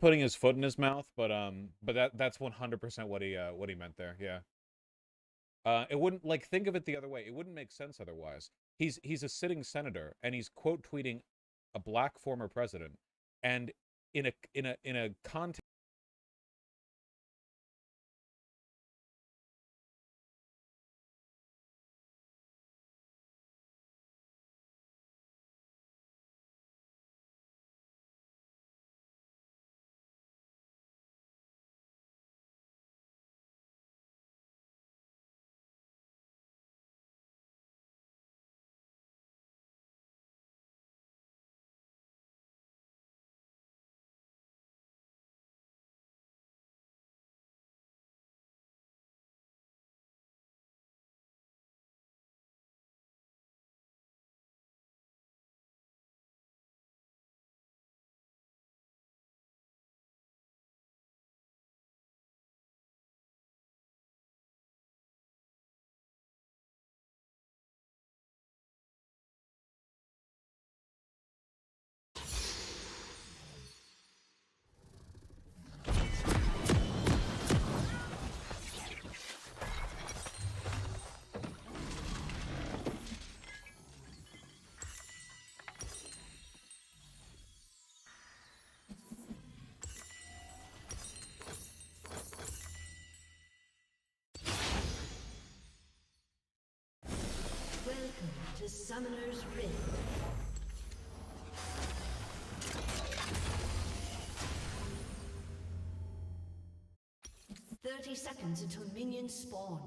putting his foot in his mouth, but that's 100% what he meant there. Yeah. It wouldn't, like, think of it the other way. It wouldn't make sense otherwise. He's a sitting senator, and he's quote tweeting a black former president, and in a context. Welcome to Summoner's Rift. Seconds until minions spawn.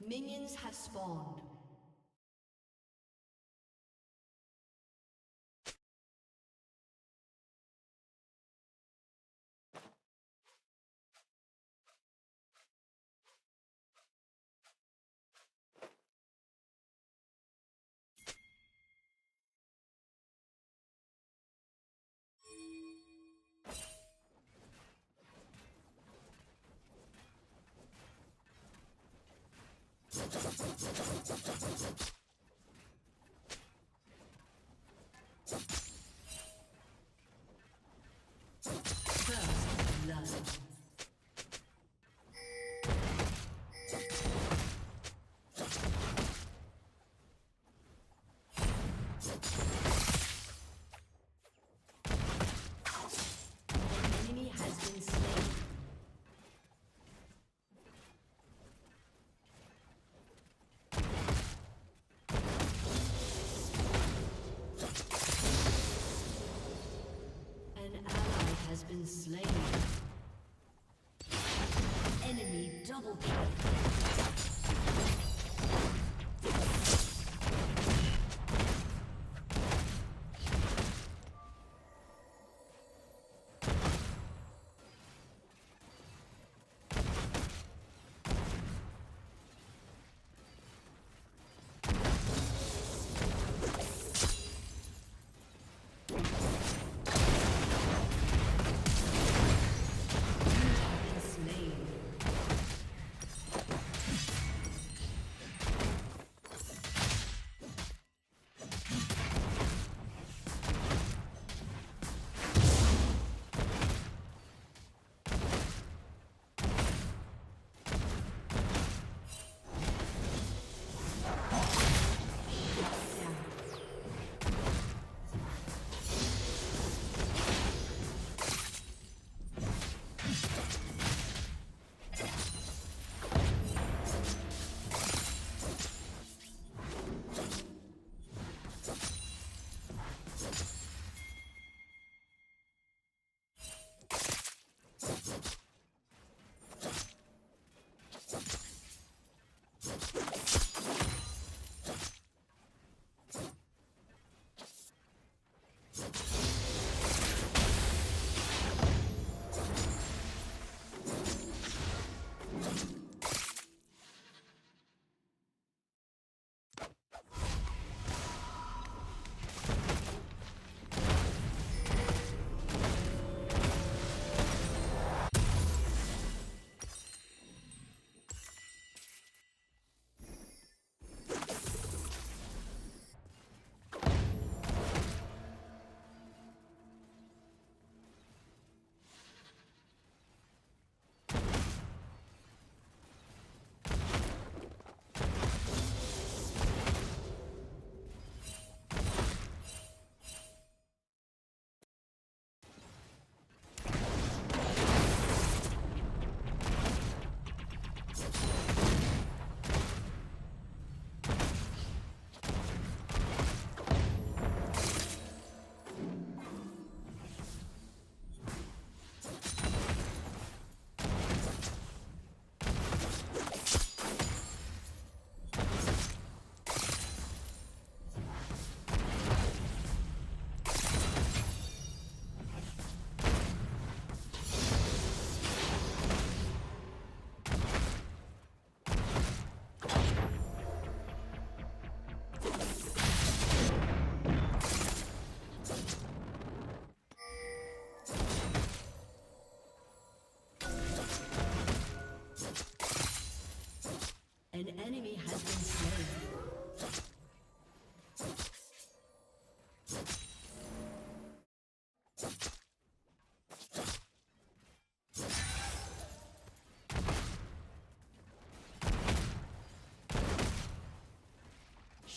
Minions have spawned. First love. Has been slain. Enemy double kill.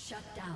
Shut down.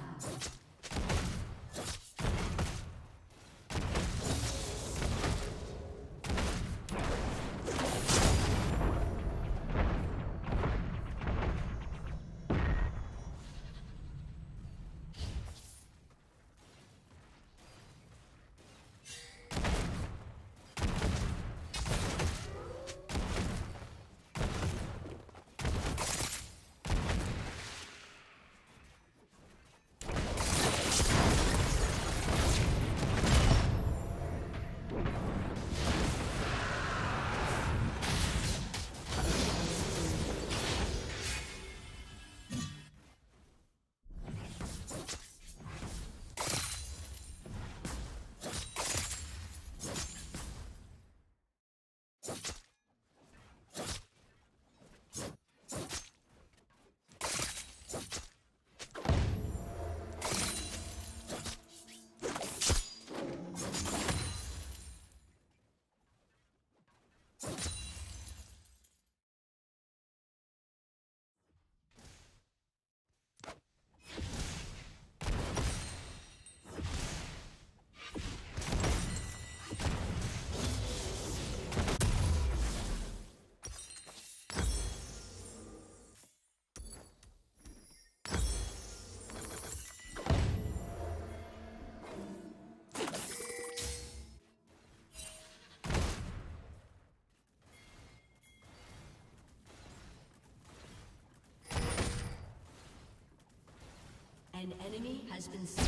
An enemy has been slain.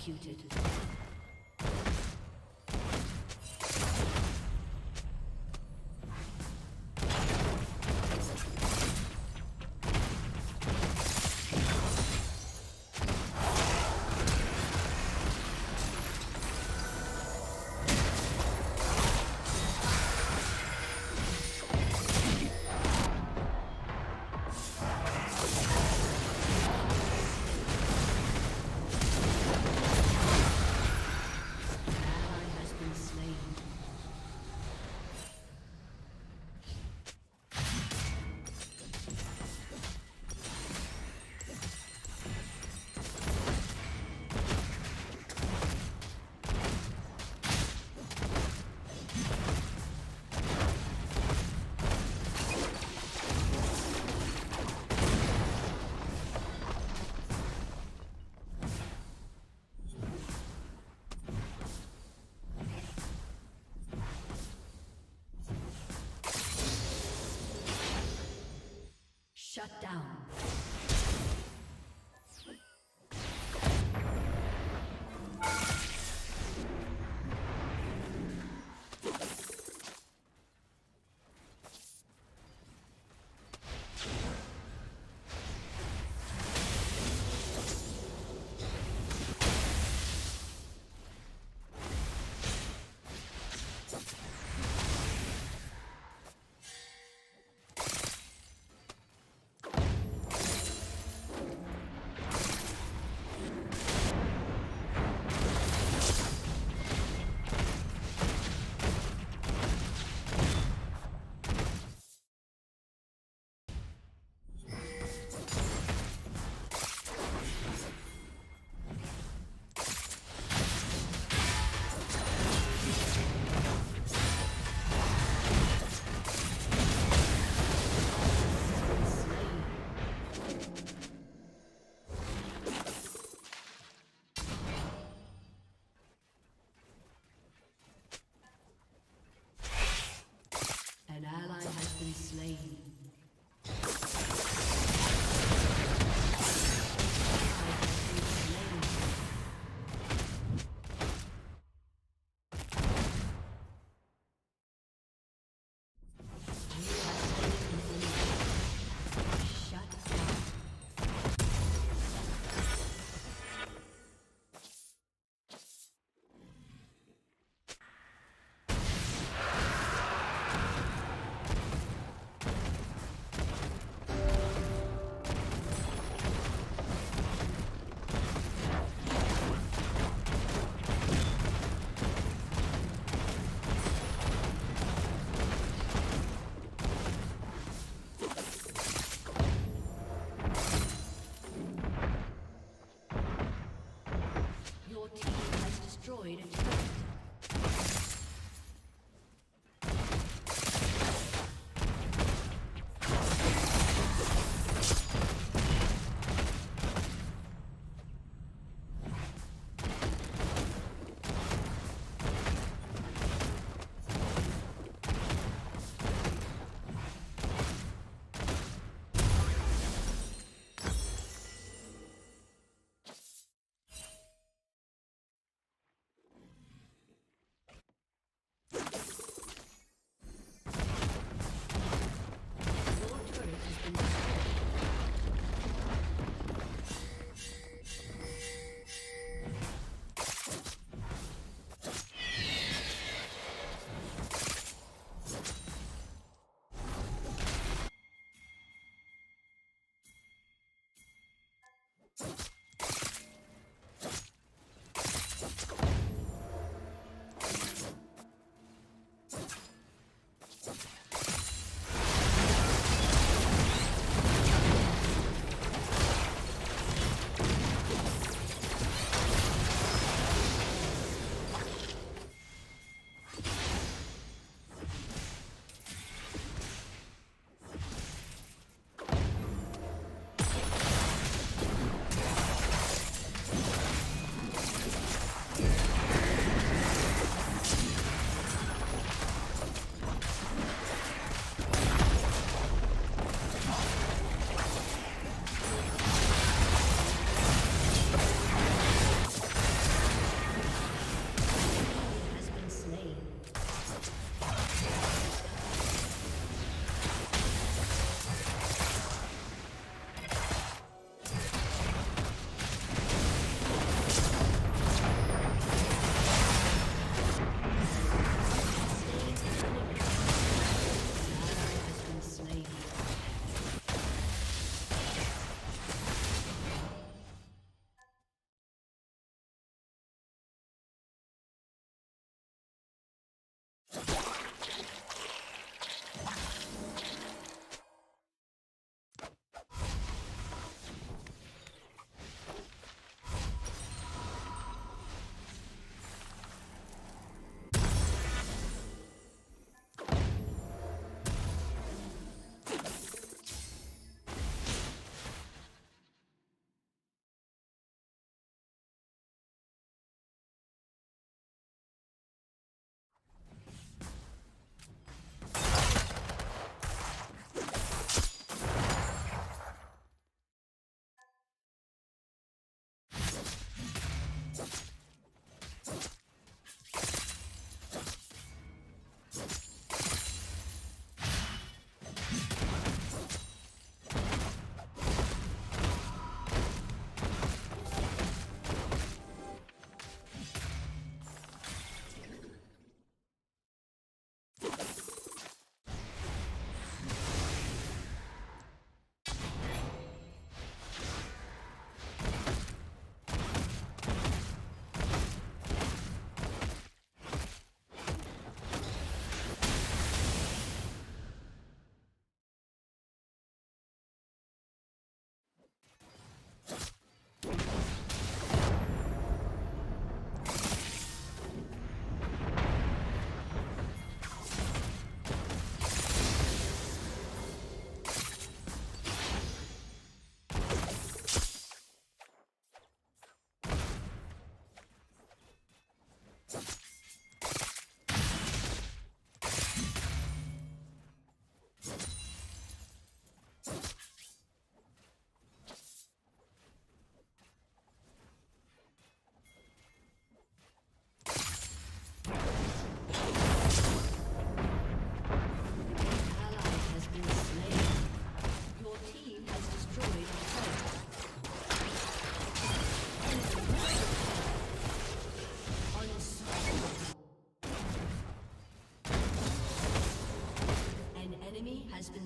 Executed. Shut down.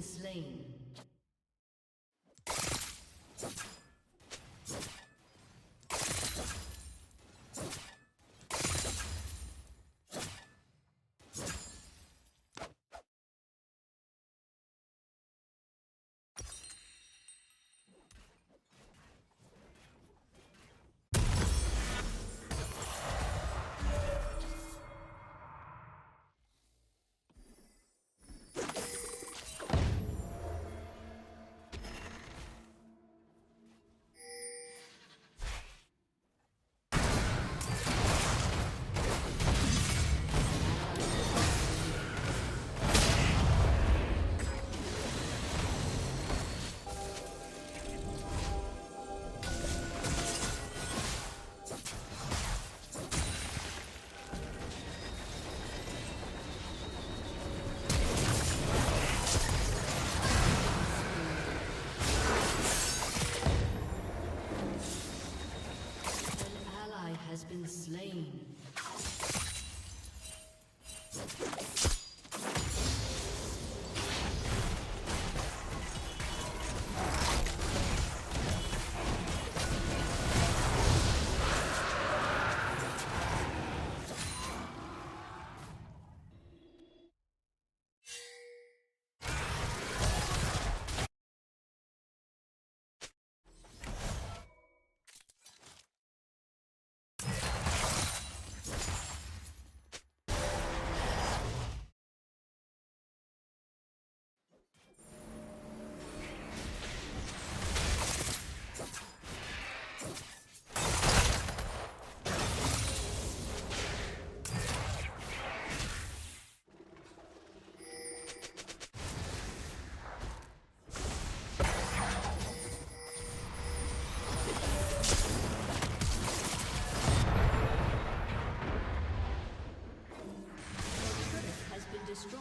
slain. Has been slain. Destroyed.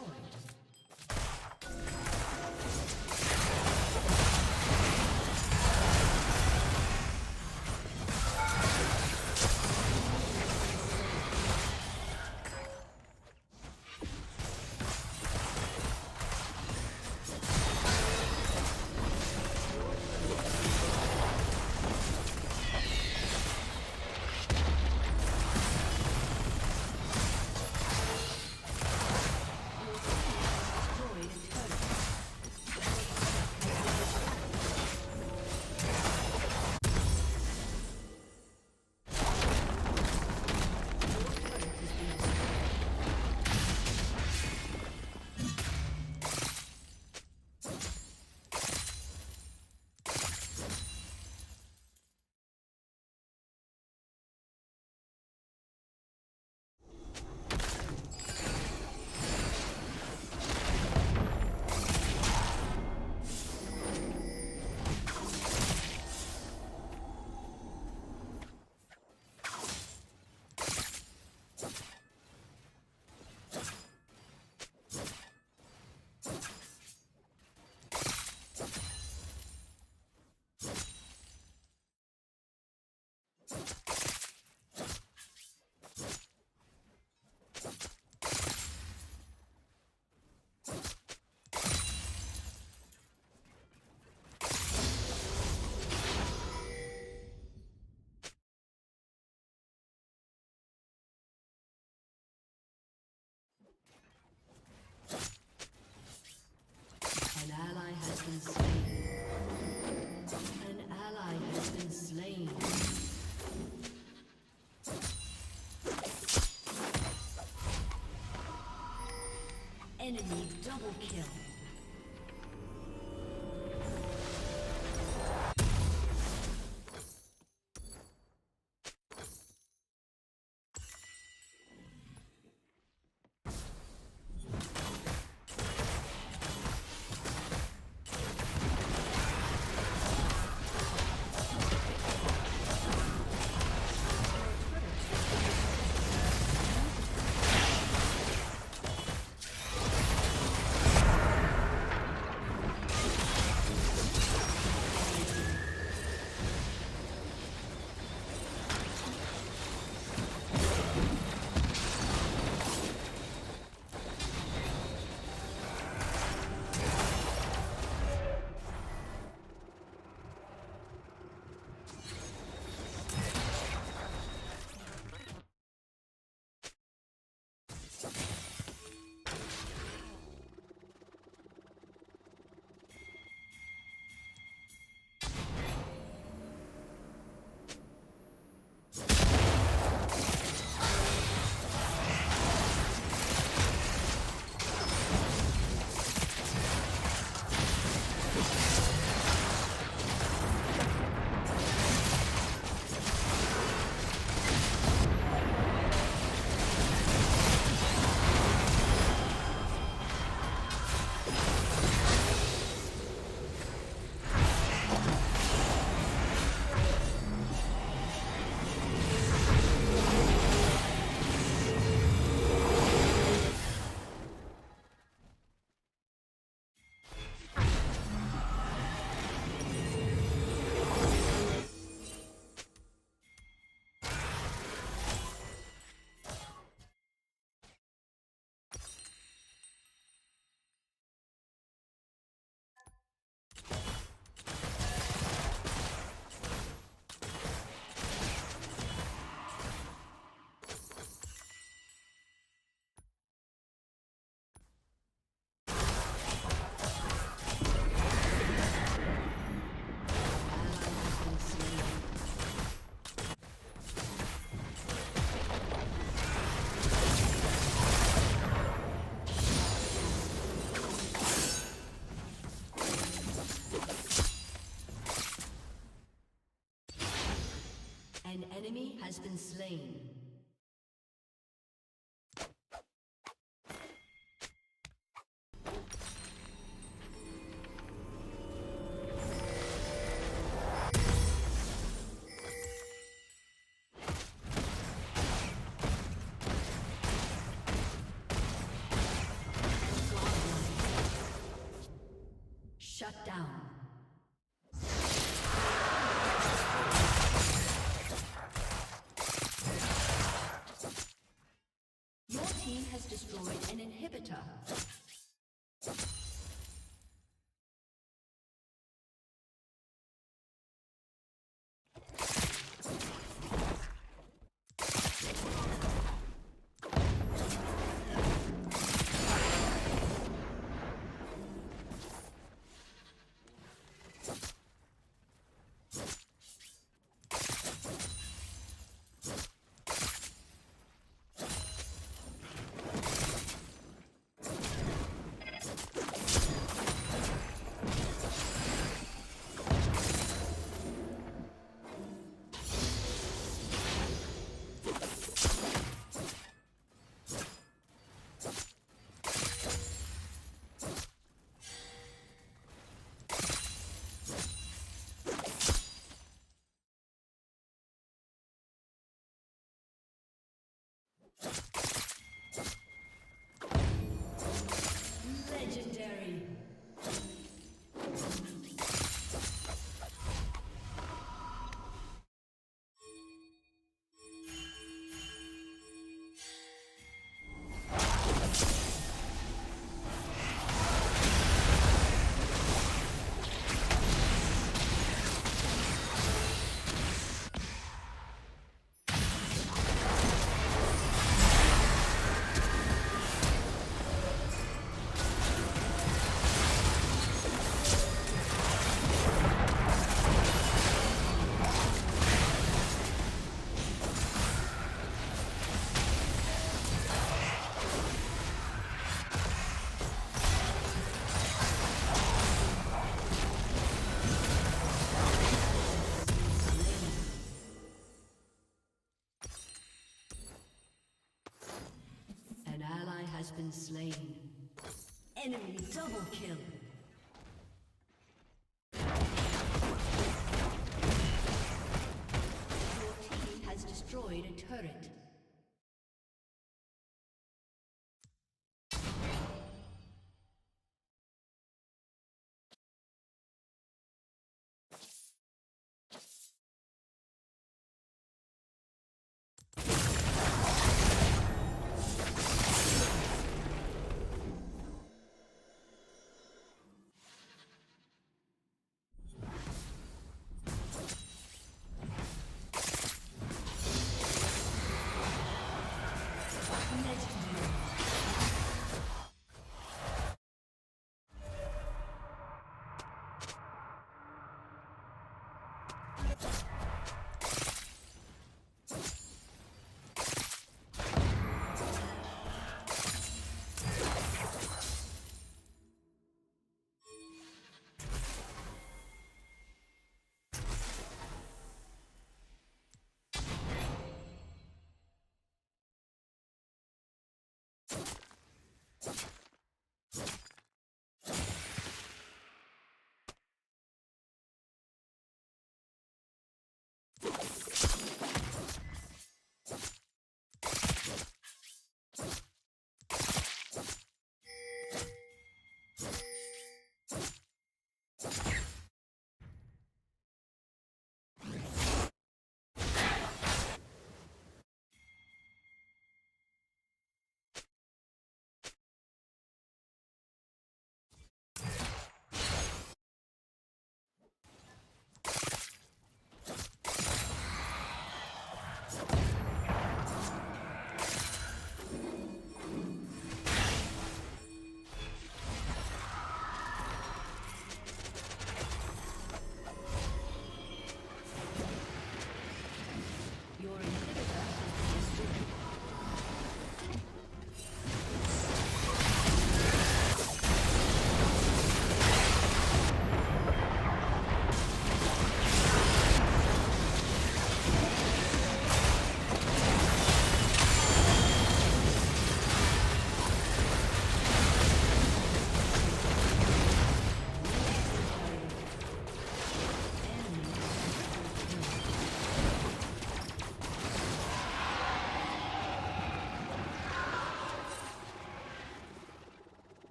An ally has been slain. An ally has been slain. Enemy double kill. has been slain. Shut down. Your team has destroyed an inhibitor. Legendary. An ally has been slain. Enemy double kill. Your team has destroyed a turret.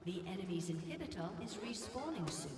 The enemy's inhibitor is respawning soon.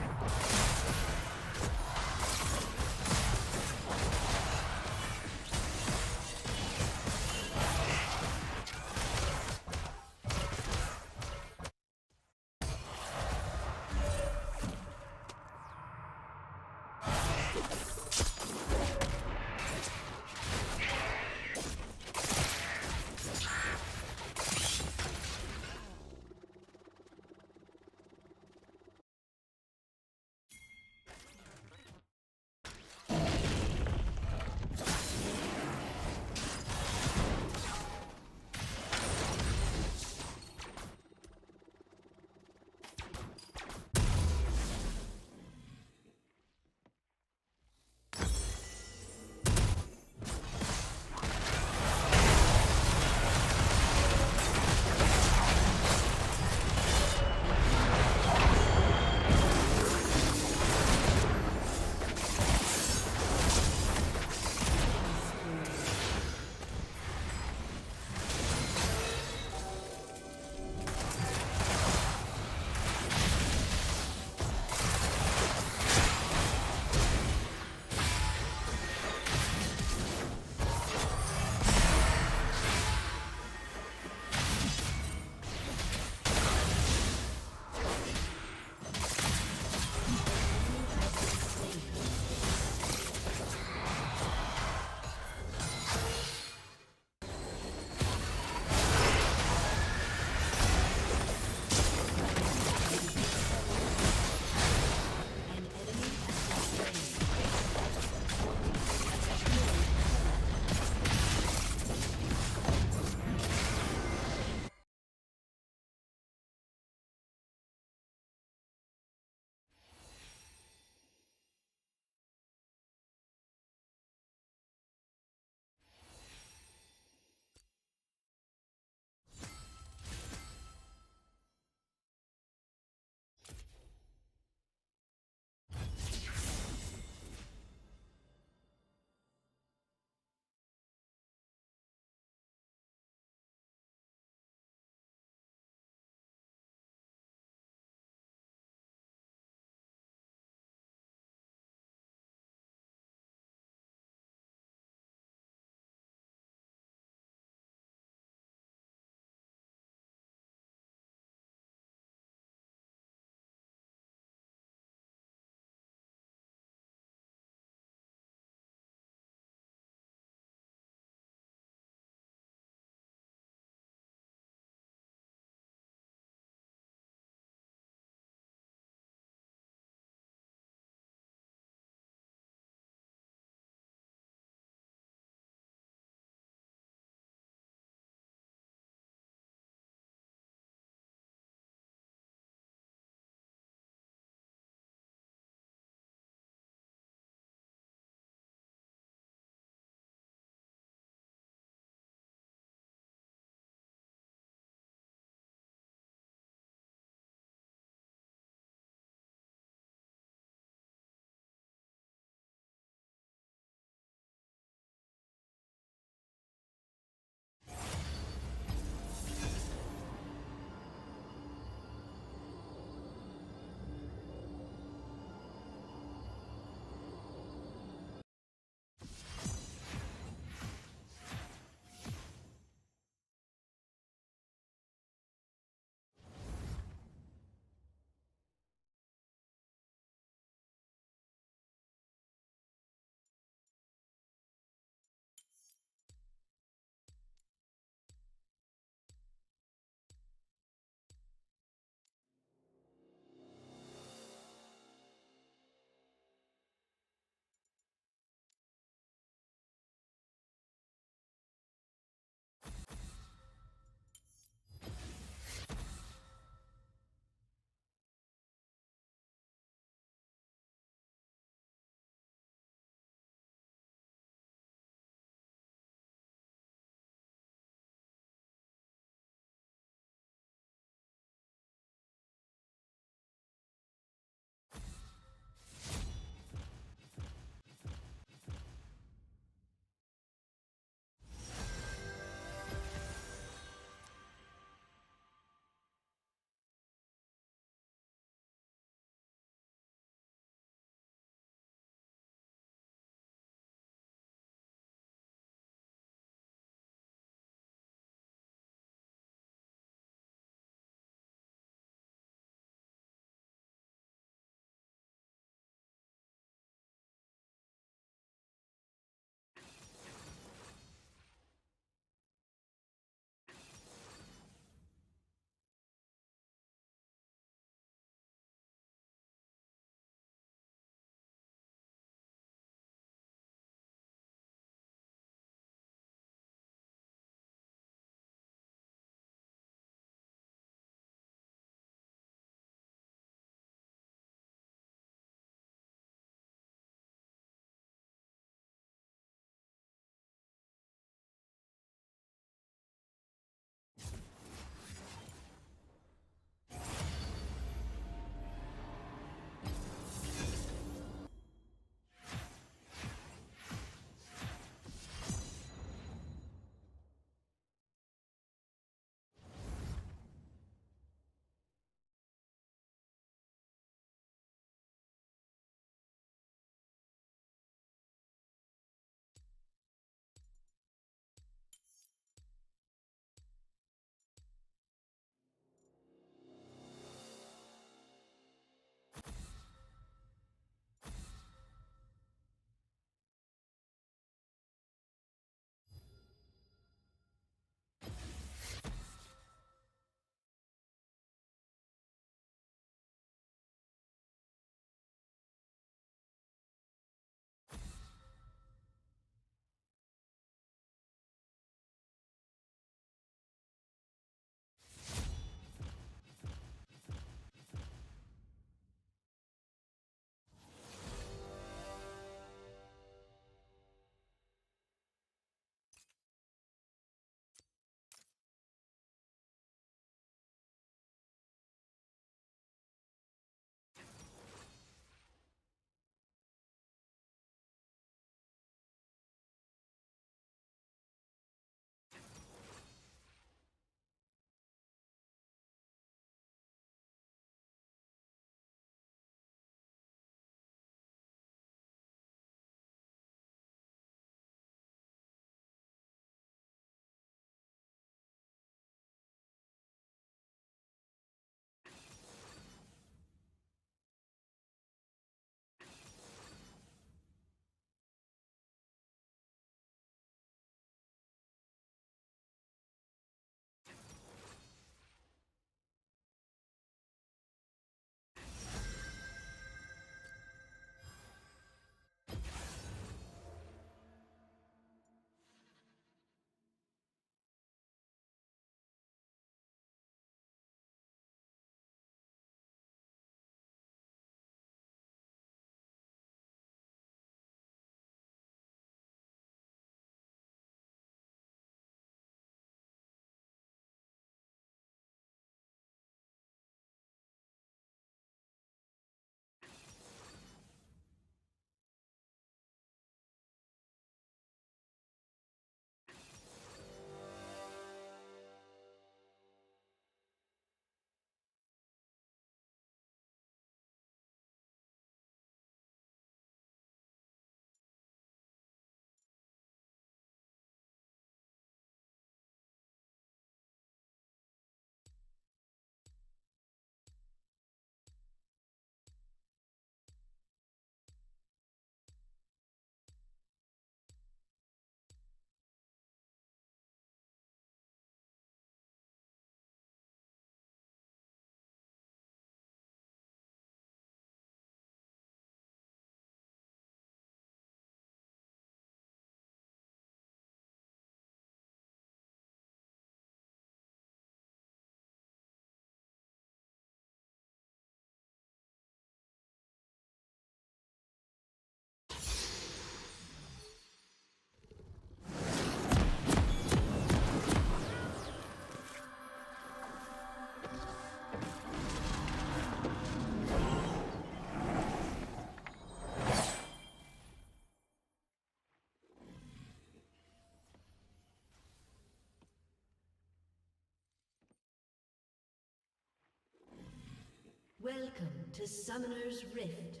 Welcome to Summoner's Rift.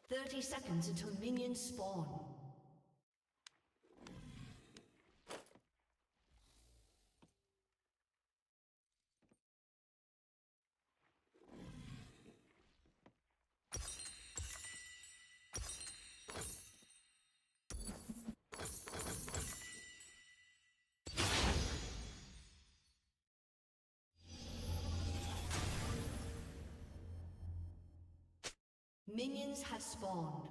"30 seconds until minions spawn. Minions have spawned.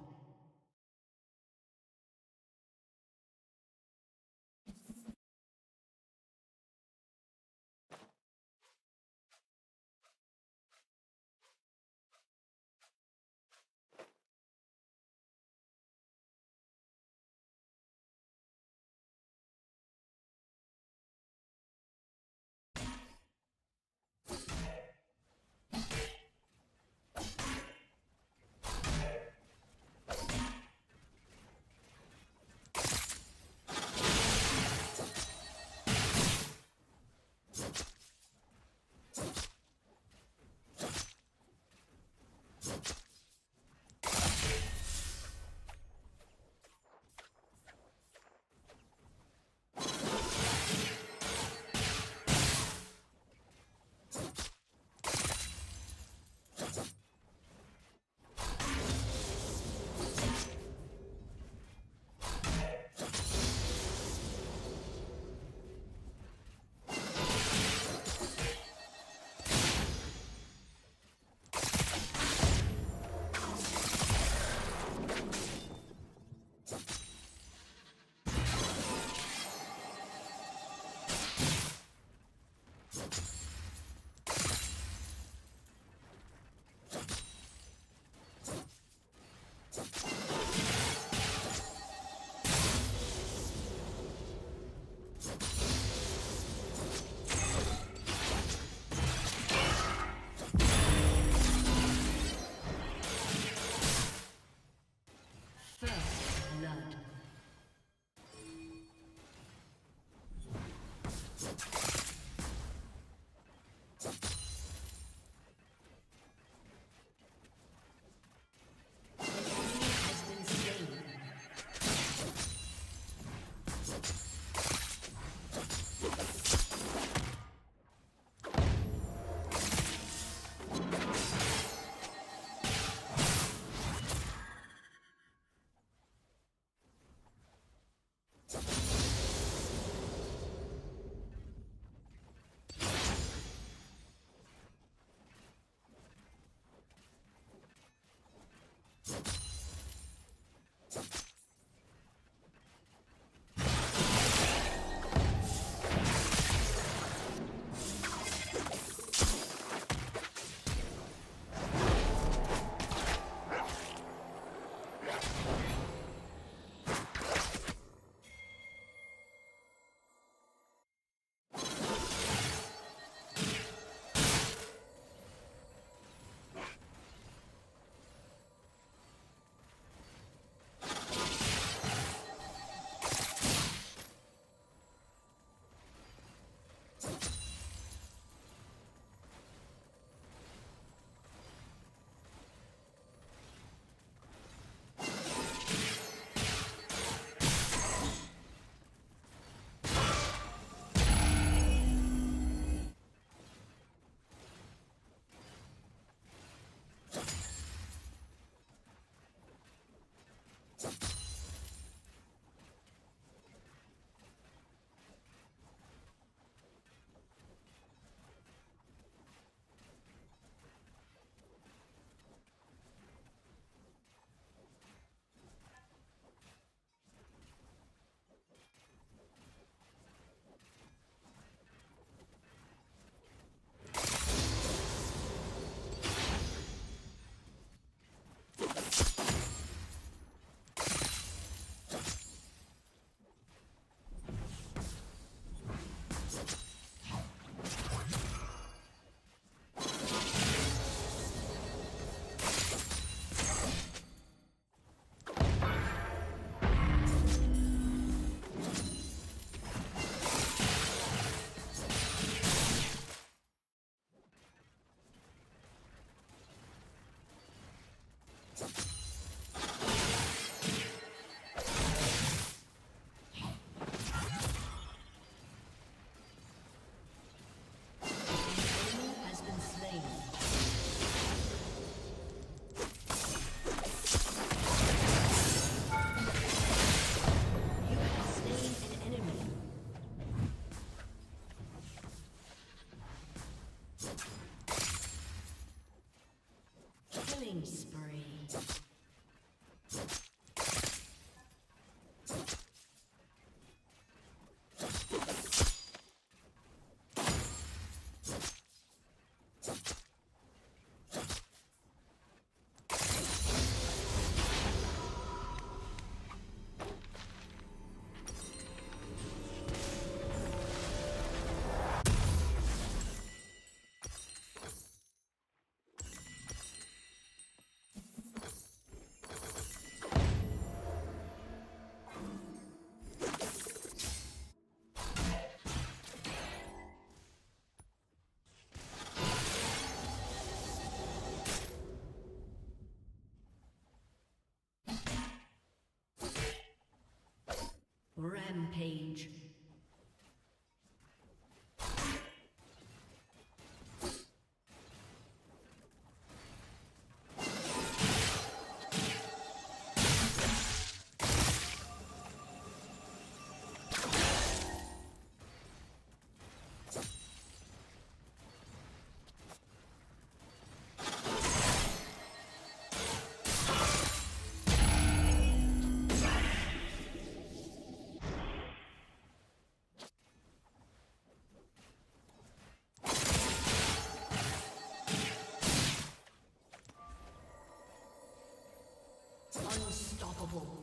Killing spree. Rampage. Unstoppable.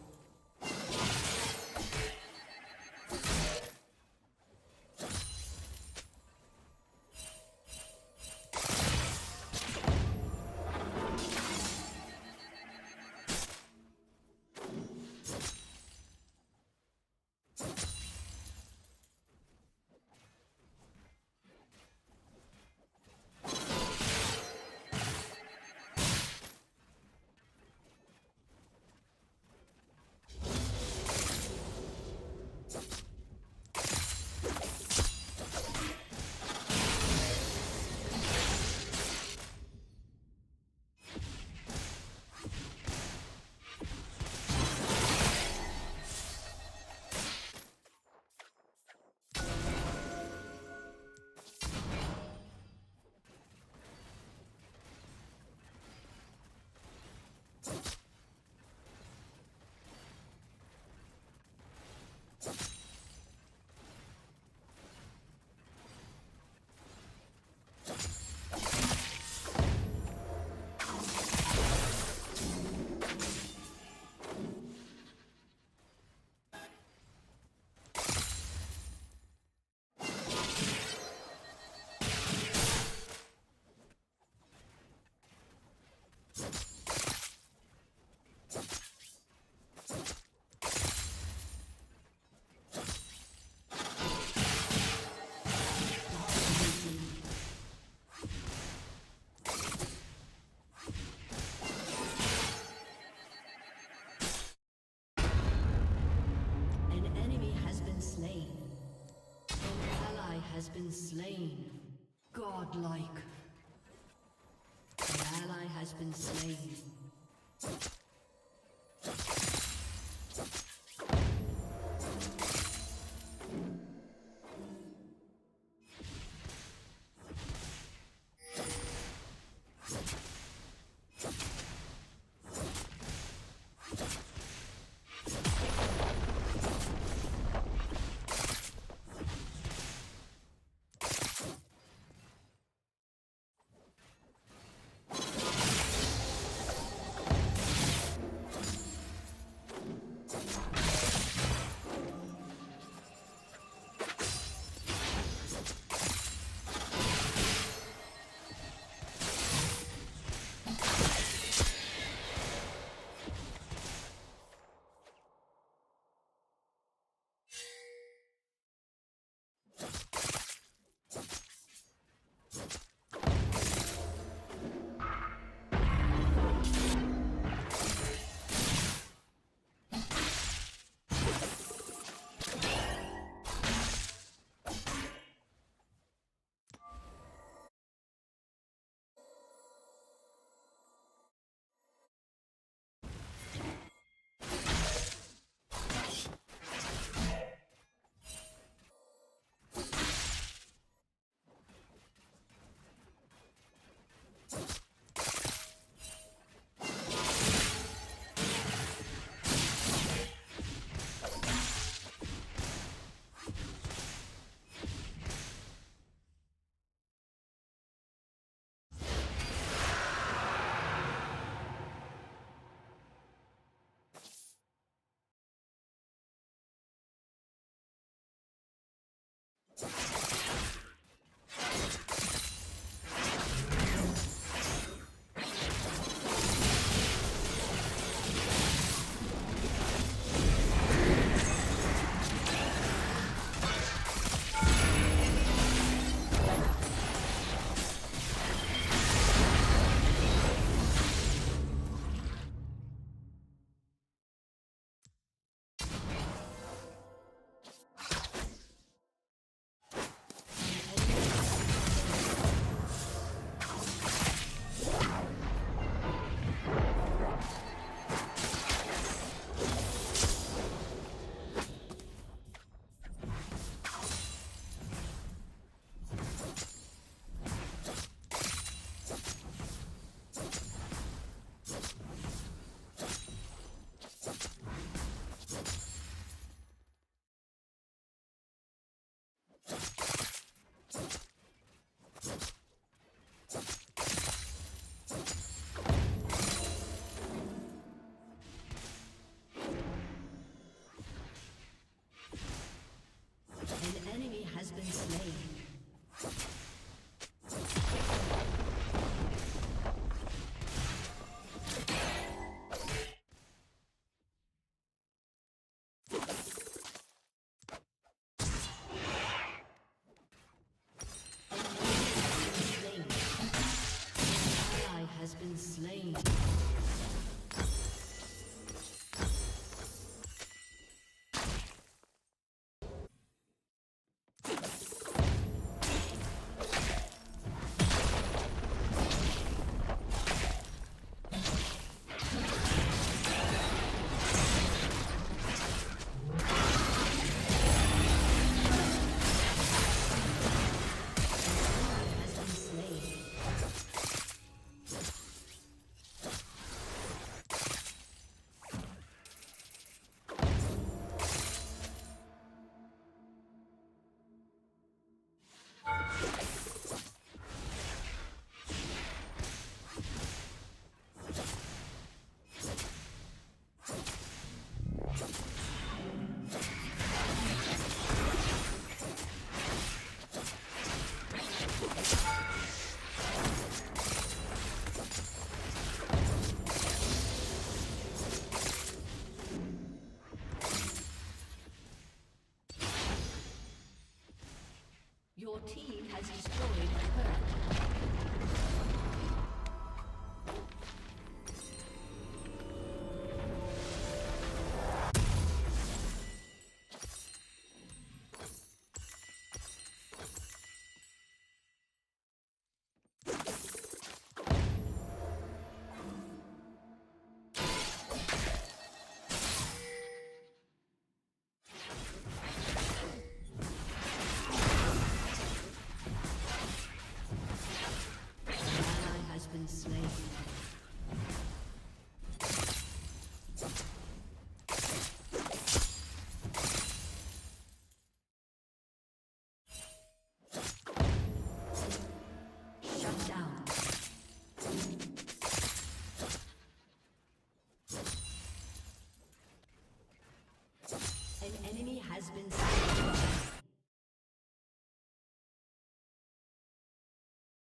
Has been slain. Godlike. An ally has been slain.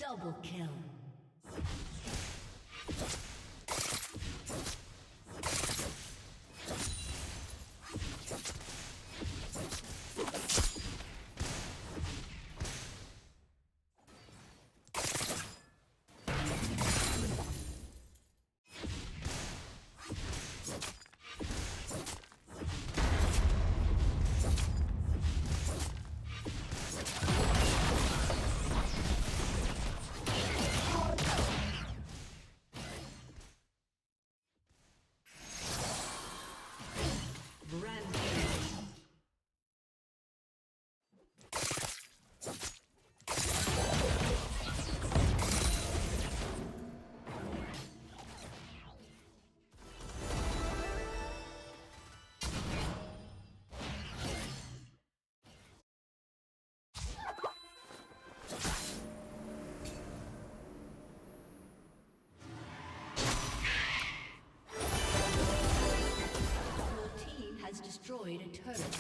Double kill. Destroyed a turret.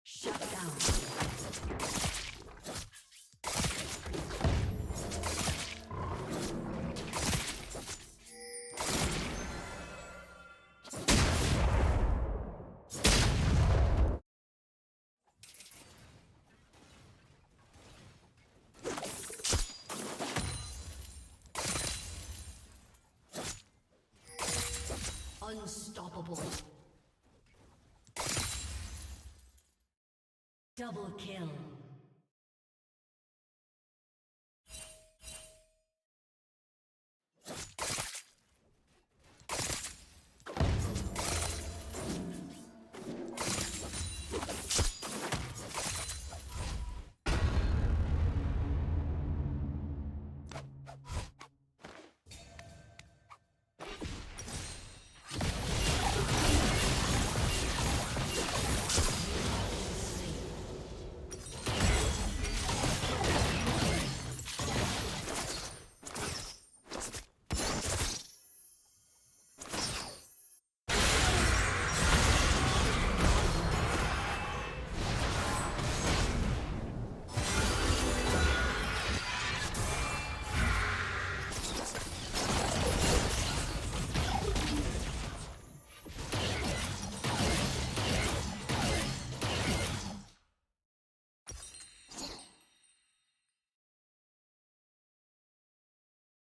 Shut down. Unstoppable. Double kill.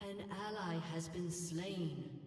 An ally has been slain.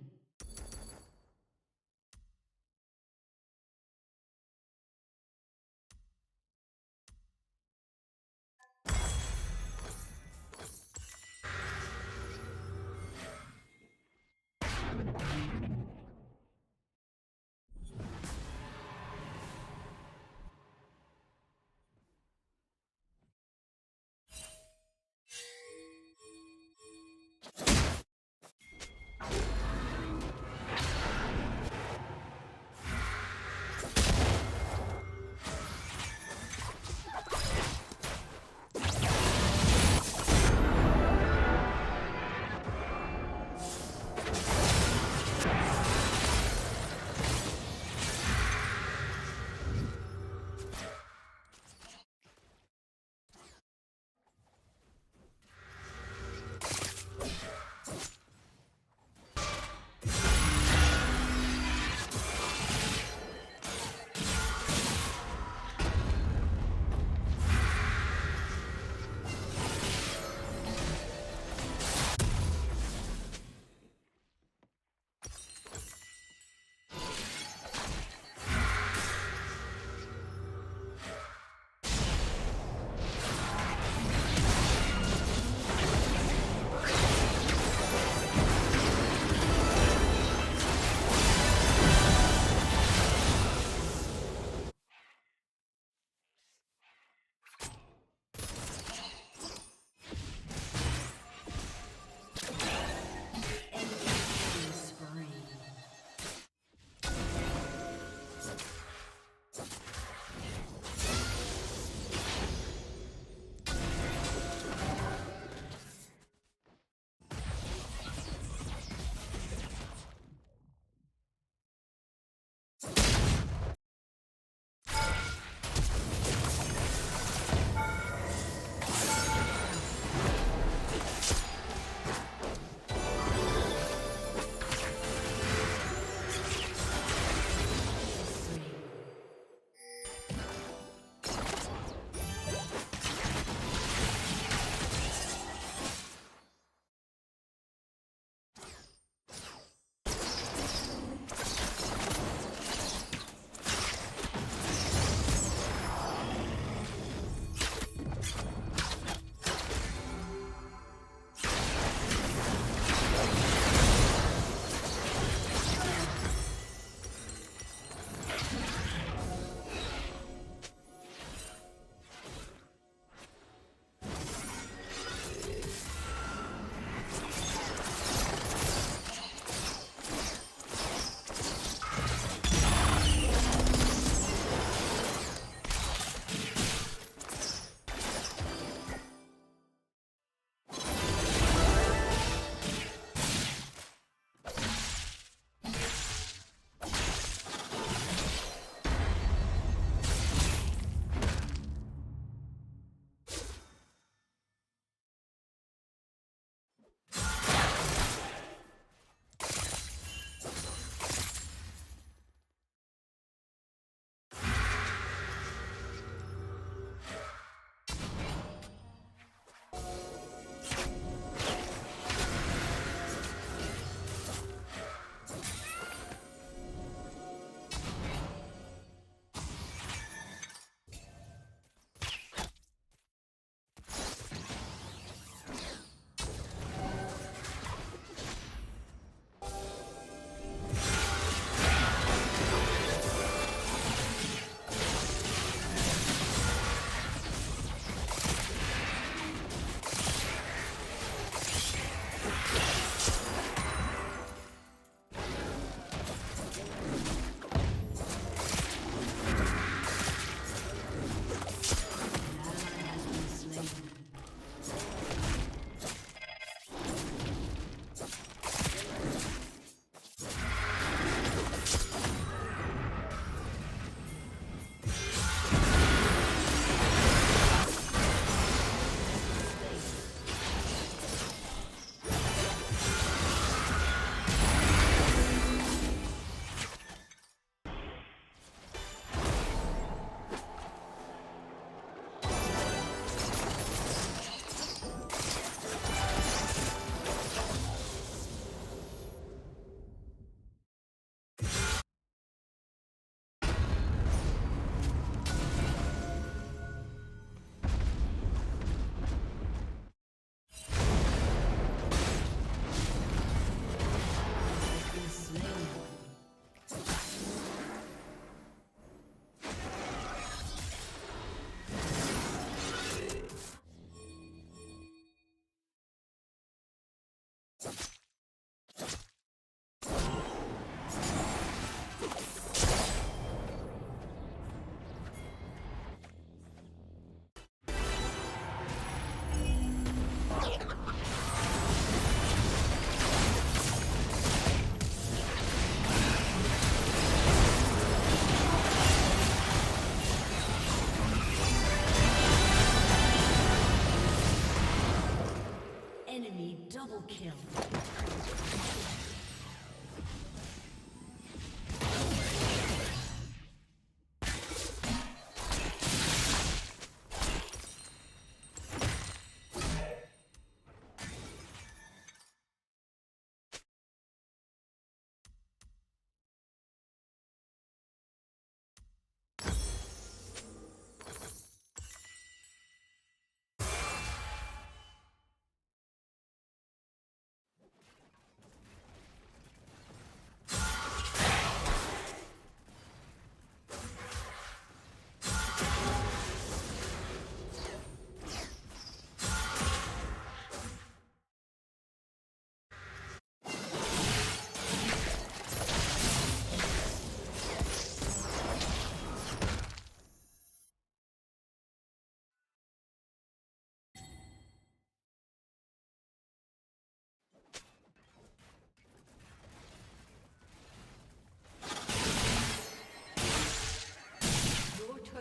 kill.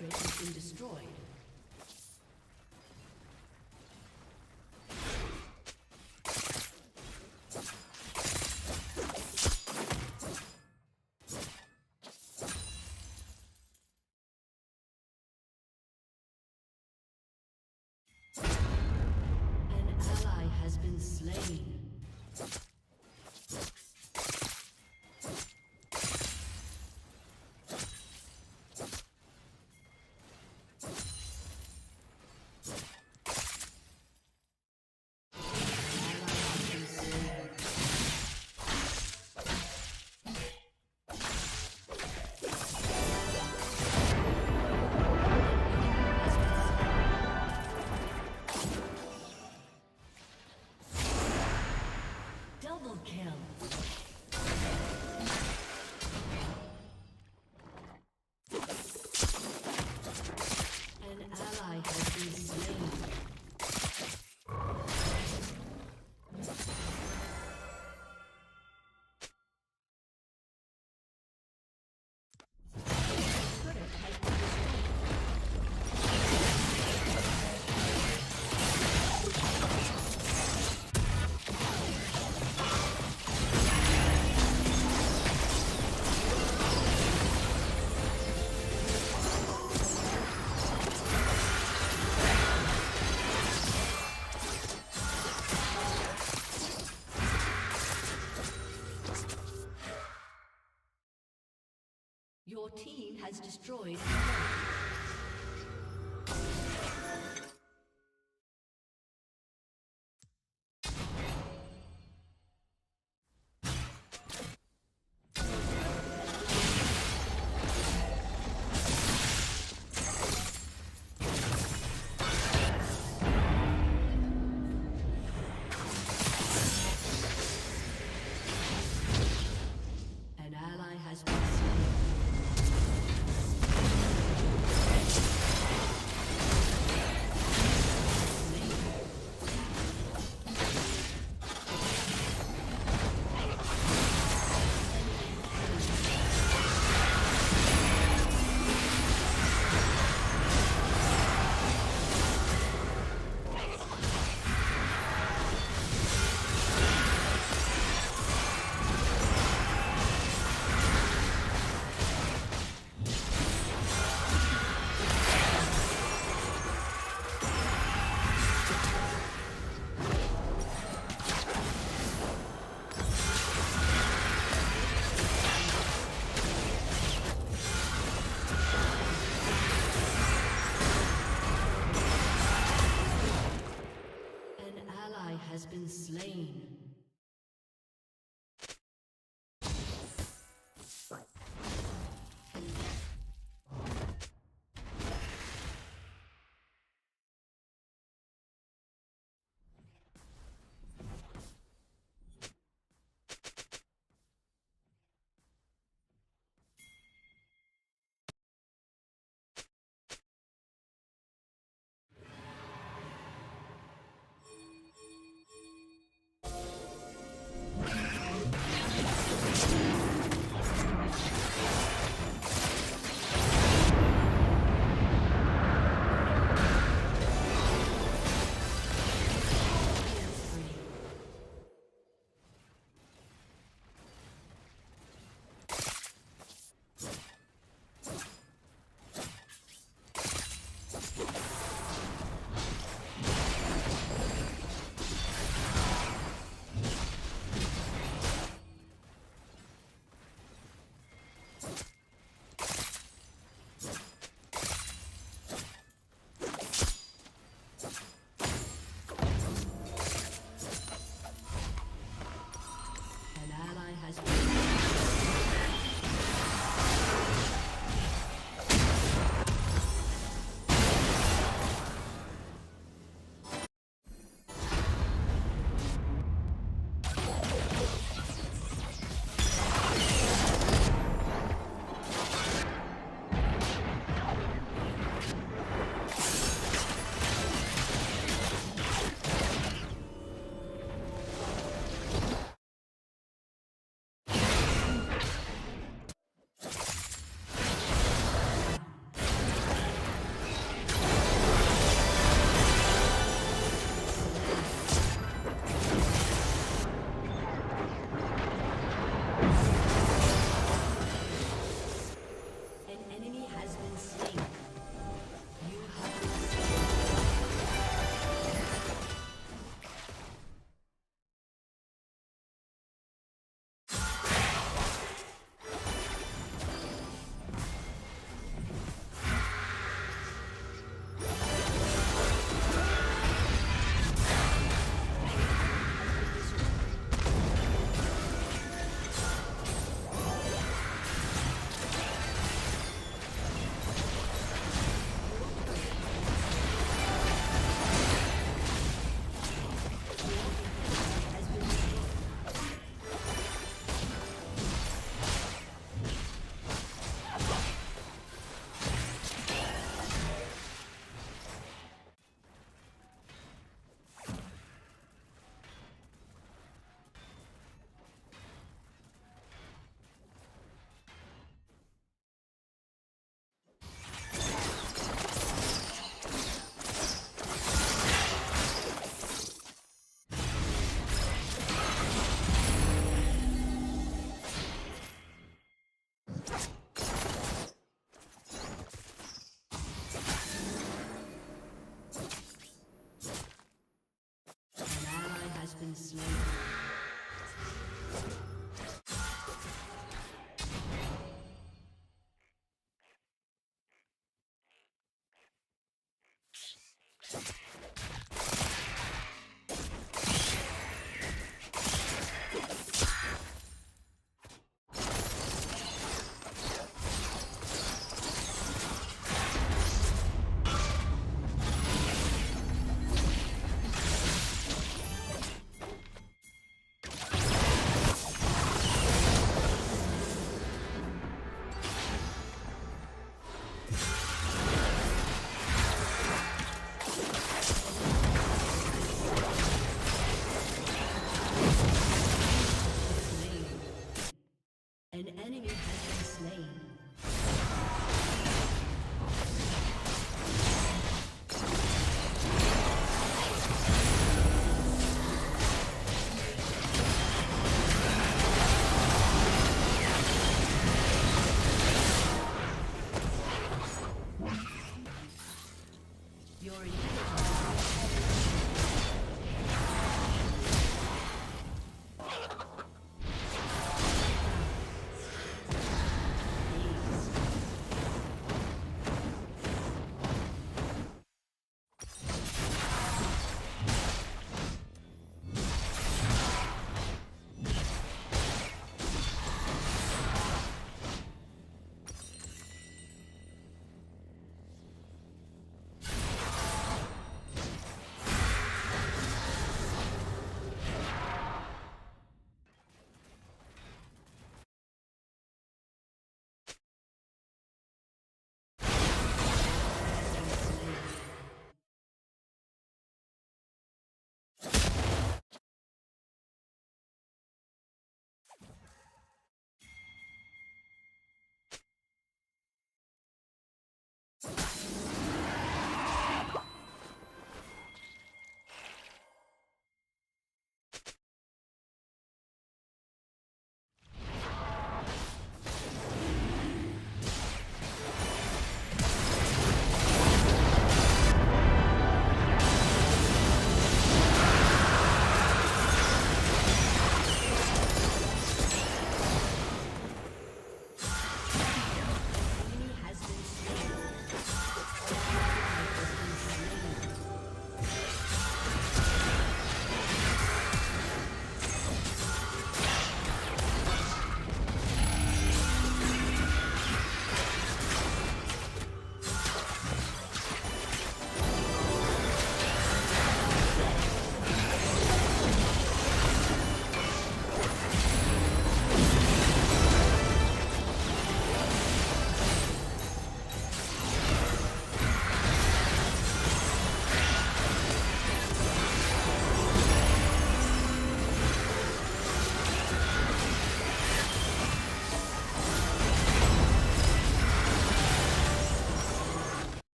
Has been destroyed. An ally has been slain. Double kill. An ally has been slain. Your team has destroyed a turret. An ally has been slain. been slain. An enemy has been slain. Your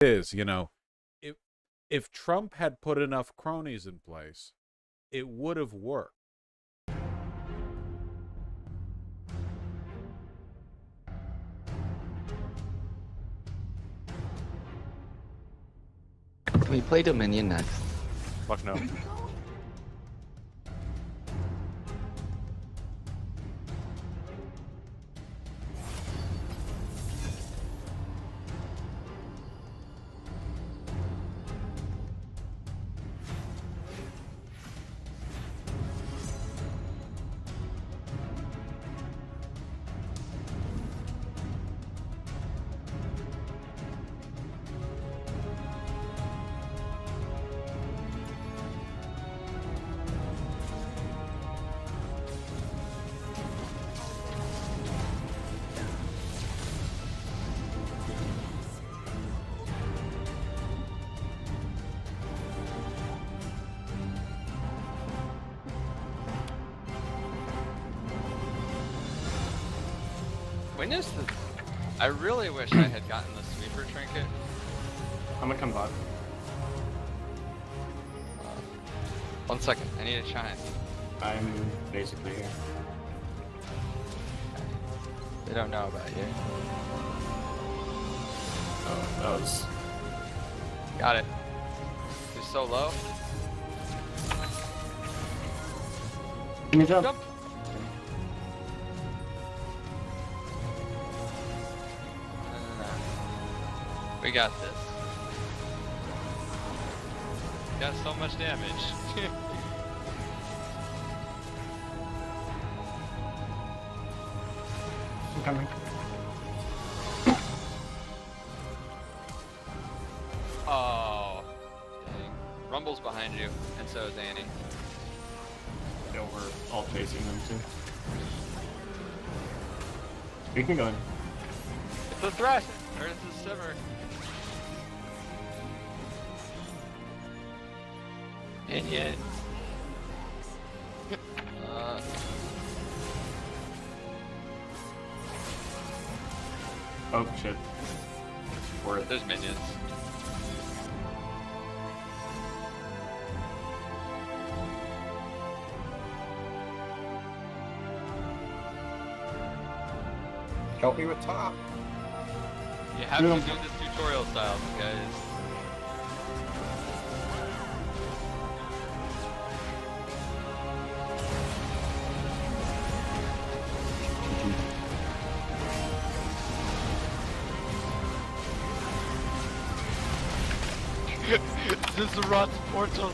is, you know, if Trump had put enough cronies in place, it would have worked. Can we play Dominion next? Fuck no. When is the... I really wish I had gotten the sweeper trinket. I'm gonna come bot. 1 second, I need a shine. I'm basically here. They don't know about you. Oh, that was... Got it. He's so low. Give me a jump. Jump! No. We got this. Got so much damage. I'm coming. Oh. Dang. Rumble's behind you, and so is Annie. Yeah, we're all chasing them too. We can go in. It's a thresh! Or it's a simmer. Minions! Oh shit. Worth. There's minions. Help me with top. You have to do this tutorial style, guys. This is Rod's portal.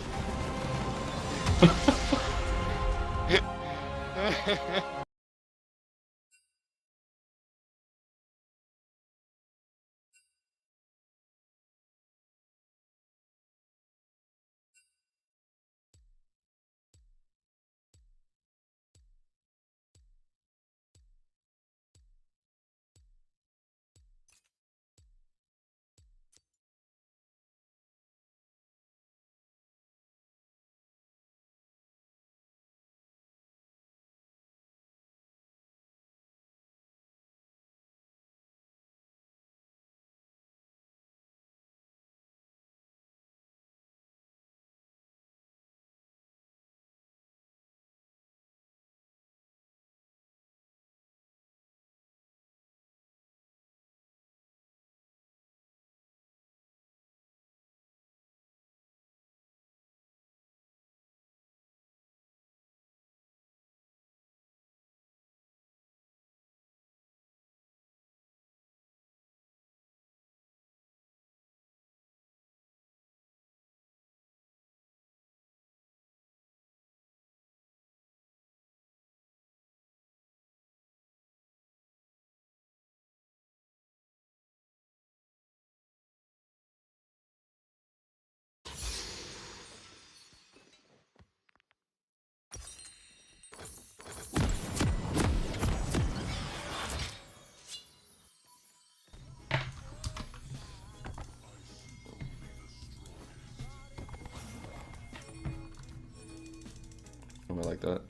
Somewhere like that.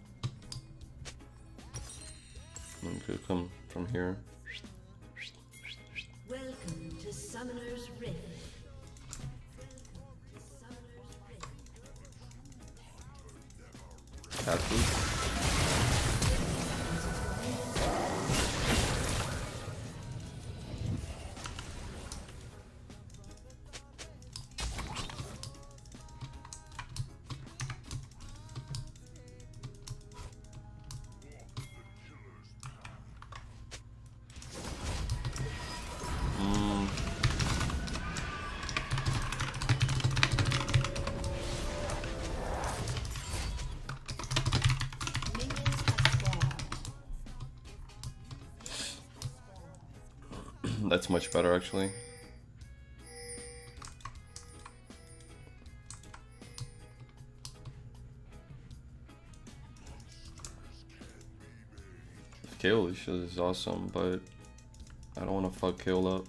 And could come from here. Welcome to Summoner's Rift. Cat food. That's much better, actually. Kale is awesome, but I don't want to fuck Kale up.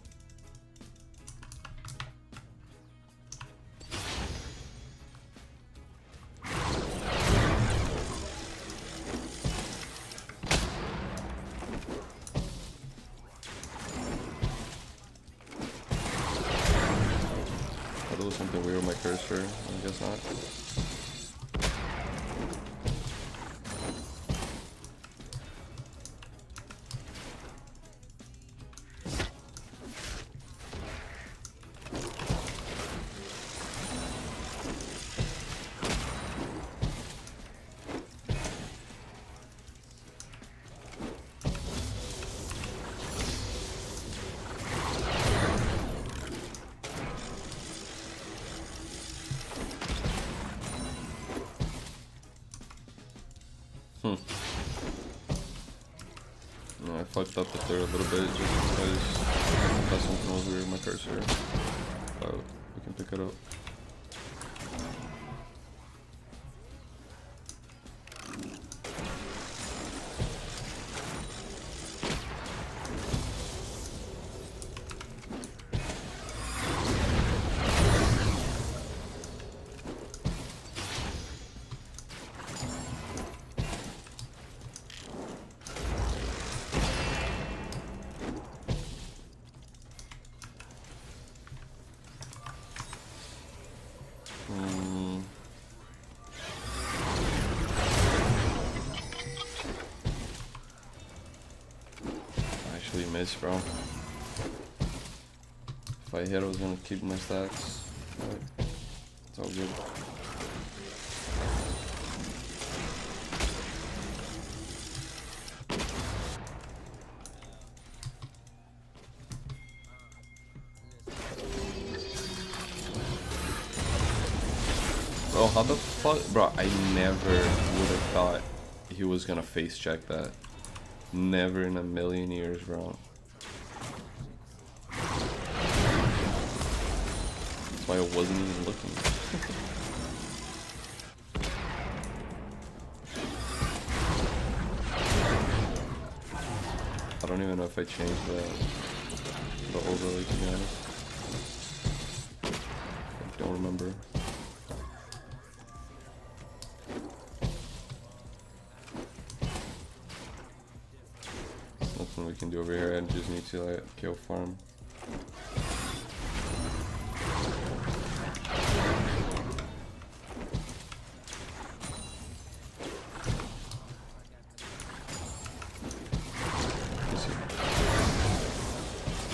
something weird with my cursor. I guess not. Yeah, I fucked up the third a little bit just because I thought something was weird with my cursor. But we can pick it up. Actually missed, bro. If I hit, I was gonna keep my stacks. But it's all good. Bro, how the fuck? Bro, I never would have thought he was gonna face check that. Never in a million years, bro. That's why I wasn't even looking. I don't even know if I changed the overlay, to be honest. I don't remember. Nothing we can do over here. I just need to like kill farm.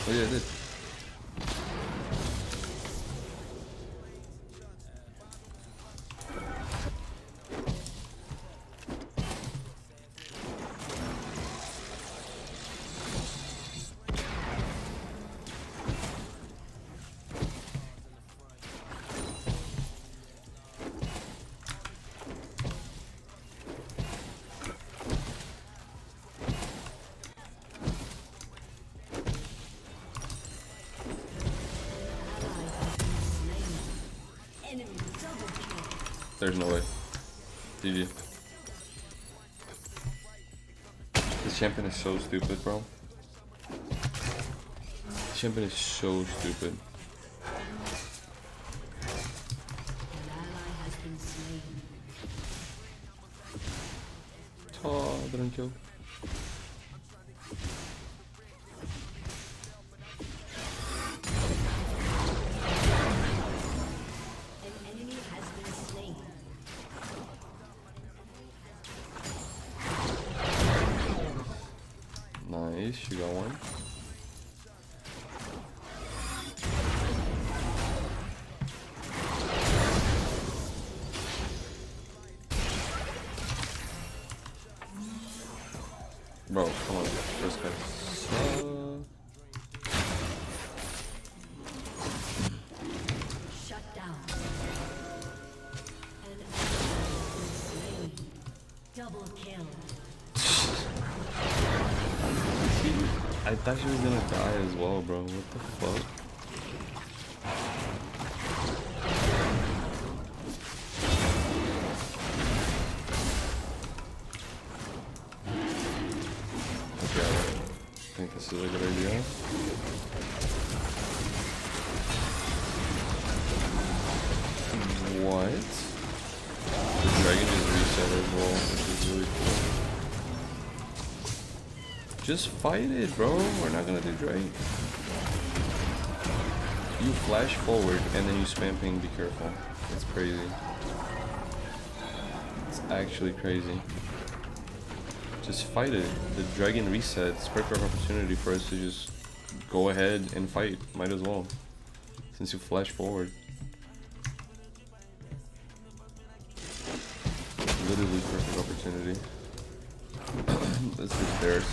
Oh yeah, I did. There's no way. GG. This champion is so stupid, bro. This champion is so stupid. Oh, didn't kill. Nice, you got one. Bro, come on, first guy. Shut down. An slain. Double kill. I thought she was gonna die as well, bro. What the fuck? Okay, I think this is a good idea. What? The dragon just reset as well, which is really cool. Just fight it, bro. We're not gonna do Drake. You flash forward and then you spam ping, be careful. It's crazy. It's actually crazy. Just fight it. The dragon resets. Perfect opportunity for us to just go ahead and fight. Might as well. Since you flash forward. Literally perfect opportunity. Let's do stairs.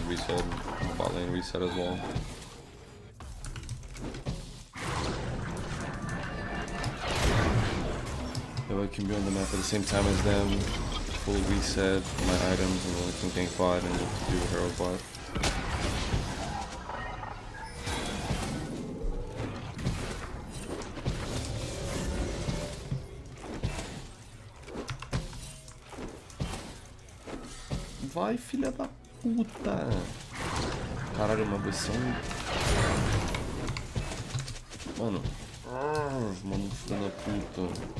Reset, bot lane reset as well. If I can be on the map at the same time as them, full reset my items, and then I can gank bot and do hero bot. Vai, filha da puta! Caralho, uma versão. Mano. Mano, filha da puta.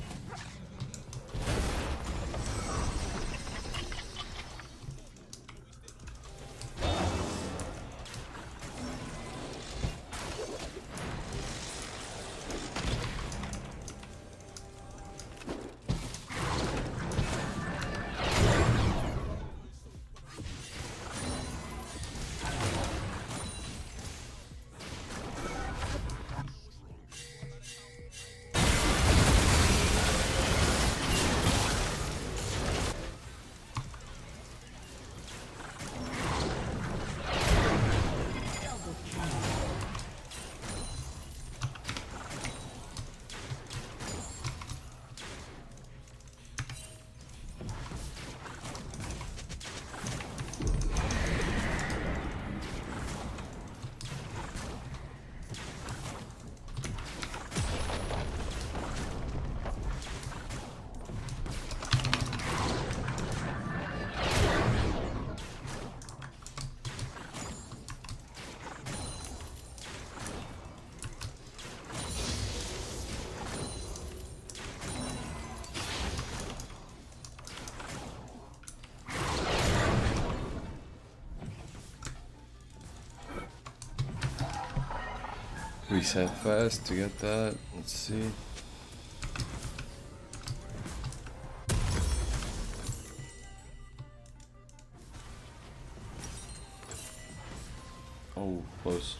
Reset fast to get that. Let's see. Oh, close.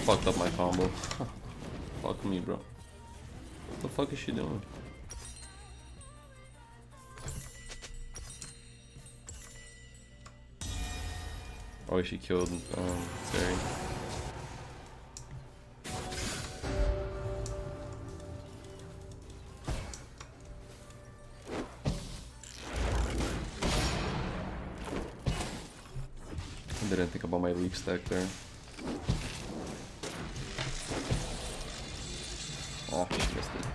Fucked up my combo. Fuck me, bro. What the fuck is she doing? Oh, she killed Terry. I didn't think about my leap stack there. Oh, she missed it.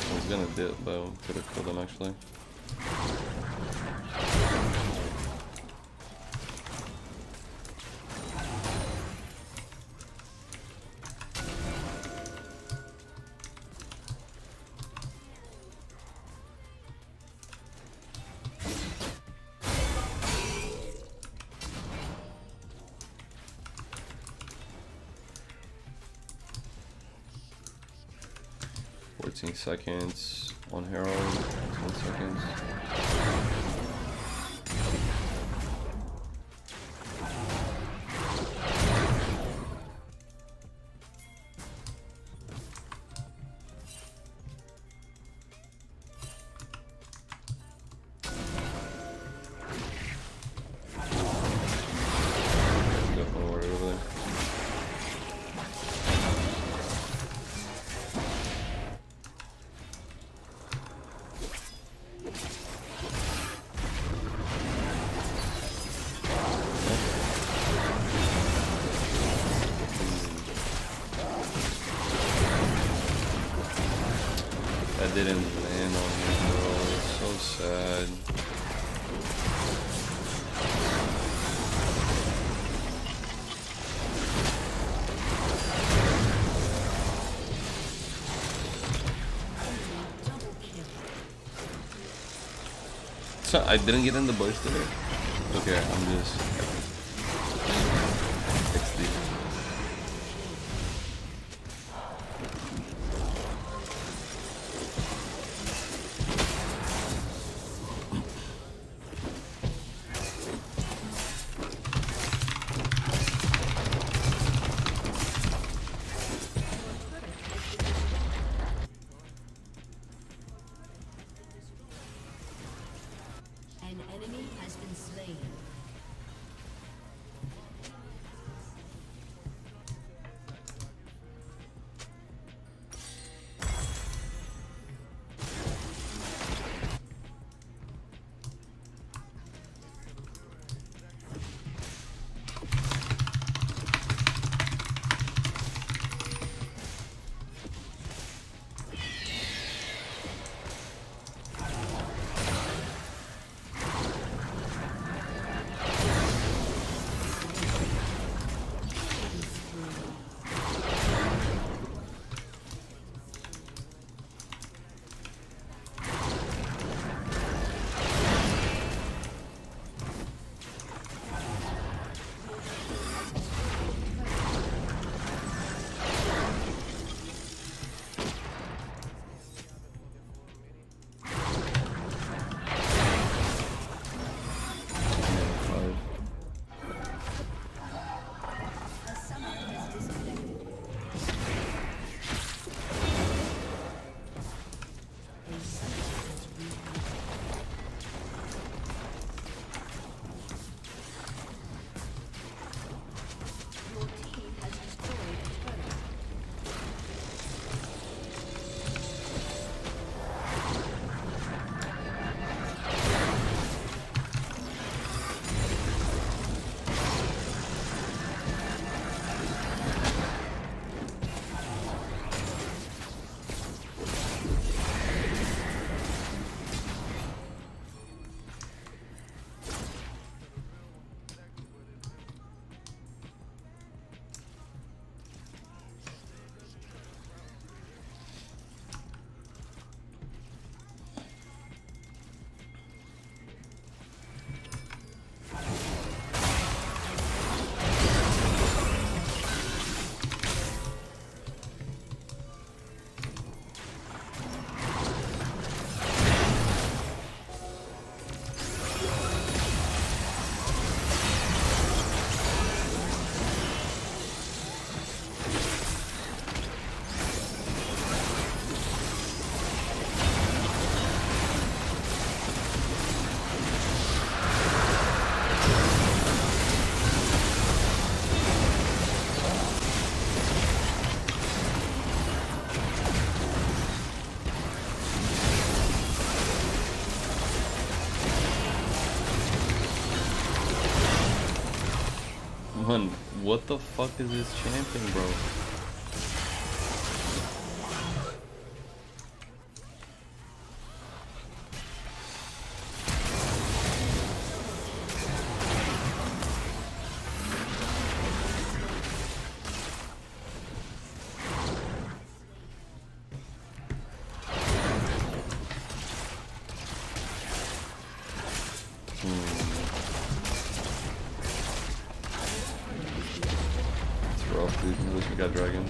I was gonna dip, but could have killed him actually. Seconds on Herald, 10 seconds. Definitely worried over there. That didn't land on me, bro. It's so sad. So I didn't get in the bush there. Okay, I'm just XD. An enemy has been slain. What the fuck is this champion, bro? It's rough, dude. At least we got dragon.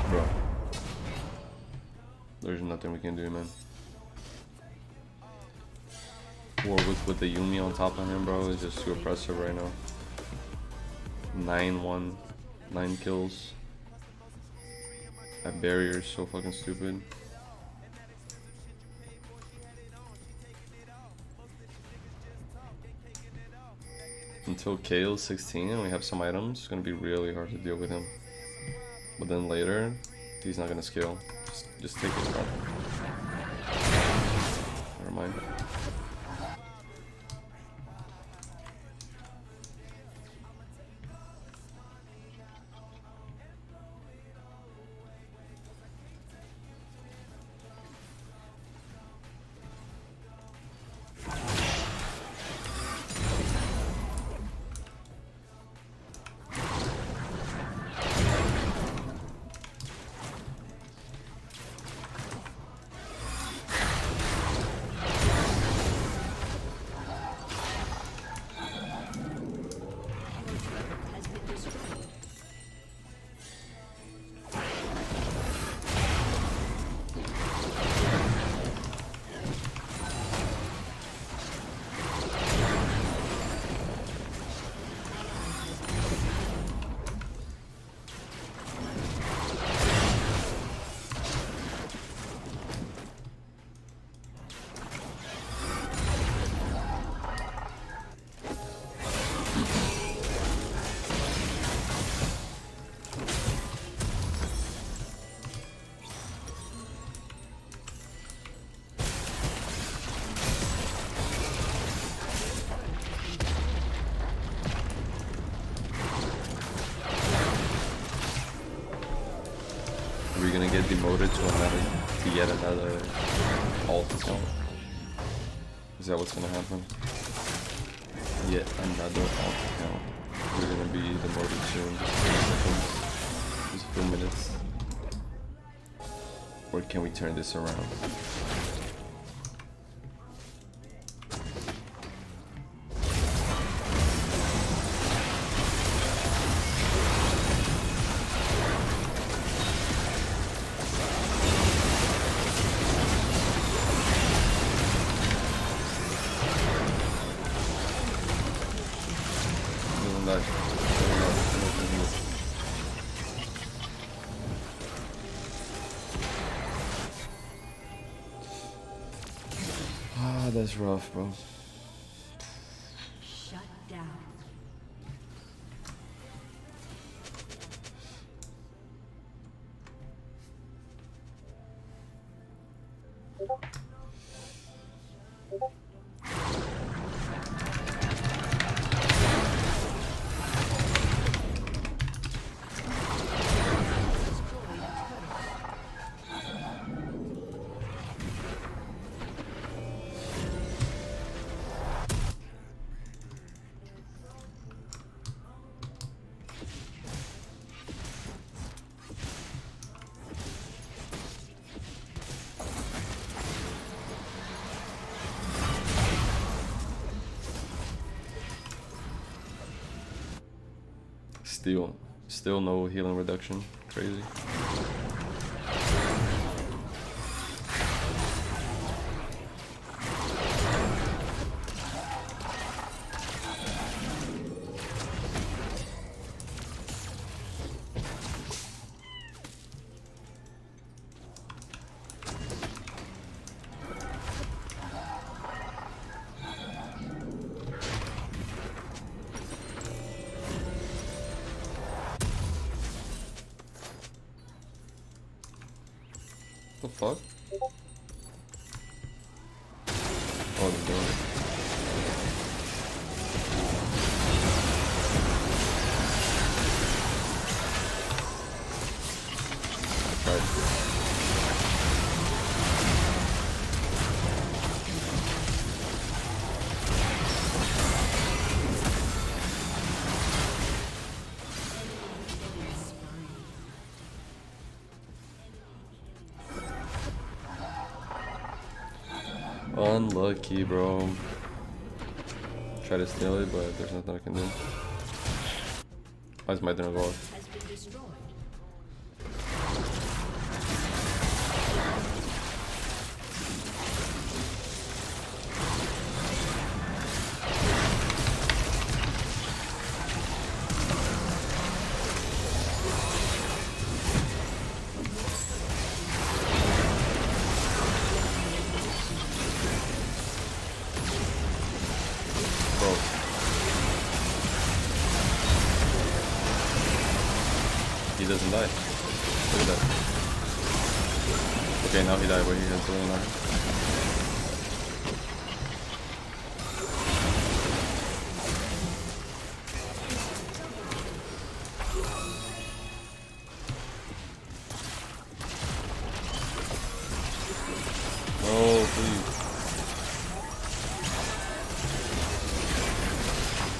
Bro. There's nothing we can do, man. Warwick with the Yumi on top of him, bro, is just too oppressive right now. 9-1, 9 kills. That barrier is so fucking stupid. Until KO's 16 and we have some items, it's gonna be really hard to deal with him. But then later, he's not gonna scale. Just take his run. Never mind. Are we gonna get demoted to yet another alt account? Is that what's gonna happen? Yet another alt account. We're gonna be demoted soon. Just a few minutes. Or can we turn this around? Ah, that's rough, bro. Shut down. Still no healing reduction. Crazy. The fuck? Oh, they're doing it. Right. Unlucky, bro. Try to steal it, but there's nothing I can do. Why is my dinner go off? Has been destroyed. Bro. He doesn't die. Look at that. Okay, now he died, but he has something on him. Oh, please.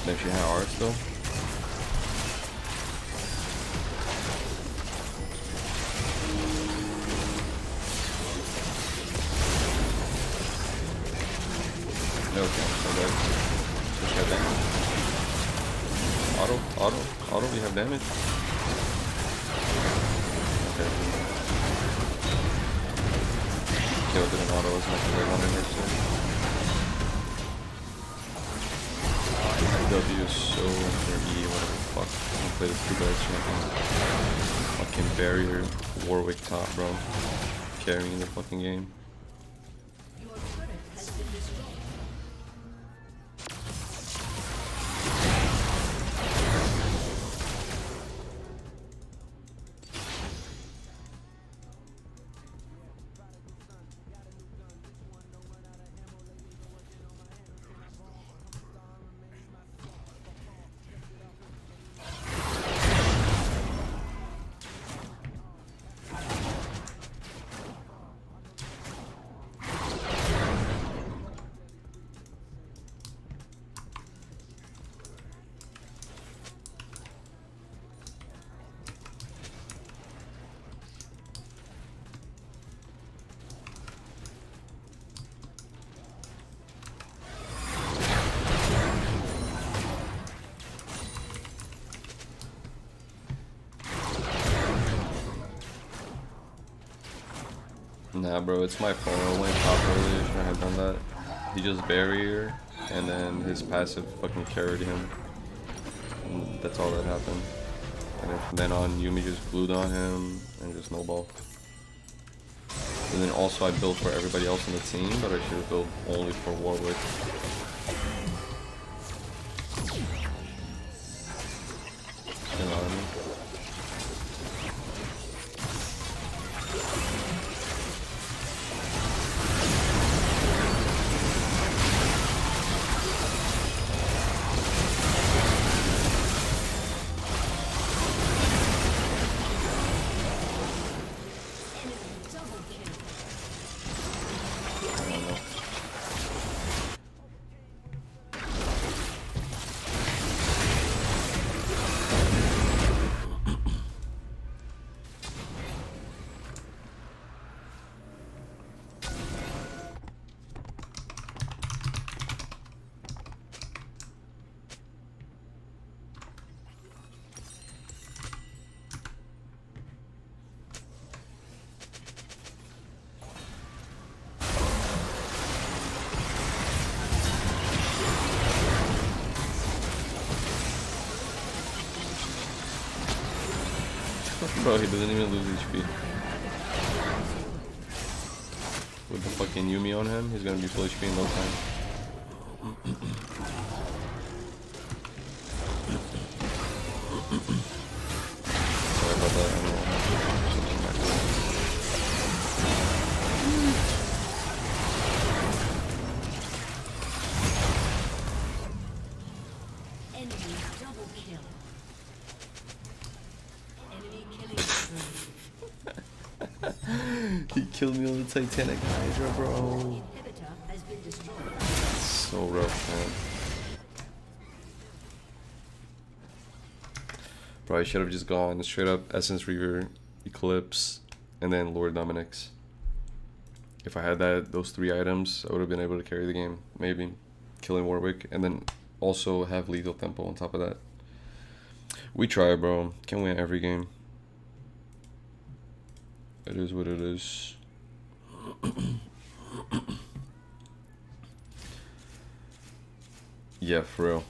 Then she had art still. No, okay, so good. Push that damage. Auto, we have damage. Okay. Killed it in auto as much as I wanted her to. W is so for E, whatever the fuck. I'm gonna play the 2-guys champion. Fucking barrier, Warwick top, bro. Carrying the fucking game. Your turret has been destroyed. Nah, bro, it's my fault. I went top earlier. Shouldn't have done that. He just barrier, and then his passive fucking carried him. And that's all that happened. And then from then on, Yumi just glued on him and just snowballed. And then also I built for everybody else on the team, but I should have built only for Warwick. You know what I mean? Bro, he doesn't even lose HP. With the fucking Yumi on him, he's gonna be full HP in no time. Sorry about that. I don't know. Something back there. Enemy double kill. Enemy killing spree. He killed me on the Titanic Hydra, bro. Inhibitor has been destroyed. So rough, man. Bro, I should have just gone straight up Essence Reaver, Eclipse, and then Lord Dominic's. If I had those 3 items, I would have been able to carry the game. Maybe killing Warwick, and then also have Lethal Tempo on top of that. We try, bro. Can't win every game. It is what it is. Yeah, for real.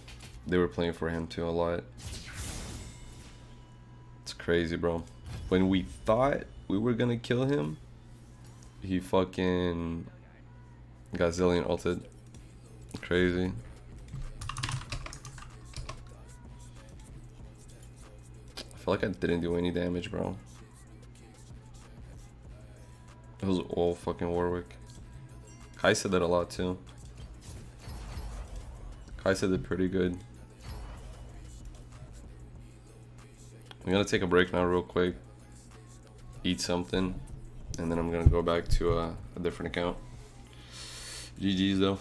They were playing for him too a lot. It's crazy, bro. When we thought we were gonna kill him, he fucking got Zillion ulted. Crazy. I feel like I didn't do any damage, bro. It was all fucking Warwick. Kai said that a lot too. Kai said it pretty good. I'm gonna take a break now real quick. Eat something. And then I'm gonna go back to a different account. GG's though.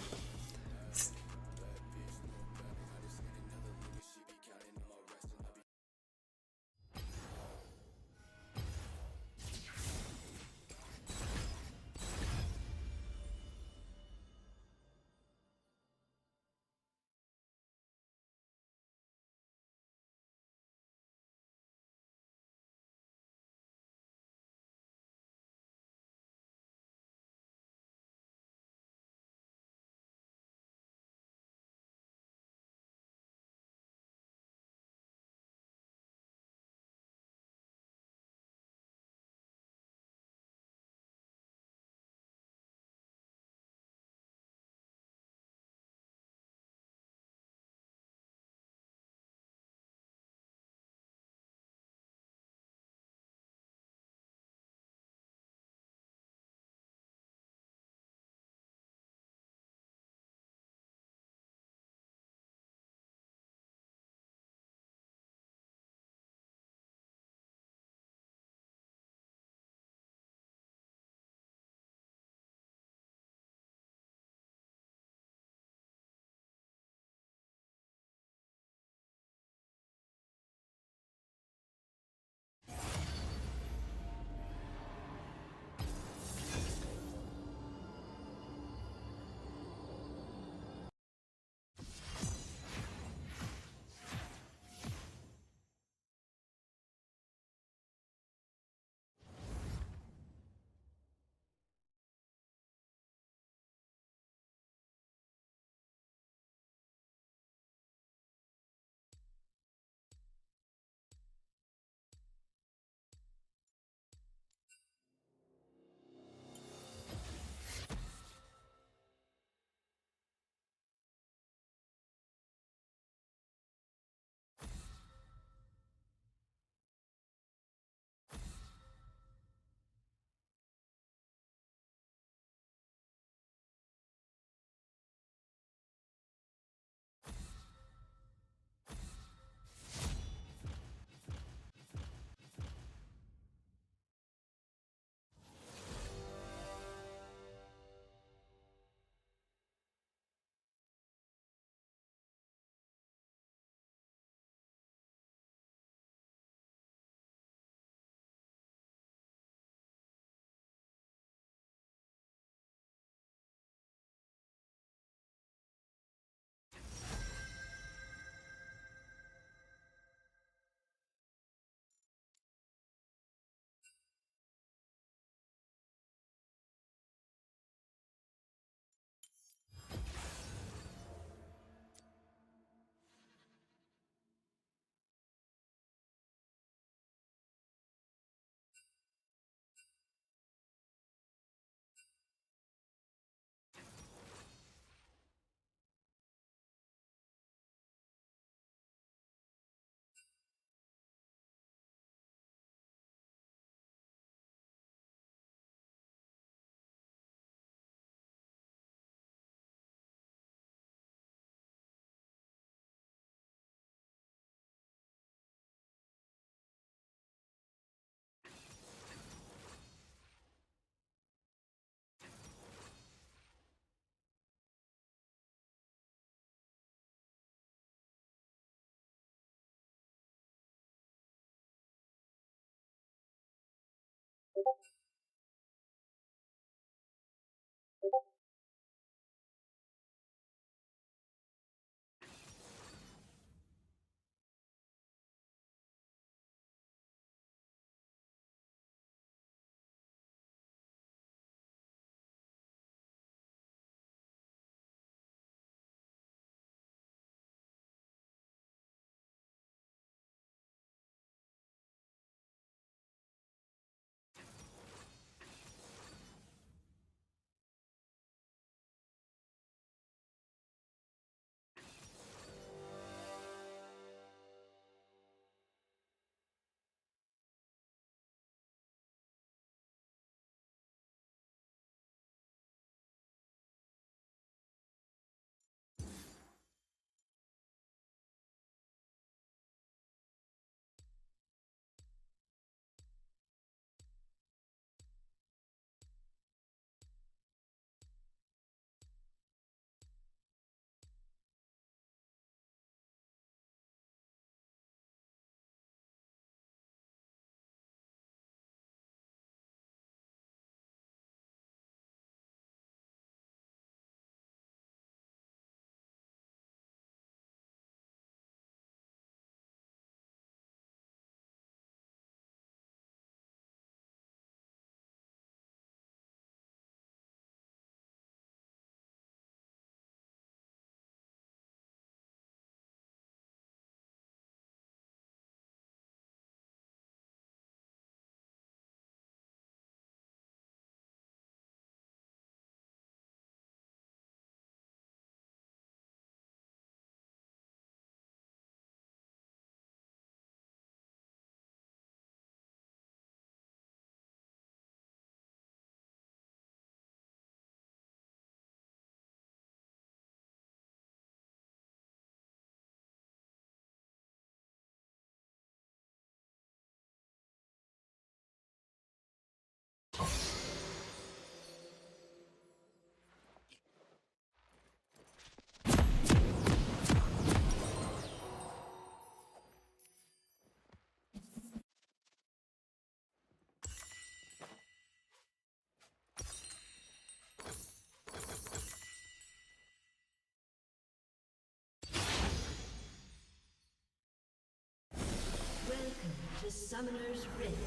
Summoner's Rift.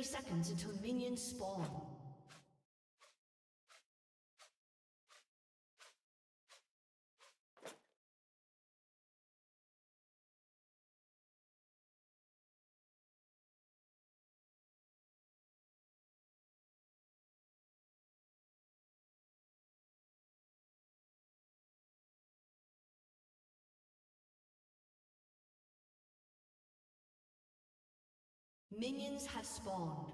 Seconds until minions spawn. Minions have spawned.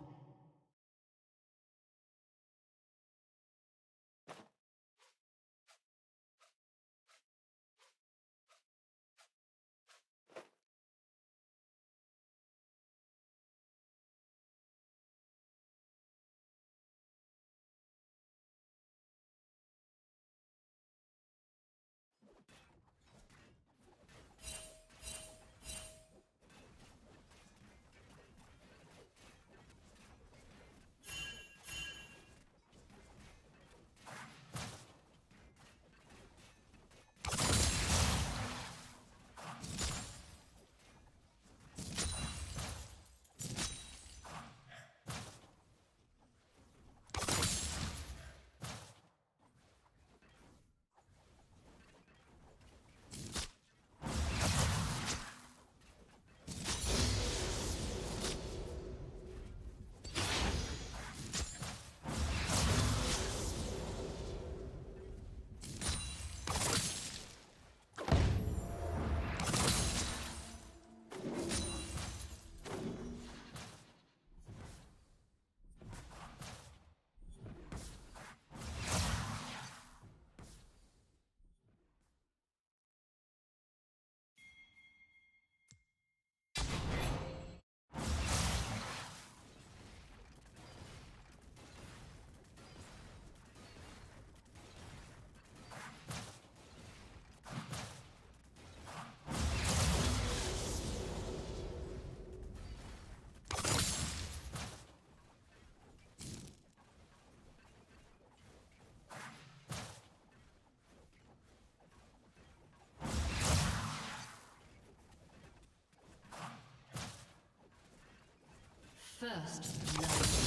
First love.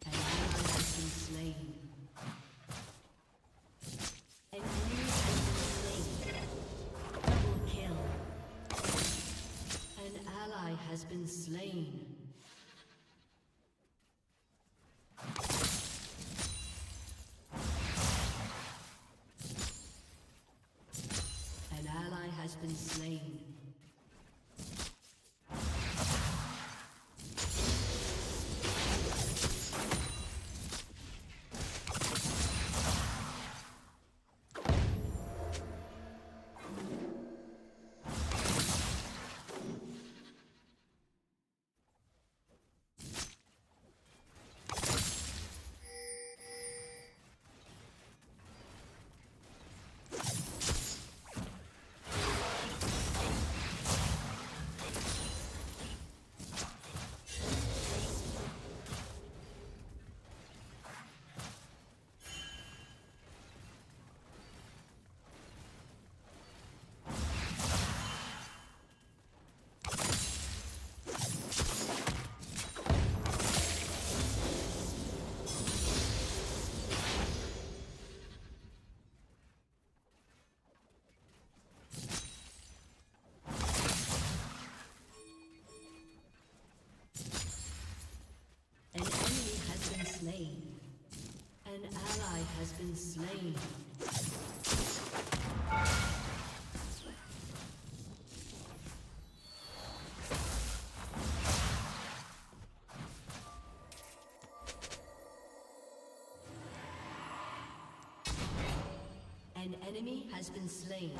An ally has been slain. An enemy has been slain. Double kill. An ally has been slain. An ally has been slain. An enemy has been slain. An ally has been slain. An enemy has been slain.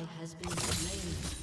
ally has been slain.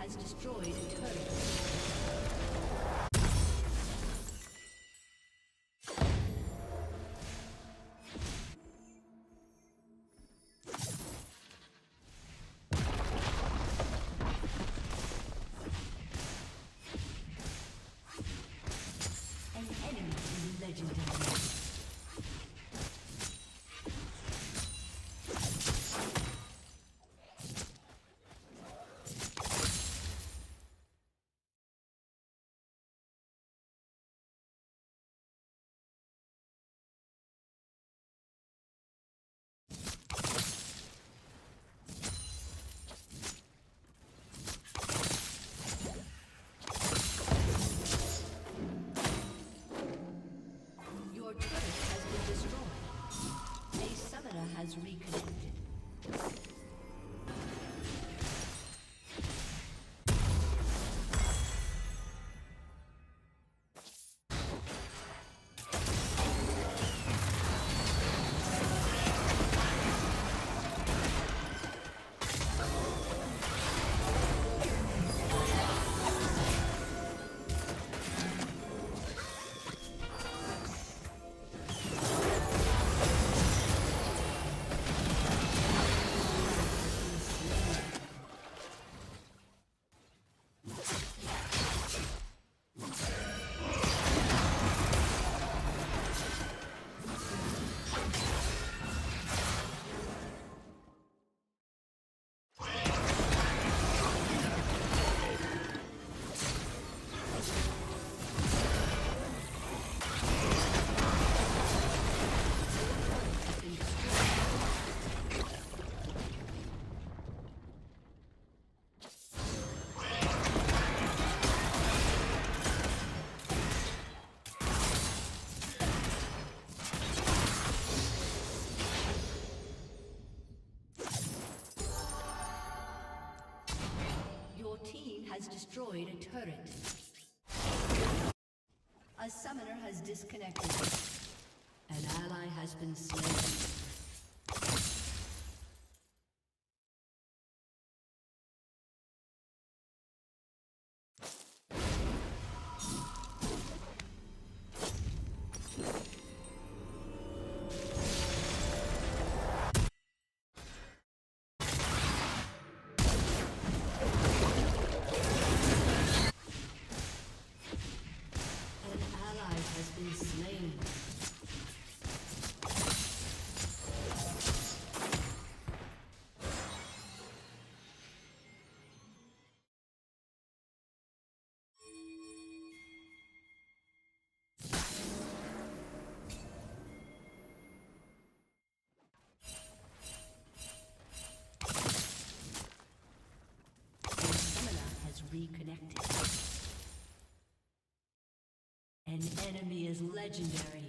has destroyed a turret. An enemy is legendary. Your turret has been destroyed. A summoner has reconnected. Your team has destroyed a turret. A summoner has disconnected. An ally has been slain. An ally has been slain. A summoner has reconnected. An enemy is legendary.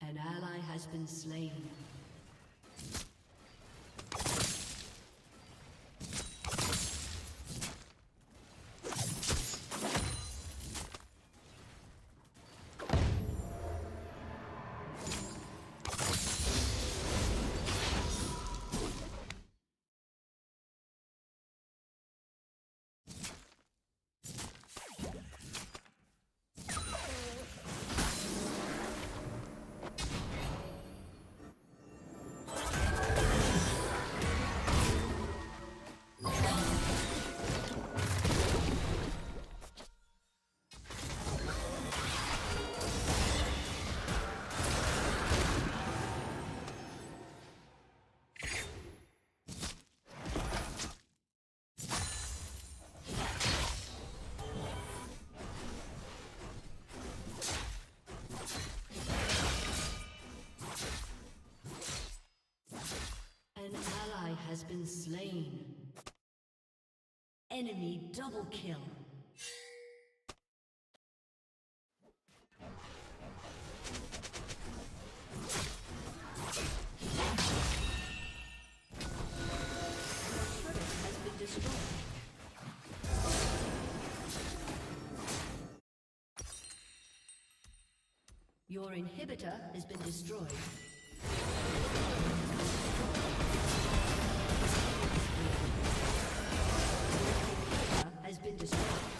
An ally has been slain. An ally has been slain. Enemy double kill. Your turret has been destroyed. Your inhibitor has been destroyed. Has been destroyed.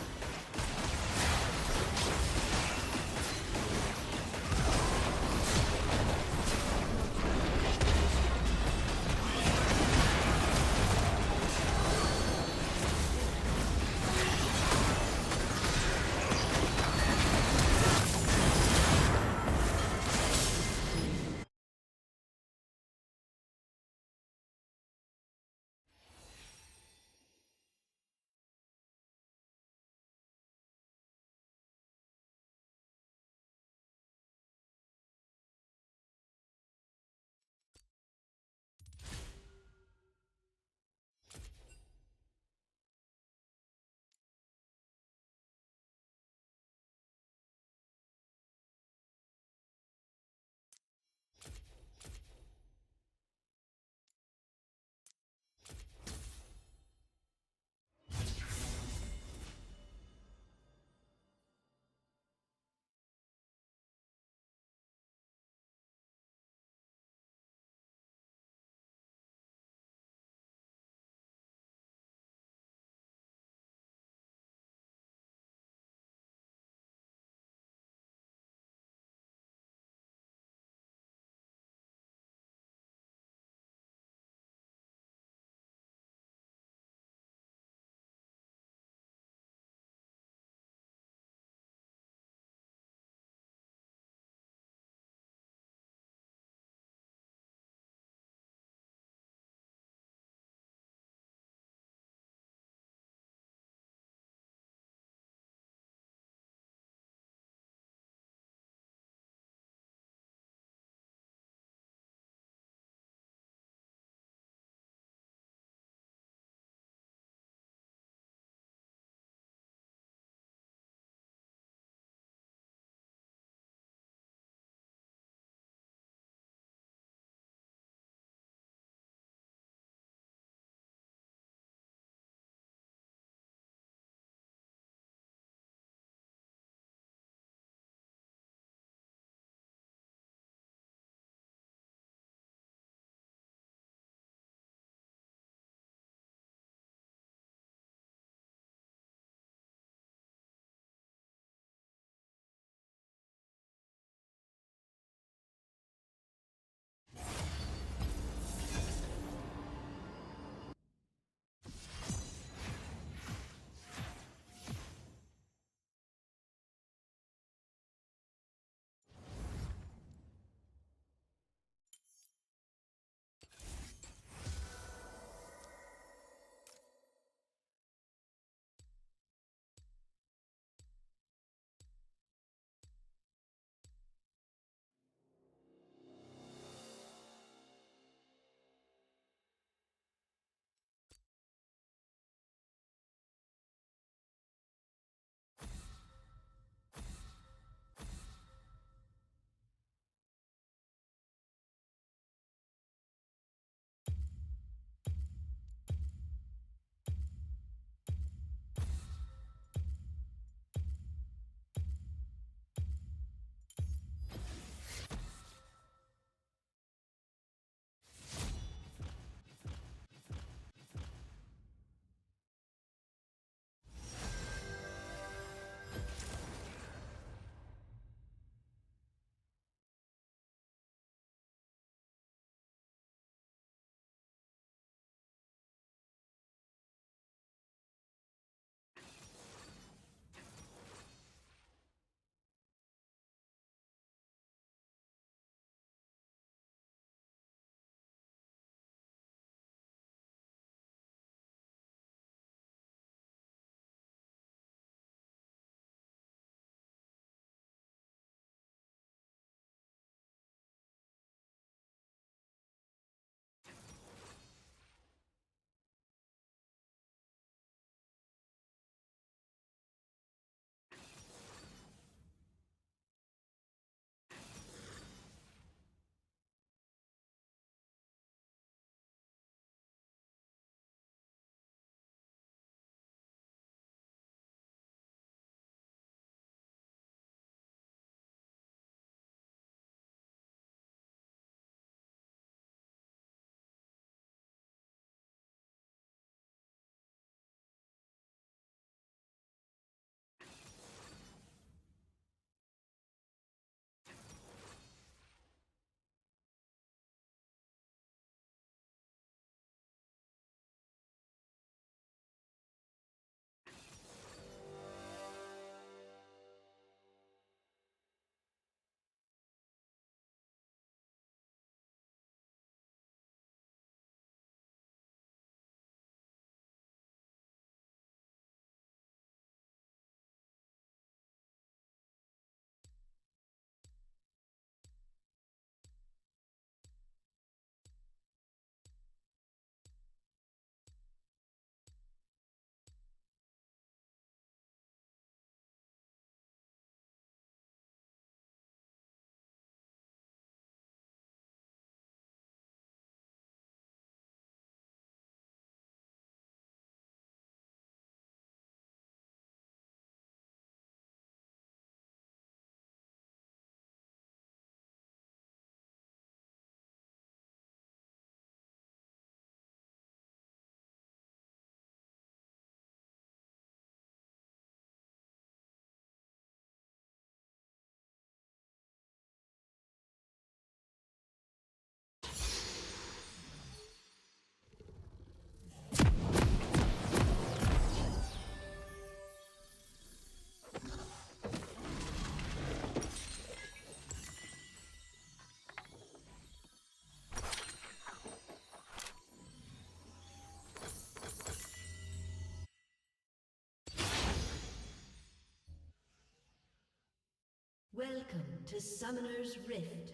Welcome to Summoner's Rift.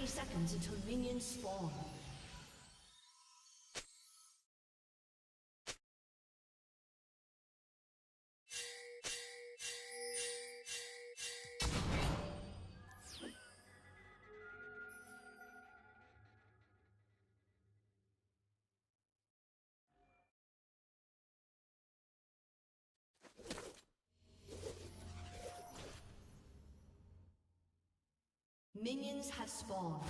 Seconds until minions spawn. Minions have spawned.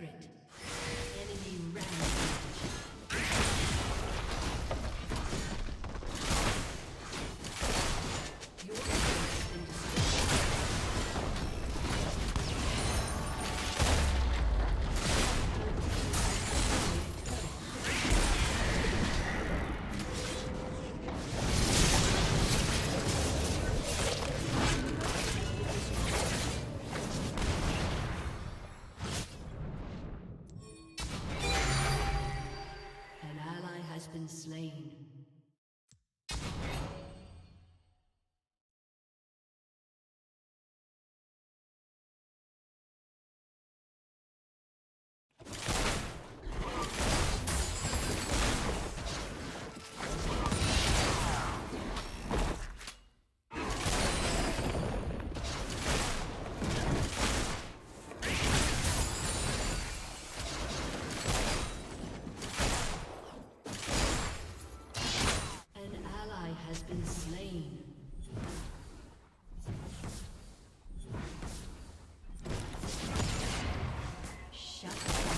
turret. Enemy rampage. Your turret has been destroyed. An ally has been slain. An ally has been slain. Shut down.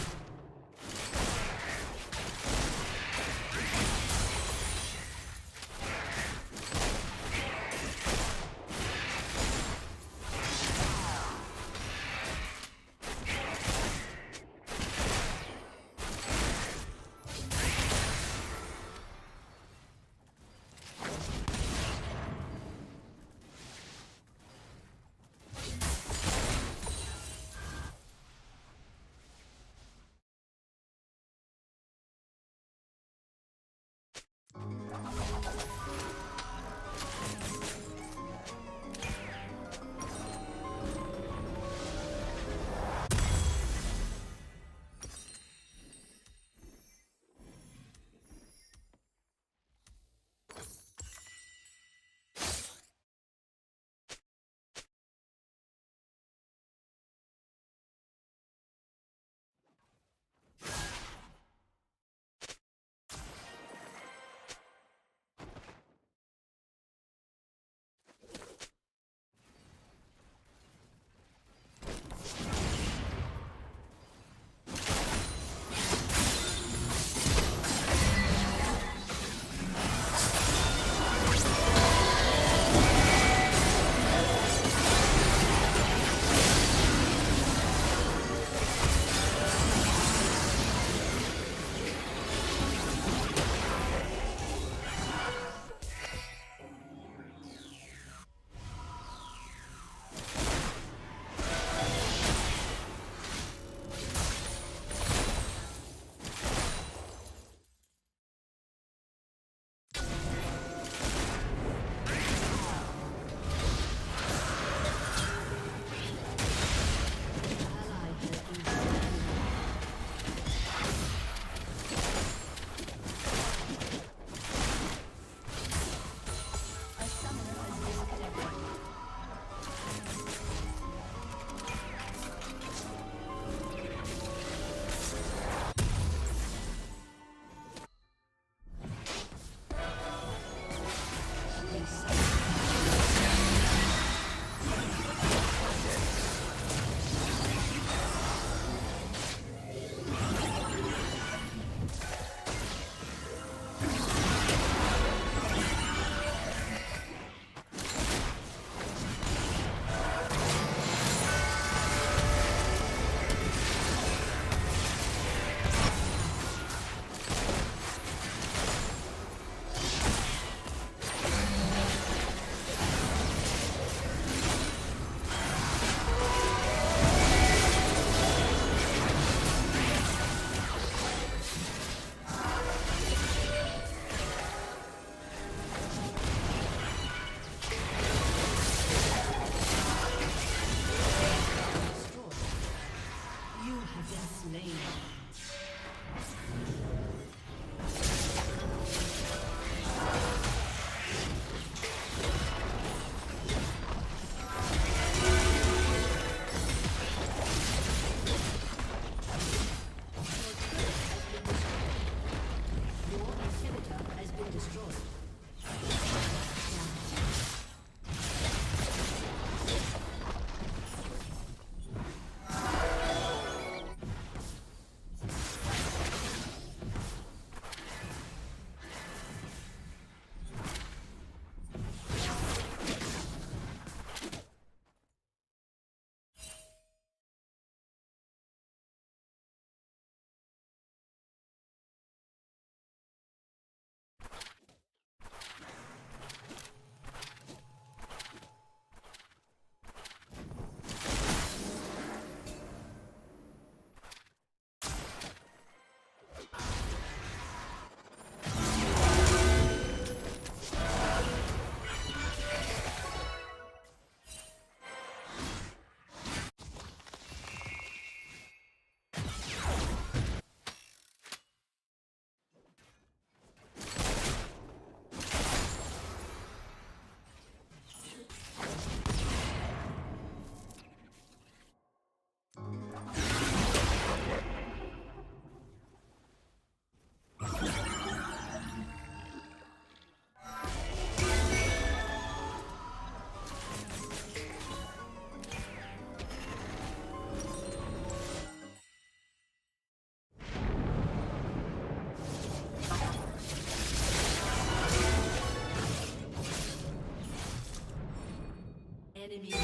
Enemy. Your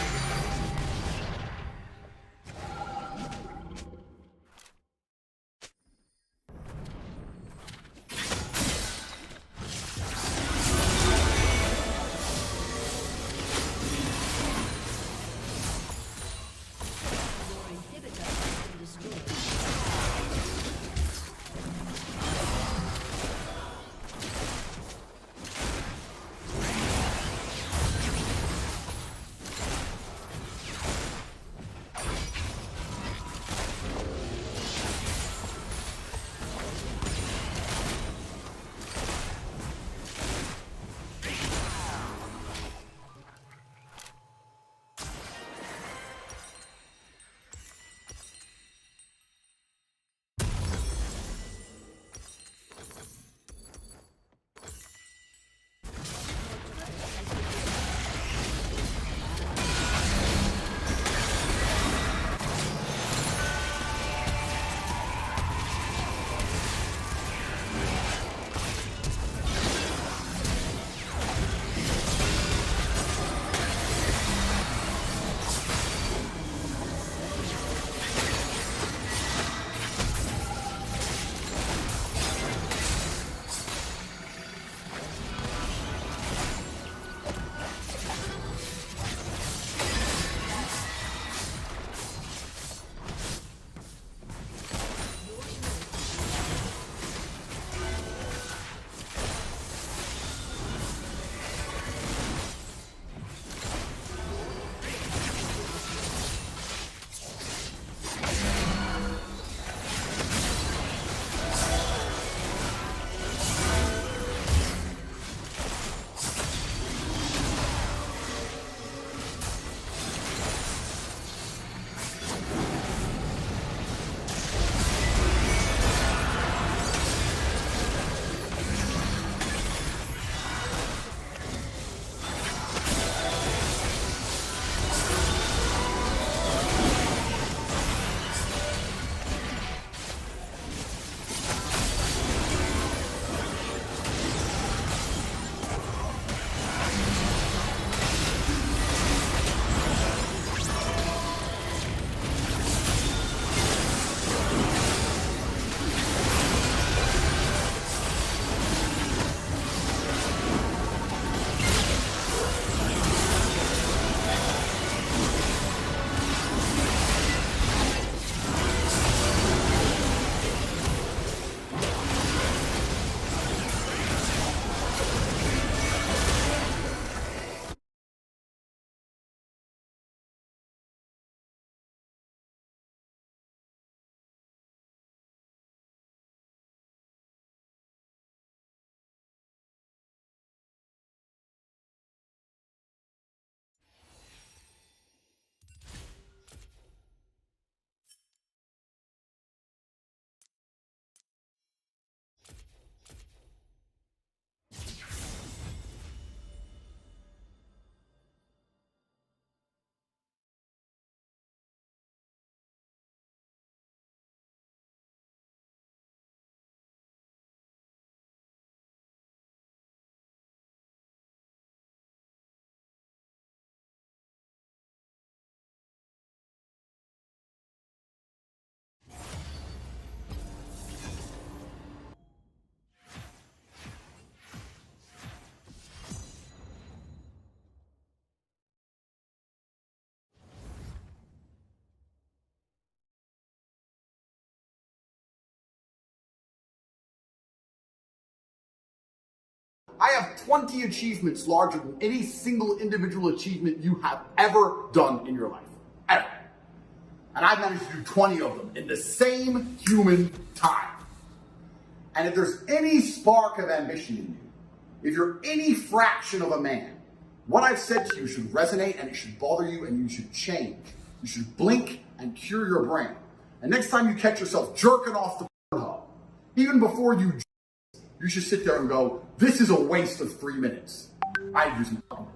inhibitor has been destroyed. I have 20 achievements larger than any single individual achievement you have ever done in your life. Ever. And I've managed to do 20 of them in the same human time. And if there's any spark of ambition in you, if you're any fraction of a man, what I've said to you should resonate and it should bother you and you should change. You should blink and cure your brain. And next time you catch yourself jerking off the Pornhub, even before you should sit there and go, this is a waste of 3 minutes. I'd do some fucking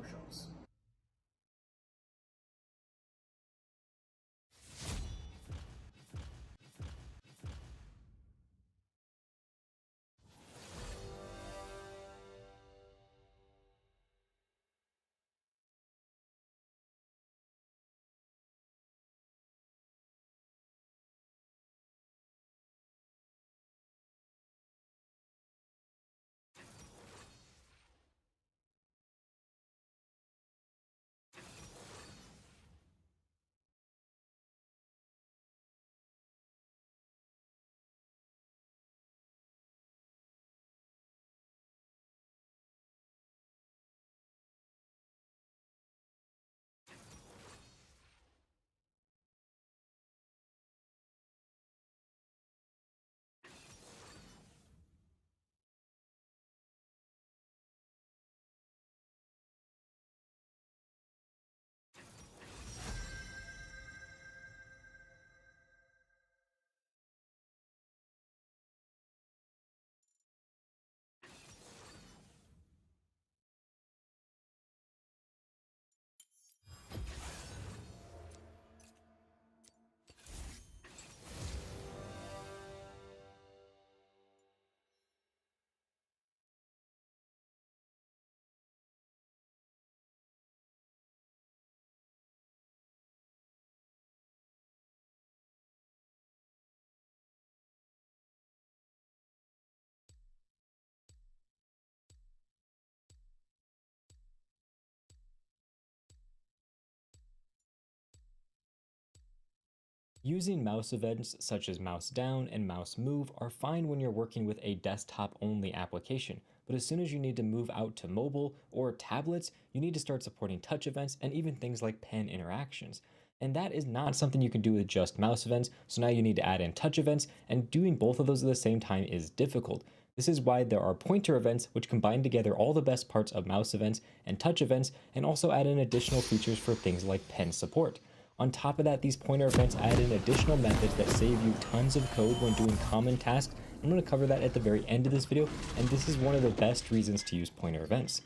Using mouse events such as mouse down and mouse move are fine when you're working with a desktop-only application, but as soon as you need to move out to mobile or tablets, you need to start supporting touch events and even things like pen interactions. And that is not something you can do with just mouse events, so now you need to add in touch events, and doing both of those at the same time is difficult. This is why there are pointer events, which combine together all the best parts of mouse events and touch events, and also add in additional features for things like pen support. On top of that, these pointer events add in additional methods that save you tons of code when doing common tasks. I'm going to cover that at the very end of this video, and this is one of the best reasons to use pointer events.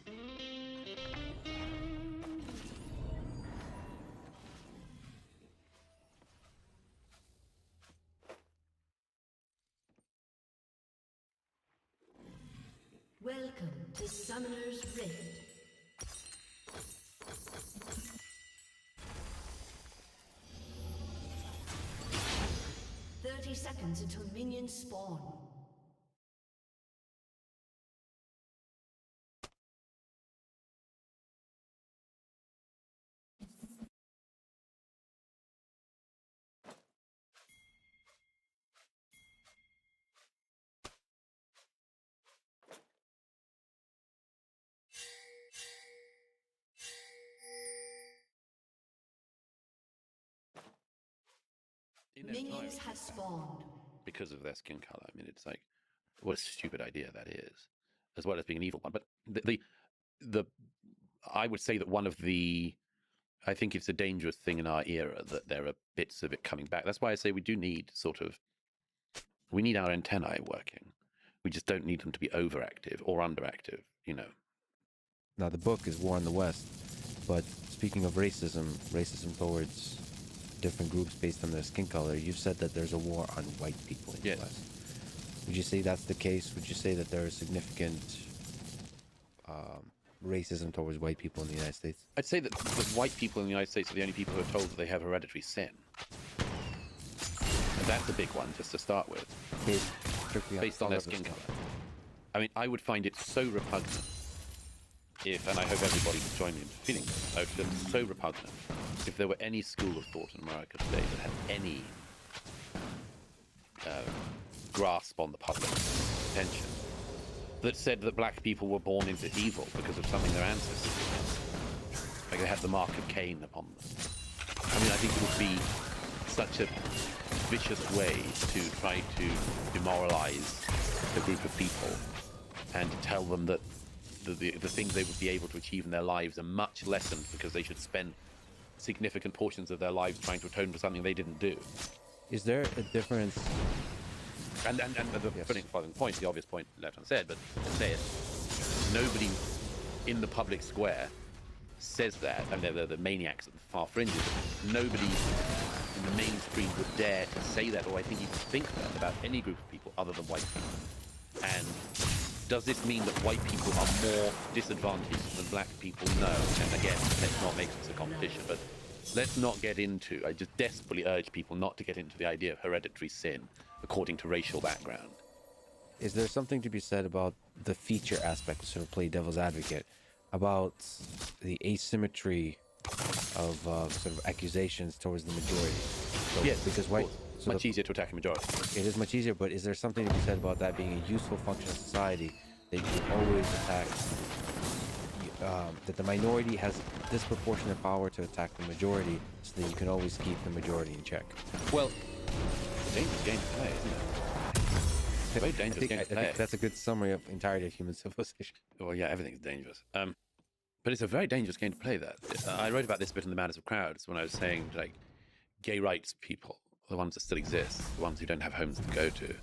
Welcome to Summoner's Rift. Seconds until minions spawn. Minions have spawned. Because of their skin color. I mean, it's like, what a stupid idea that is, as well as being an evil one. But I would say that I think it's a dangerous thing in our era that there are bits of it coming back. That's why I say we do need we need our antennae working. We just don't need them to be overactive or underactive, you know. Now, the book is War in the West, but speaking of racism towards different groups based on their skin color, you've said that there's a war on white people in the West. Would you say that's the case? Would you say that there is significant racism towards white people in the United States? I'd say that the white people in the United States are the only people who are told that they have hereditary sin. And that's a big one, just to start with. Based on their skin color. I mean, I would find it so repugnant if, and I hope everybody can join me in feeling this, I would feel so repugnant if there were any school of thought in America today that had any grasp on the public's attention, that said that black people were born into evil because of something their ancestors did. Like they had the mark of Cain upon them. I mean, I think it would be such a vicious way to try to demoralize a group of people and to tell them that the things they would be able to achieve in their lives are much lessened because they should spend significant portions of their lives trying to atone for something they didn't do. Is there a difference? And the following point, the obvious point left unsaid, but to say it, nobody in the public square says that, and they're the maniacs at the far fringes. Nobody in the mainstream would dare to say that, or I think even think that about any group of people other than white people. And does this mean that white people are more disadvantaged than black people? No. And again, let's not make this a competition, but let's not get into, I just desperately urge people not to get into the idea of hereditary sin according to racial background. Is there something to be said about the feature aspect, to sort of play devil's advocate, about the asymmetry of sort of accusations towards the majority? So, yes, because it's much easier to attack a majority. It is much easier, but is there something to be said about that being a useful function of society, that you can always attack, that the minority has disproportionate power to attack the majority, so that you can always keep the majority in check? Well, it's a dangerous game to play, isn't it? It's a very dangerous game to play. I think that's a good summary of the entirety of human civilization. Well, yeah, everything's dangerous. But it's a very dangerous game to play, that. I wrote about this bit in The Madness of Crowds when I was saying, like, gay rights people, the ones that still exist, the ones who don't have homes to go to,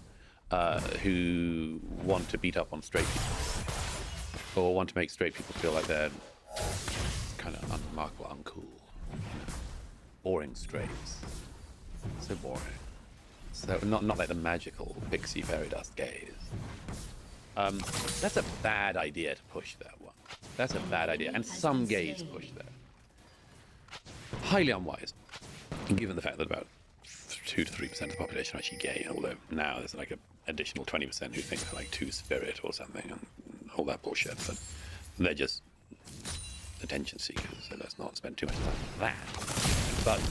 who want to beat up on straight people, or want to make straight people feel like they're kind of unremarkable, uncool, you know, boring straights. So boring. So not like the magical pixie fairy dust gays. That's a bad idea to push that one. That's a bad idea, and some gays push that. Highly unwise, given the fact that about 2 to 3% of the population are actually gay, although now there's like an additional 20% who think they're like two-spirit or something, and all that bullshit, but they're just attention seekers, so let's not spend too much time on that. But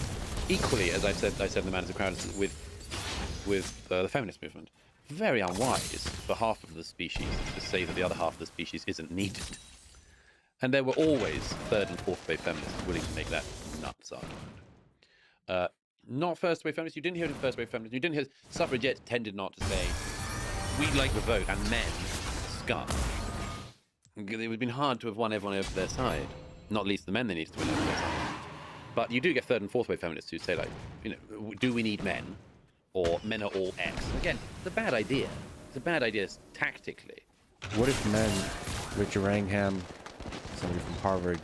equally, as I said in the Manners of Crowds with the feminist movement, very unwise for half of the species to say that the other half of the species isn't needed. And there were always third and fourth wave feminists willing to make that nuts argument. Not first wave feminists. You didn't hear it in first wave feminists. You didn't hear suffragettes tended not to say we like the vote and men scum. It would have been hard to have won everyone over their side. Not least the men they needed to win over their side. But you do get third and fourth wave feminists who say, like, you know, do we need men? Or men are all X. Again, it's a bad idea. It's a bad idea tactically. What if men, Richard Wrangham, somebody from Harvard,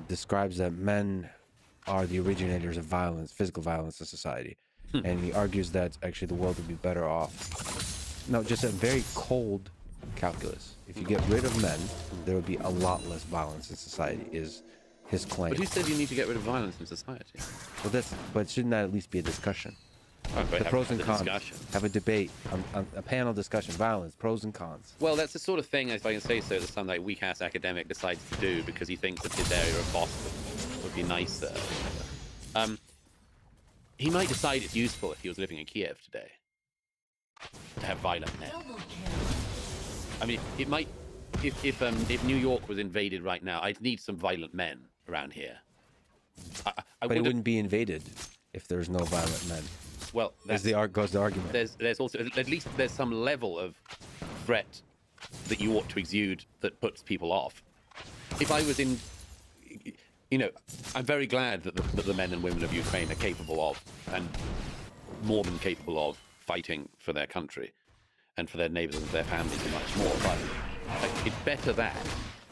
describes that men are the originators of violence, physical violence in society. And he argues that actually the world would be better off. No, just a very cold calculus. If you get rid of men, there would be a lot less violence in society, is his claim. But who says you need to get rid of violence in society? Well, but shouldn't that at least be a discussion? The pros and cons. Have a debate, a panel discussion, violence, pros and cons. Well, that's the sort of thing, if I can say so, that some like weak-ass academic decides to do because he thinks that his area of Boston would be nicer. He might decide it's useful if he was living in Kiev today to have violent men. I mean, it might. If New York was invaded right now, I'd need some violent men around here. But it wouldn't be invaded if there's no violent men. Well, goes the argument. There's also, at least there's some level of threat that you ought to exude that puts people off. If I was in, you know, I'm very glad that the men and women of Ukraine are capable of, and more than capable of, fighting for their country and for their neighbors and their families and much more. But it's better that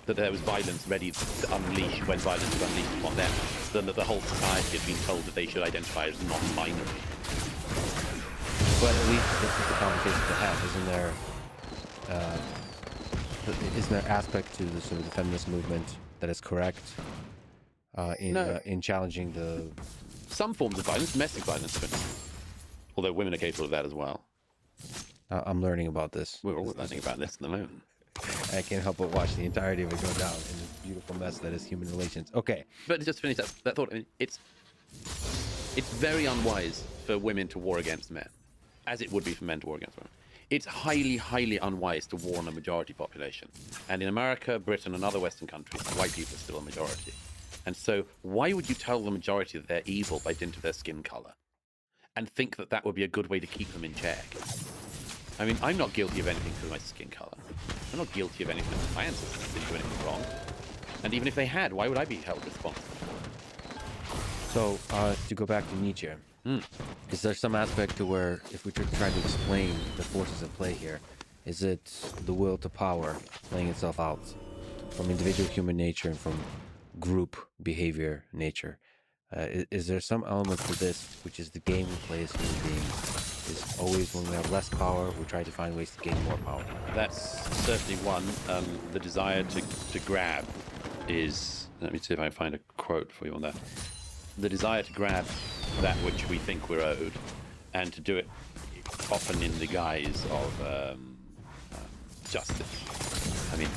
there was violence ready to unleash when violence is unleashed upon them, than that the whole society has been told that they should identify as non-binary. But at least this is the conversation to have, isn't there aspect to the sort of the feminist movement that is correct in challenging the some forms of violence, domestic violence, although women are capable of that as well. I'm learning about this. We're all learning about this at the moment. I can't help but watch the entirety of it go down in this beautiful mess that is human relations. Okay. But just to finish that thought, I mean, it's very unwise for women to war against men, as it would be for men to war against women. It's highly, highly unwise to war on a majority population. And in America, Britain, and other Western countries, white people are still a majority. And so why would you tell the majority that they're evil by dint of their skin color? And think that that would be a good way to keep them in check? I mean, I'm not guilty of anything because of my skin color. I'm not guilty of anything because my ancestors didn't do anything wrong. And even if they had, why would I be held responsible? So, to go back to Nietzsche, is there some aspect to where, if we try to explain the forces at play here, is it the will to power playing itself out from individual human nature and from group behavior nature? Is there some element to this, which is the game we play as human beings? Is always when we have less power, we try to find ways to gain more power. That's certainly one. The desire to grab is, let me see if I can find a quote for you on that. The desire to grab that which we think we're owed, and to do it often in the guise of justice. I mean,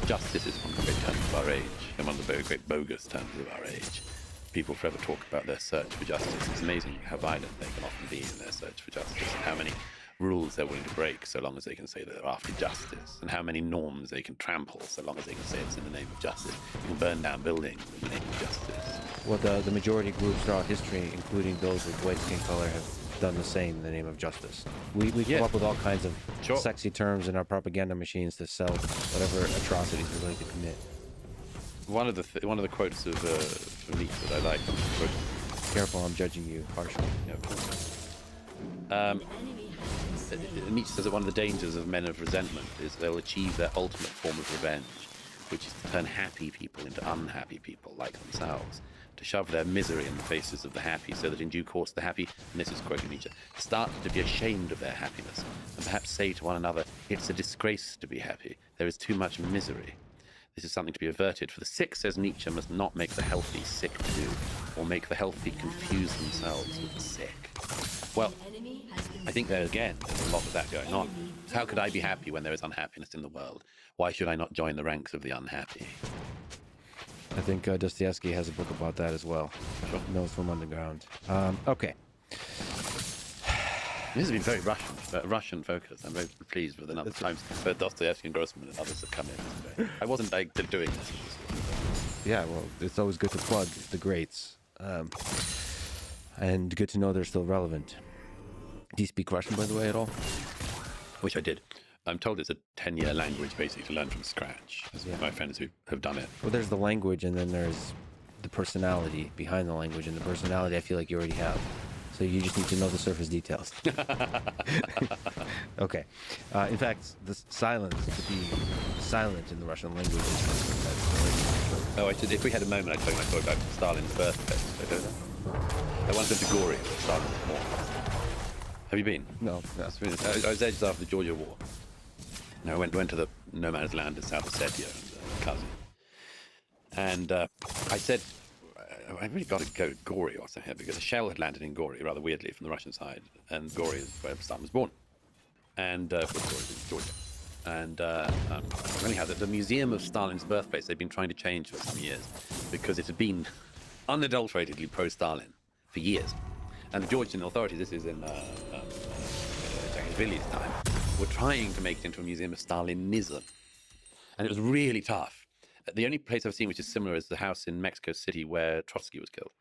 justice is one of the great terms of our age, and one of the very great bogus terms of our age. People forever talk about their search for justice. It's amazing how violent they can often be in their search for justice, and how many rules they're willing to break so long as they can say that they're after justice, and how many norms they can trample so long as they can say it's in the name of justice. You can burn down buildings in the name of justice. Well, the majority groups throughout history, including those with white skin color, have done the same in the name of justice. We come up with all kinds of sexy terms in our propaganda machines to sell whatever atrocities we're going to commit. One of the quotes of Nietzsche that I like. Careful, I'm judging you harshly. Nietzsche says that one of the dangers of men of resentment is they'll achieve their ultimate form of revenge, which is to turn happy people into unhappy people like themselves, to shove their misery in the faces of the happy, so that in due course the happy, and this is quoting Nietzsche, start to be ashamed of their happiness, and perhaps say to one another, it's a disgrace to be happy, there is too much misery. This is something to be averted, for the sick, says Nietzsche, must not make the healthy sick too, or make the healthy confuse themselves with the sick. Well, I think there again, there's a lot of that going on. So how could I be happy when there is unhappiness in the world? Why should I not join the ranks of the unhappy? I think Dostoevsky has a book about that as well. Sure. Notes from Underground. Okay. This has been very Russian focused. I'm very pleased with the number of times both Dostoevsky and Grossman and others have come in. I wasn't like doing this. Yeah, well, it's always good to plug the greats. And good to know they're still relevant. Do you speak Russian, by the way, at all? Which I did. I'm told it's a 10-year language, basically, to learn from scratch. As my friends who have done it. Well, there's the language, and then there's the personality behind the language. And the personality, I feel like you already have. So you just need to know the surface details. Okay. In fact, the silence, to be silent in the Russian language is Oh, if we had a moment, I'd tell you my story about Stalin's birthplace. I don't know. I once went to Gori, Stalin's war. Have you been? No. I was there just after the Georgia War. No, I went to the no man's land in South Ossetia and cousin. And I said, I really got to go to Gori or something here because a shell had landed in Gori, rather weirdly, from the Russian side. And Gori is where Stalin was born. And of course, Gori is Georgia. And anyhow, the Museum of Stalin's birthplace, they've been trying to change for some years because it had been unadulteratedly pro-Stalin for years. And the Georgian authorities, this is in Saakashvili's time, were trying to make it into a museum of Stalinism. And it was really tough. The only place I've seen which is similar is the house in Mexico City where Trotsky was killed.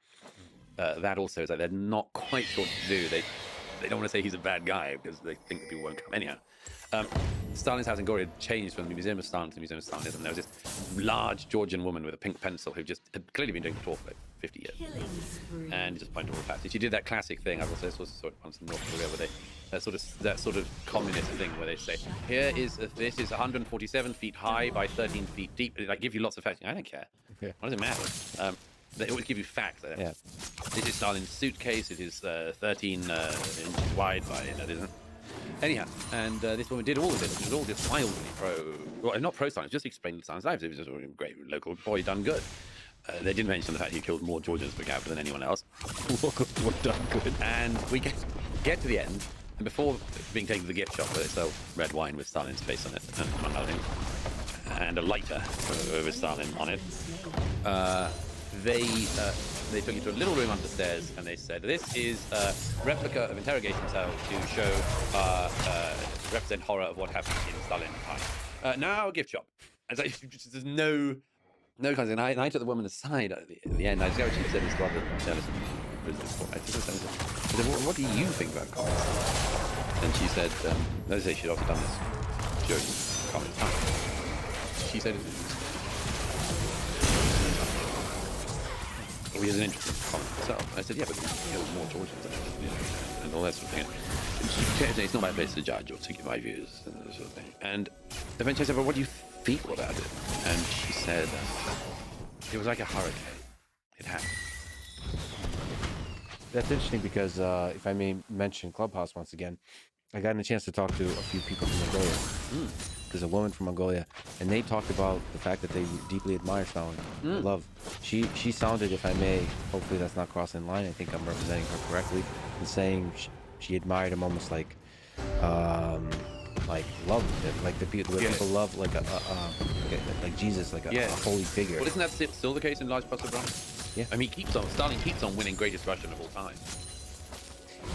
That also is like they're not quite sure what to do. They don't want to say he's a bad guy because they think that people won't come. Anyhow, Stalin's house in Gori had changed from the Museum of Stalin to the Museum of Stalinism. There was this large Georgian woman with a pink pencil who just had clearly been doing the talk for like 50 years. And just pointed all the facts. She did that classic thing. I've also sort of once in North Korea where they that sort of communist thing where they say, this is 147 feet high by 13 feet deep. I give you lots of facts. I don't care. Okay. What does it matter? They always give you facts. Yeah. This is Stalin's suitcase. It is 13 inches wide by. Anyhow, and this woman did all of this. It was all just wildly not pro-Stalin. Just explained Stalin's life. It was just a great local boy done good. They didn't mention the fact he killed more Georgians per capita than anyone else. What done good. And we get to the end, and before being taken to the gift shop where they sell red wine with Stalin's face on it, among other things, and a lighter with Stalin on it, they took you to a little room understairs, and they said, "This is a replica of interrogation cell to show, represent horror of what happened in Stalin time. Now, gift shop." And so there's no kind of thing. And I took the woman aside at the end. I discovered she said this rather jealous. I said, "What do you think about comics?" And she said, "Let's say she'd also done this during comics time." She said, "Well, he has an interest in comics himself." I said, "Yeah, but he killed more Georgians and all that sort of thing." And she said, "It's not my place to judge or to give my views and that sort of thing." And eventually I said, "Well, what do you feel about it?" And she said, "It was like a hurricane. It happened." That's interesting because if I may mention Clubhouse once again, I got a chance to talk to a few people from Mongolia. There's a woman from Mongolia, and they talked about the fact that they deeply admire Stalin. Love. She sounded, if I may, hopefully that's not crossing the line. I think I'm representing her correctly in saying she admired him almost like love, like the people love like Jesus, like a holy figure. Well, isn't that still the case in large parts of Russia? Yeah. I mean, Stalin keeps on winning greatest Russian of all time.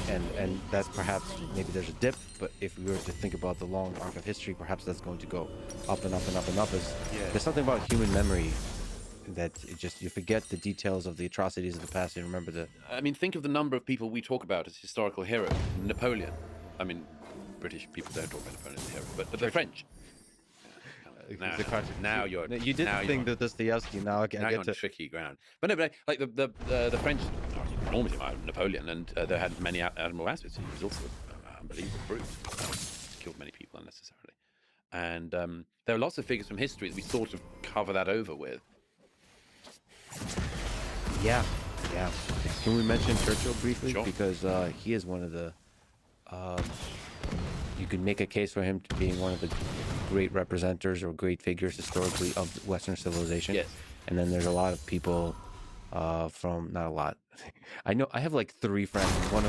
And that's perhaps, maybe there's a dip, but if we were to think about the long arc of history, perhaps that's going to go up and up and up and up. There's something about human memory that you forget the details of the atrocities of the past. You remember I mean, think of the number of people we talk about as historical heroes. Napoleon. I mean, British people don't talk about Napoleon as a hero, but the French. Now you're. You did the thing that Dostoevsky. Now I get on to tricky ground. But no, but like the French, enormously admired Napoleon, and they had many admirable aspects. He was also unbelievable brute. Killed many people unnecessarily, and there are lots of figures from history that we sort of cover that over with. Yeah. Can we mention Churchill briefly? Sure. Because he is one of the. You could make a case for him to being one of the great representatives or great figures historically of Western civilization. Yes. And then there's a lot of people from, not a lot. I know I have like 3 friends. One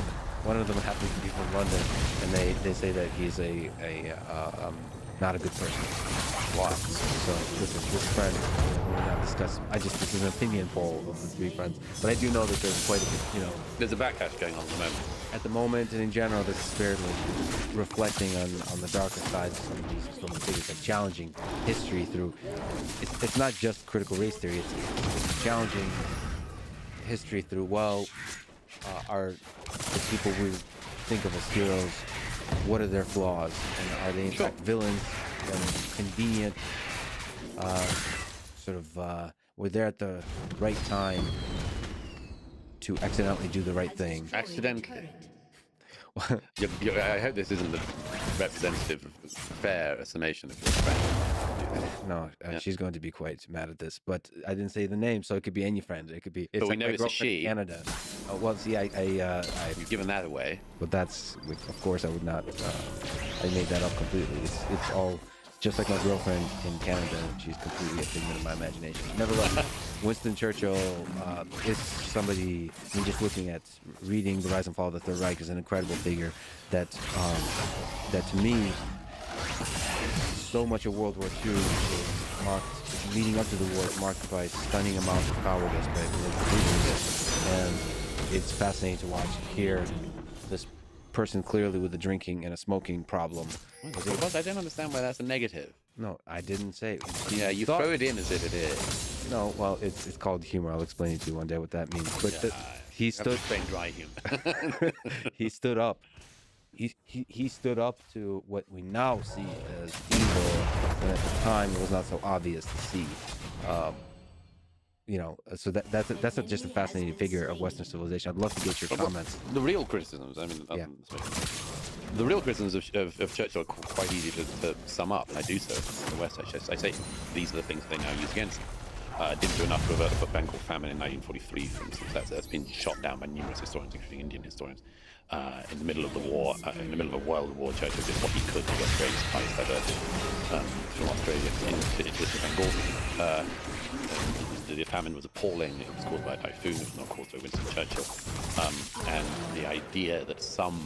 of them happens to be from London, and they say that he's not a good person. Why? So this friend, we're not discussing. This is an opinion poll of the 3 friends, but I do know that there's quite a bit, There's a backlash going on at the moment. at the moment and in general, this is fairly reflecting on the darker sides of some of these figures, like challenging history through. It's not just critical race theory. It's challenging history through. Are the people we think of as heroes, what are their flaws, and are they in fact villains? Convenient, we're there at the right time to accidentally do the right thing. Accidentally. I hope this isn't a representative, fair summation of your friend. No, she's going to be quite mad at this, but I didn't say the name, so it could be any friend. It could be. But we like know my it's a girlfriend in she. Canada. Oh, well, see, You've given that away. But of course, I would not. I made that up completely. It's all just like my girlfriend in Canada. She's completely a figment of my imagination. Nevertheless, Winston Churchill is somebody. I mean, just looking at reading The Rise and Fall of the Third Reich is an incredible figure. That to me, so much of World War II is marked, leading up to the war, marked by stunning amounts of cowardice by individuals, and it's fascinating to watch here. This person clearly with a drinking and a smoking problem. I don't understand why that's a negative. No, I didn't say. Yeah, you throw it in as if it is. No, well, it's called humor. I'll explain to you one day what that means. But he stood. Dry humor. He stood up. He stood up to what we now see as evil, and at the time it was not so obvious to see. So that's just a fascinating figure of Western civilization. I'd love to get your comments. The real criticisms, the real criticisms of Churchill are quite easy to sum up, and I do so in the West. I say these are the things they now use against him. Didn't do enough to avert a Bengal famine in 1943, for instance. That's been shot down by numerous historians, including Indian historians. In the middle of the war, in the middle of a world war, Churchill did what he could to get trade supplies diverted from Australia into Bengal. The famine was appalling. It was caused by a typhoon. It was not caused by Winston Churchill. And the idea that some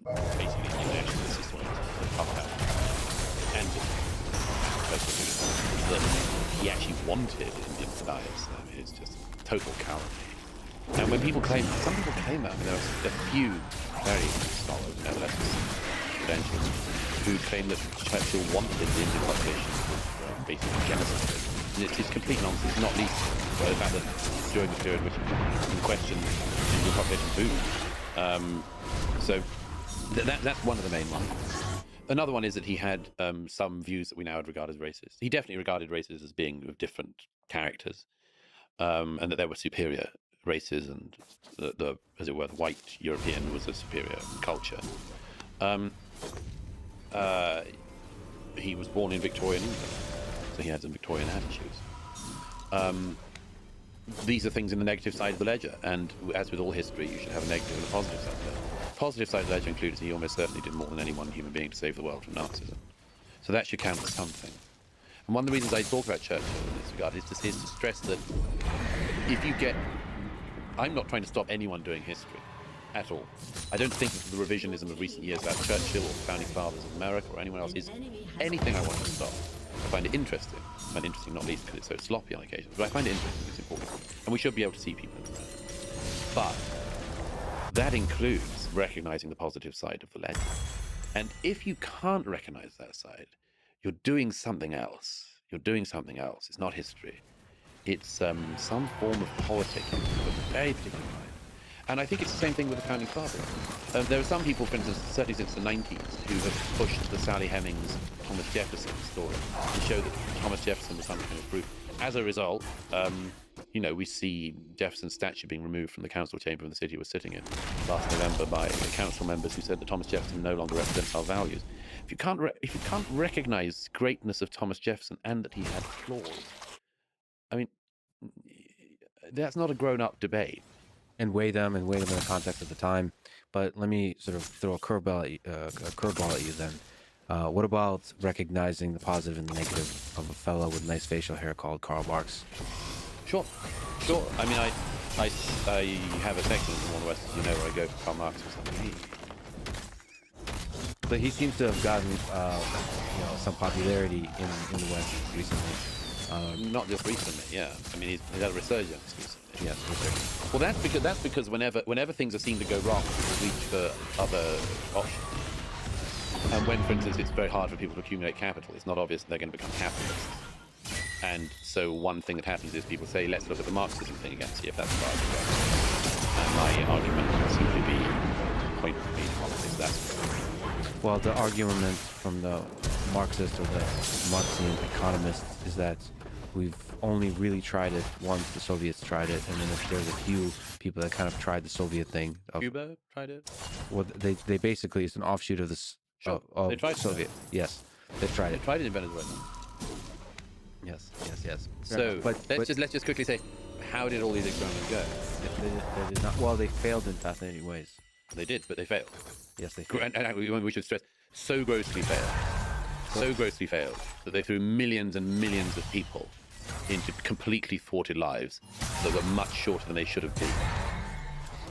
basically nationalists wanted to pump out and that he actually wanted Indian lives. I mean, it's just total cowardly. And when some people claim that, there are a few very scholars, nevertheless credentials, who claim that Churchill wanted the Indian population basically genocide. It's complete nonsense, not least by the fact that during the period which in question, the Indian population boomed. So that's one of the main ones. Another one is that he had some views that we now would regard as racist. He definitely regarded races as being of different characters, and that there were superior races, and the as it were, the white European was a superior culture. He was born in Victorian England, so he had some Victorian attitudes. These are things in the negative side of the ledger, and as with all history, you should have a negative and a positive side of the ledger. Positive side of the ledger includes that he almost certainly did more than any one human being to save the world from Nazism. So that should count for something. And one of the reasons I talk about Churchill in this regard is to stress that if you get... I'm not trying to stop anyone doing history at all. I don't think that the revisionism of recent years about Churchill or the founding fathers of America or anyone else is anything I want to stop. I find it interesting. I find it interesting not least because it's so sloppy on occasions, but I find it interesting, it's important. And we should be able to see people in that. But that includes recognizing the positive side of the ledger. And if you can't recognize that side, you're doing something else. You're doing something else. It's not history. It's some form of politics of a very particular kind. And I think it's the same thing with the founding fathers. There are some people, for instance, certainly since the 90s, who have pushed the Sally Hemings, Thomas Jefferson story to show that Thomas Jefferson was some kind of proof. As a result, we see Jefferson's statue being removed from the council chamber of the city he was sitting in last November by council members who said that Thomas Jefferson no longer represents our values. If you can't recognize greatness of Thomas Jefferson and that he had flaws, I mean, that's not a grown-up debate. And weigh them in the context of the time. But let me sort of throw a curveball at you then. What about recognizing the positive and the negative of a fellow with nice facial hair called Karl Marx? Sure. I mean, I have a section in one West, where I go for Karl Marx or something. But he seems to have gotten, some popularity in the West recently. Not just recently, yeah. I mean, he's had a resurgence recently. Yes, resurgence. Well, that's because whenever things are seen to go wrong, people reach for other options. And when, for instance, it's very hard for people to accumulate capital, it's not obvious they're going to become capitalists. And so one thing that happens is people say, let's look at the Marxism thing again, see if that's far to go. And my argument would simply be point me to politics. That's Well, the argument from the Marxist or the Marxian economists is that we've only really tried it once. The Soviets tried it, and then there's a few people that kind of tried the Soviet thing. Cuba tried it. Well, they basically, it's an offshoot of this. Sure. Of They tried Soviet. Yes, they've tried They it. tried it in Venezuela. Yes. So but let's just quickly say, how did all these experiments go? they did not. Well, they failed in fascinating ways. They did, but they failed. Yes, they failed. And we should stress, so grossly failed. So grossly failed that they threw millions and millions of people into completely thwarted lives that were much shorter than they should have been.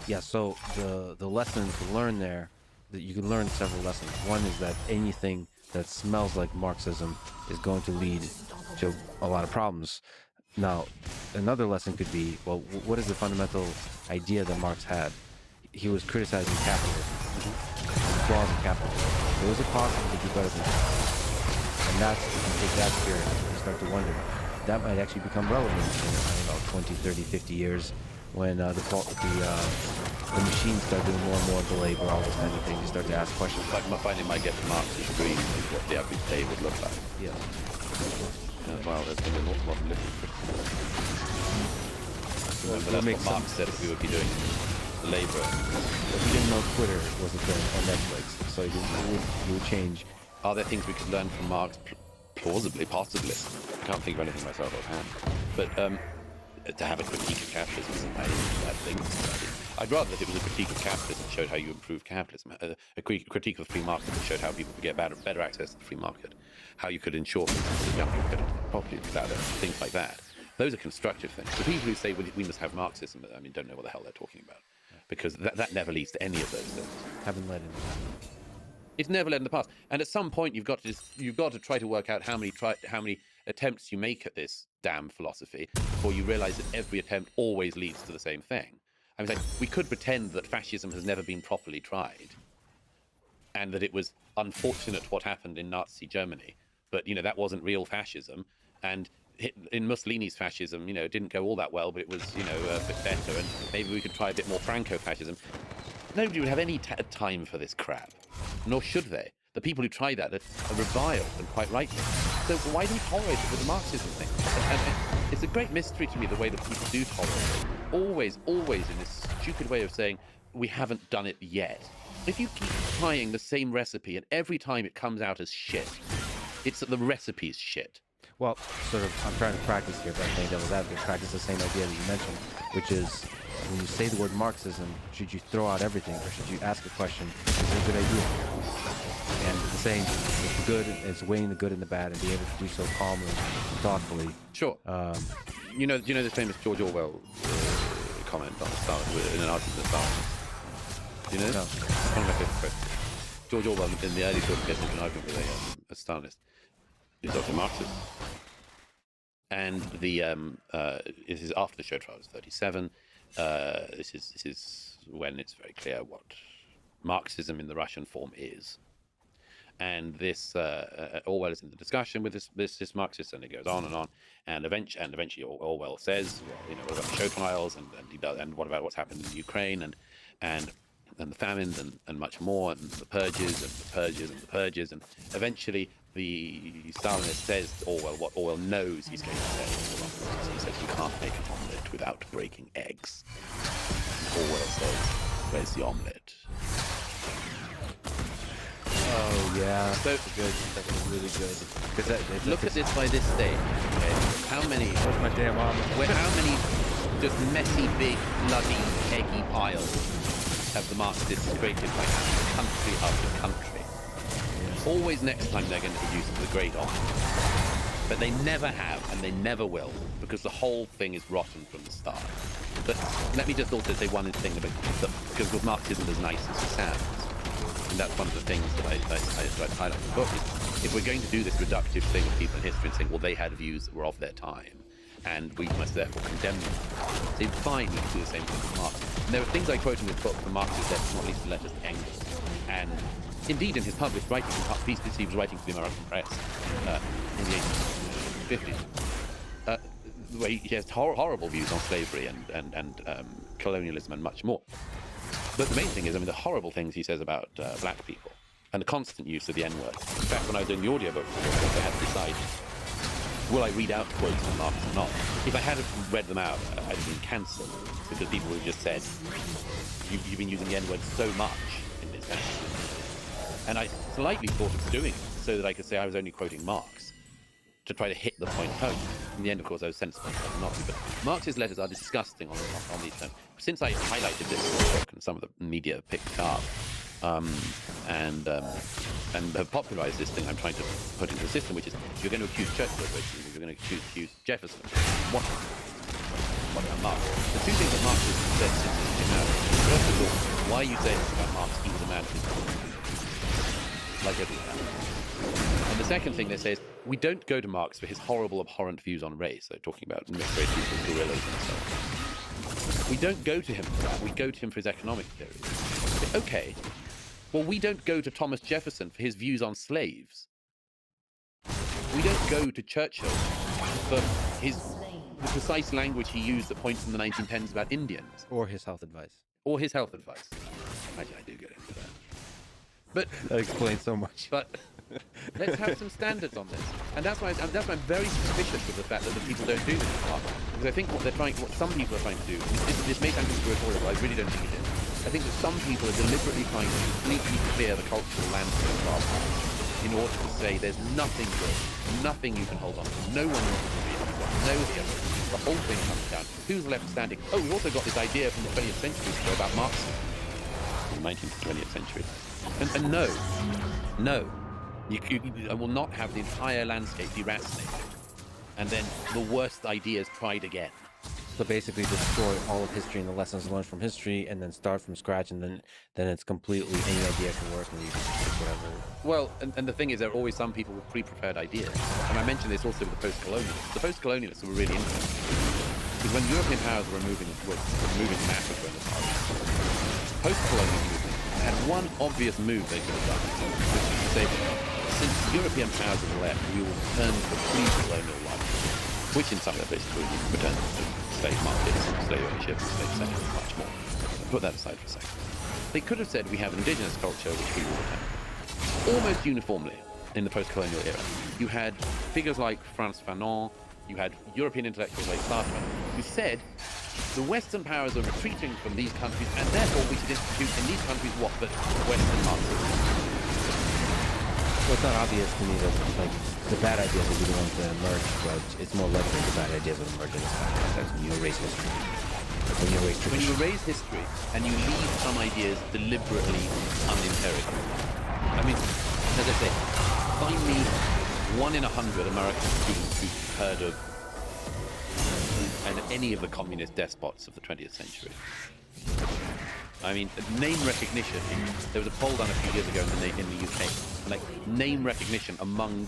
Yeah, so the lesson to learn there, that you can learn several lessons. One is that anything that smells like Marxism is going to lead to a lot of problems. Now, another lesson could be, well, what is the fundamental idea that Marx had? He was criticizing capitalism, the flaws of capitalism. Was it possible to do better than that? And that's, if you take that spirit, you start to wonder, that might actually become relevant in, I don't know, 20, 30, 50 years, when the machines start doing more and more of the labor, all those kinds of things. You start to ask questions. Like finally might get to Marx's dream of what the average day would look like. Yeah. Well, there's been an awful lot of little criticism. But that's what Marx said that we would be doing labor. He didn't know Twitter was a thing on Netflix, so he would change. Are there things we could learn from Marx? Plausibly, possibly. I can't think of anything myself offhand. But to have a critique of capitalism isn't a bad thing. I'd rather that it was a critique of capitalism that showed how you improve capitalism, a critique of the free market that showed how people could get better access to the free market, how you could ensure that young people get property ladder, things like that. Those are constructive things. The people who say we must have Marxism, I mean, don't know what the hell they're talking about, because that never leads to any of those things. Haven't led into that. It's never led in the past. And at some point, you've got to try to work out how many attempts you make at this damn philosophy before you realize that every attempt always leads to the same thing. I mean, we could pretend that fascism has never been properly tried, and that it was unfortunate what happened in Nazi Germany, but that wasn't real fascism. And in Mussolini's fascism, it didn't go all that well, but it was a bit better. And maybe we could try a bit more Franco-fascism. Nobody would have any time for this crap, nor should they. The people who try that are reviled, and quite rightly. So why do we tolerate it with the Marxism thing? And it's a great mystery to me, the way that people do tolerate it. Always in this stupid way of saying, we haven't done it yet. If you keep trying the same recipe, and every time it comes out as shit, it's that the recipe's shit. Well, sort of, I'm trying to practice here, but I think devil's advocate, practice the same idea that you mentioned, which is, when you say the word Marxism, should you throw out everything, or should you ask a question, is it a good idea? And the saying, it's good, it's weighing the good and the bad, and be able to do so calmly and thoughtfully. Sure. Do you know this famous George Orwell comment on the Star in an article in the Star? Do you know this? No. One of my favorite questions. George Orwell in the early sort of gets into an argument with a Stalinist. He's Dr. Marxist. And this is after the show trial was 37. This is when it's very clear what Marxism in the Russian form is. And this Orwell is in the discussion with this Marxist, and it goes on, and eventually Orwell says, well, what about the show trials, and what about what's happened in Ukraine, and the famines, and much more, and the purges, and the purges, and the purges, and eventually the Stalinist says to Orwell what Orwell knows he's going to say. He says, you can't make an omelette without breaking eggs. And Orwell says, where's the omelette? Oh, yeah. So good. That's really good. Look at this by this stage. Okay? How many? Where's my damn omelet? How many just messy, big, bloody, eggy piles have the Marxists created by country after country? Always next time they're going to produce the great omelette. But they never have, and they never will, because the whole thing is rotten from the start. But let me just also say one thing about because with Marxism, as nice as it sounds, And that's one of the things that I try to highlight in the book is if we're going to do this reductive thing of people in history and saying, well, they had views that were of their time, and we must therefore condemn them. So fine, we can do the same thing with Marx. And there are things I quote in this book from Marx's letters, not least the letters to Engels. And indeed, in his published writings, he was writing to the American press in the 1850s, where he has horrible views on slavery and colonialism and much more. But the main thing is, I mean, the horrible things he says about black people and the constant use of the N-word. In fact, when I was doing the audiobook, I had to decide, will I read out quotes from Marx or not? If I had read them out, I'd have been cancelled because people would have just said, you've been using the N-word so much in this sentence. And I slightly thought of doing it so that I could say I was only quoting Marx to try to hit the point home. In the end, of course, I was sensible not to. But Marx's letters are disgusting on these terms. Since I highlighted this in the book and some of the media picked it up and have popularized this thing I'm trying to put into the system, which is you're going to accuse Churchill of racism, you're going to accuse Jefferson. What about Marx? The two things that Marx has said since he came out. First of all, why are you saying this about Marx? He was a man of his time. Like everyone else. And the second thing they say is, we don't go to Marx for his horrible, abhorrent views on race. They're talking about mixed race people, gorillas, and so on. We don't go to him for that. We go to him for his economic theories. Okay, well, we don't go to Thomas Jefferson for his views on slaves. We don't go to Churchill for the precise language he used at points in the 1910s about Indians. Or his health advice. Or his health advice. Actually, I do get into that. But that explains so much. But let's have some standards on this, and that's why I'm very suspicious of the fact that the people don't do this part. Because I think what some people are trying to do, this may sound conspiratorial, but I really don't think it is. I think that some people are deliberately trying to completely clear the cultural landscape of our past in order to say there's nothing good, nothing you can hold on to, no one wants to read, no hero. The whole thing comes down. Who's left standing? Oh, we've also got this idea from the 20th century about Marxism, the 19th to 20th century. And no. I will not have the entire landscape deracinated and then the worst ideas tried again. So basically destroy all of history and the lessons learned from history and then start from scratch, and then it's completely, any idea can work and you can take whatever. Well, and the thing is, there are always some people with pre-prepared ideas. And I mentioned this also with the post-colonialists. The post-colonialists were really interesting. Because when European powers were moving from Africa in the past, post-colonial movement had one obvious move they could have done, which is to say, since European powers have left, we will return to the pre-colonial life, which in some of their places would return to slave markets, slave ownership, slave settlement, and much more. Put that aside for a second. They could have said we have an indigenous culture which we will return. Almost uniformly in the post-colonial era, you had figures like Frantz Fanon, you had European intellectuals like Sartre, who said the Western powers are retreating from these countries, and therefore we should institute in these countries what but Western Marxism. Well, it's not obvious to me that like the bad ideas will be the ones that emerge, but it's more likely the bad ideas will emerge in this context when you erase history. When you erase tradition. When you erase history and you leave some ideas deliberately uninterrogated. I mean, as I say, find me 1 in 100 American students who've heard of any of the communist despots of the 20th century. I mean, name recognition. There was a poll done a few years ago in the UK. Like, name recognition among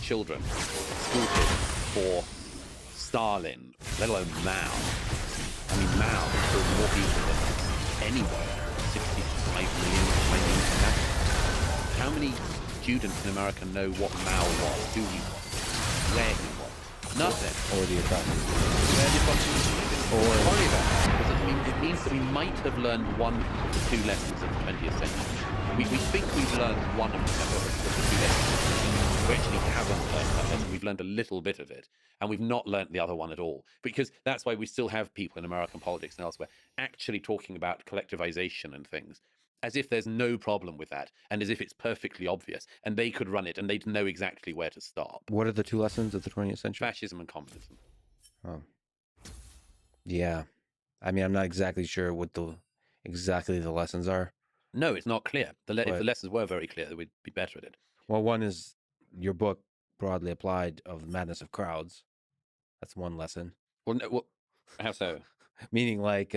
children, school kids, for Stalin, let alone Mao. I mean, Mao killed more people than anywhere. 65 million Chinese inhabitants. How many students in America know what Mao was, who he was, where he was? Nothing. Or the atrocities. Where the atrocities. Or worry about that. Because it means that we might have learned 1 to 2 lessons of the 20th century. We think we've learned 1 of the 2 lessons. We actually haven't learned that lesson. We've learned a little bit of it, and we've not learned the other one at all. Because that's why we still have people in American politics and elsewhere actually talking about collectivization and things, as if there's no problem with that, and as if it's perfectly obvious, and they could run it, and they'd know exactly where to stop. What are the 2 lessons of the 20th century? Fascism and communism. Oh. Yeah. I mean, I'm not exactly sure what exactly the lessons are. No, it's not clear. If the lessons were very clear, we'd be better at it. Well, one is your book broadly applied of the madness of crowds. That's one lesson. Well, no, how so? Meaning like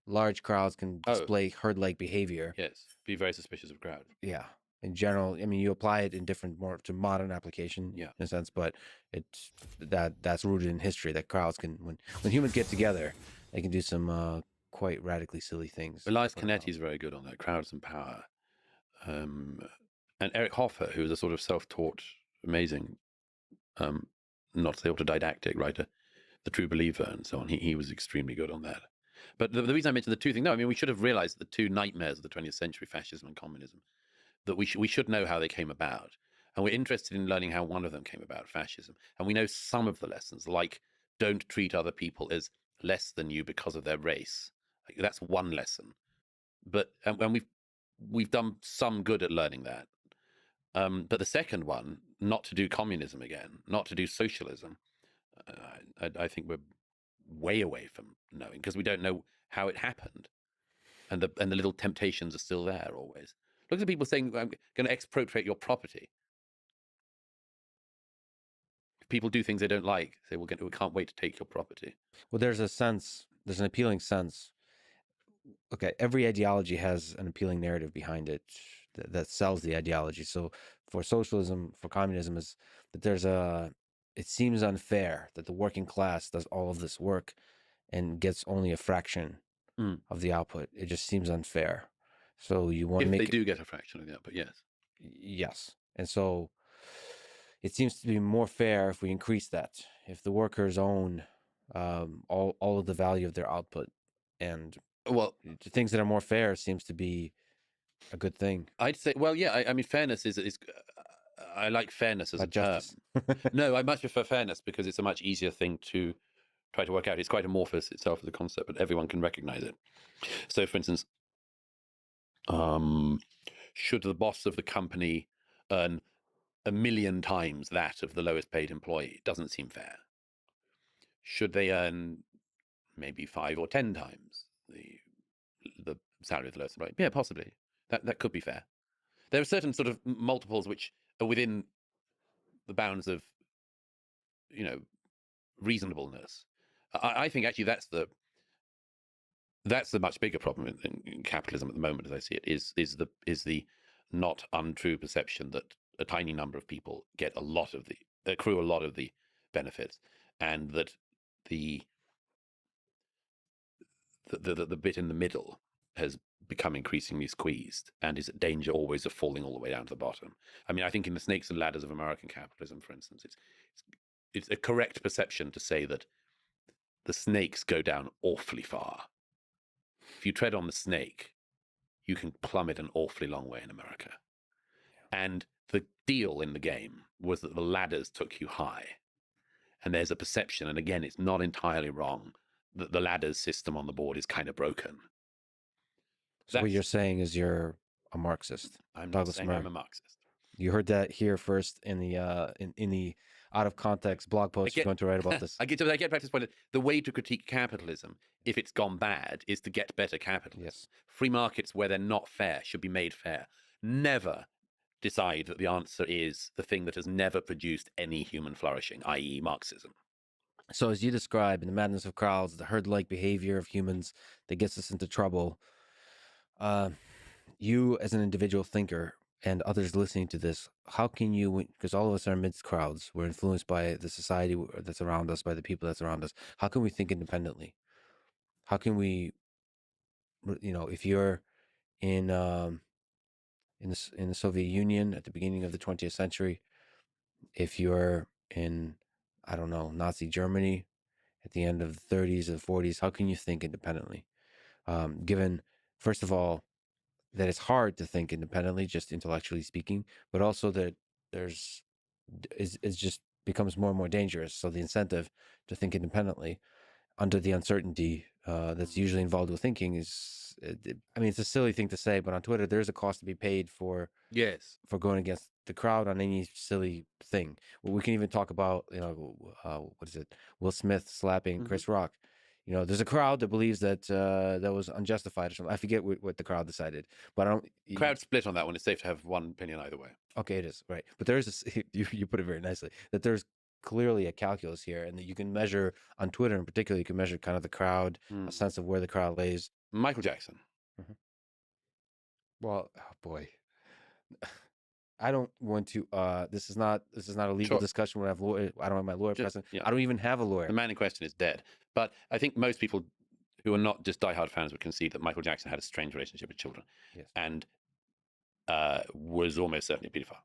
large crowds can display herd-like behavior. Yes, be very suspicious of crowd. Yeah, in general, I mean, you apply it in different more to modern application, Yeah. in a sense, but it's that's rooted in history. That crowds can, when humans get together, they can do some quite radically silly things. Elias Canetti is very good on that, crowds and power. And Eric Hoffer, who is a sort of self-taught, amazing, not to say autodidactic writer, The True Believer and so on, he was extremely good on that. But the reason I mentioned the two things, no, I mean, we should have realized the two nightmares of the 20th century, fascism and communism, that we should know how they came about. And we're interested in learning how one of them came about, fascism. And we know some of the lessons, like don't treat other people as less than you because of their race. Like, that's one lesson. But and we've done some good at learning that. But the second one, not to do communism again, not to do socialism, I think we're way away from knowing, because we don't know how it happened, and the little temptations are still there always. Look at the people saying, "I'm going to expropriate your property." If people do things they don't like, say, we can't wait to take your property. Well, there's an appealing sense. Okay, every ideology has an appealing narrative behind it that sells the ideology. So for socialism, for communism, is that it seems unfair that the working class does all of this work and gets only a fraction of the output. It just seems unfair. So you want to make they do get a fraction of the output, yes. Yes. And so it seems to be more fair if we increase that. If the workers own all of the value of their output, and things that are more fair seems to be a good thing. I'd say, well, yeah, I mean, fairness is I like fairness as a term. No, I much prefer fairness because it's a much easier thing to try to work out. It's quite amorphous itself as a concept, but everyone can recognize it. So, for instance, should the boss of the company earn 1 million times that of the lowest paid employee? It doesn't seem fair. Should they earn maybe 5 or 10 times the salary of the lowest employee? Yeah, possibly. That could be fair. There are certain sort of multiples which are within the bounds of, reasonableness. I think actually that's the much bigger problem in capitalism at the moment, as I see it, is the not untrue perception that a tiny number of people get accrue a lot of the benefits, and that the bit in the middle has become increasingly squeezed and is at danger always of falling all the way down to the bottom. I mean, I think in the snakes and ladders of American capitalism, for instance, it's a correct perception to say that the snakes go down awfully far. If you tread on the snake, you can plummet an awfully long way in America. And the deal in the game was that the ladders took you high. And there's a perception, and again, it's not entirely wrong, that the ladders system on the board is kind of broken. So what you're saying is you're a Marxist. I'm not saying I'm a Marxist. You heard that here first in the out of context blog post you're going to write about this. I get back to this point. The way to critique capitalism, if it's gone bad, is to get better capitalism. Yes. Free markets where they're not fair should be made fair. Never decide that the answer is the thing that has never produced any human flourishing, i.e. Marxism. So as you describe in The Madness of Crowds, the herd-like behavior of humans that gets us into trouble, you as an individual thinker and others listening to this, how can you, because all of us are amidst crowds, we're influenced by the society that's around us, by the people that's around us, how can we think independently? How can we, if you're in the Soviet Union at the beginning of the 20th century, if you're in, I don't know, Nazi Germany at the end of the 30s or the 40s, how can you think independently? Given, first of all, that it's hard to think independently, just intellectually speaking, but also that it just becomes more and more dangerous. So the incentive to think independently under the uncertainty that's usually involved with thinking is, it's a silly thing to say, but on Twitter, there's a cost to be paid for going against the crowd on any silly thing. Well, we can even talk about, what is it? Will Smith slapping Chris Rock. There's a crowd that believes that that was unjustified or something. I forget what the crowd decided, but I don't. Crowd split on that one. It's safe to have one opinion either way. Okay, it is right, but there's you put it very nicely that there's clearly a calculus here, and that you can measure on Twitter in particular. You can measure kind of the crowd, a sense of where the crowd lays. Michael Jackson. Well, oh boy. I don't want to. This is not a legal Sure. discussion where I have lawyer. I don't have my lawyer Just- present. yeah. I don't even have a lawyer. The man in question is dead. But I think most people who are not just diehard fans would concede that Michael Jackson had a strange relationship with children, Yes. and was almost certainly a pedophile.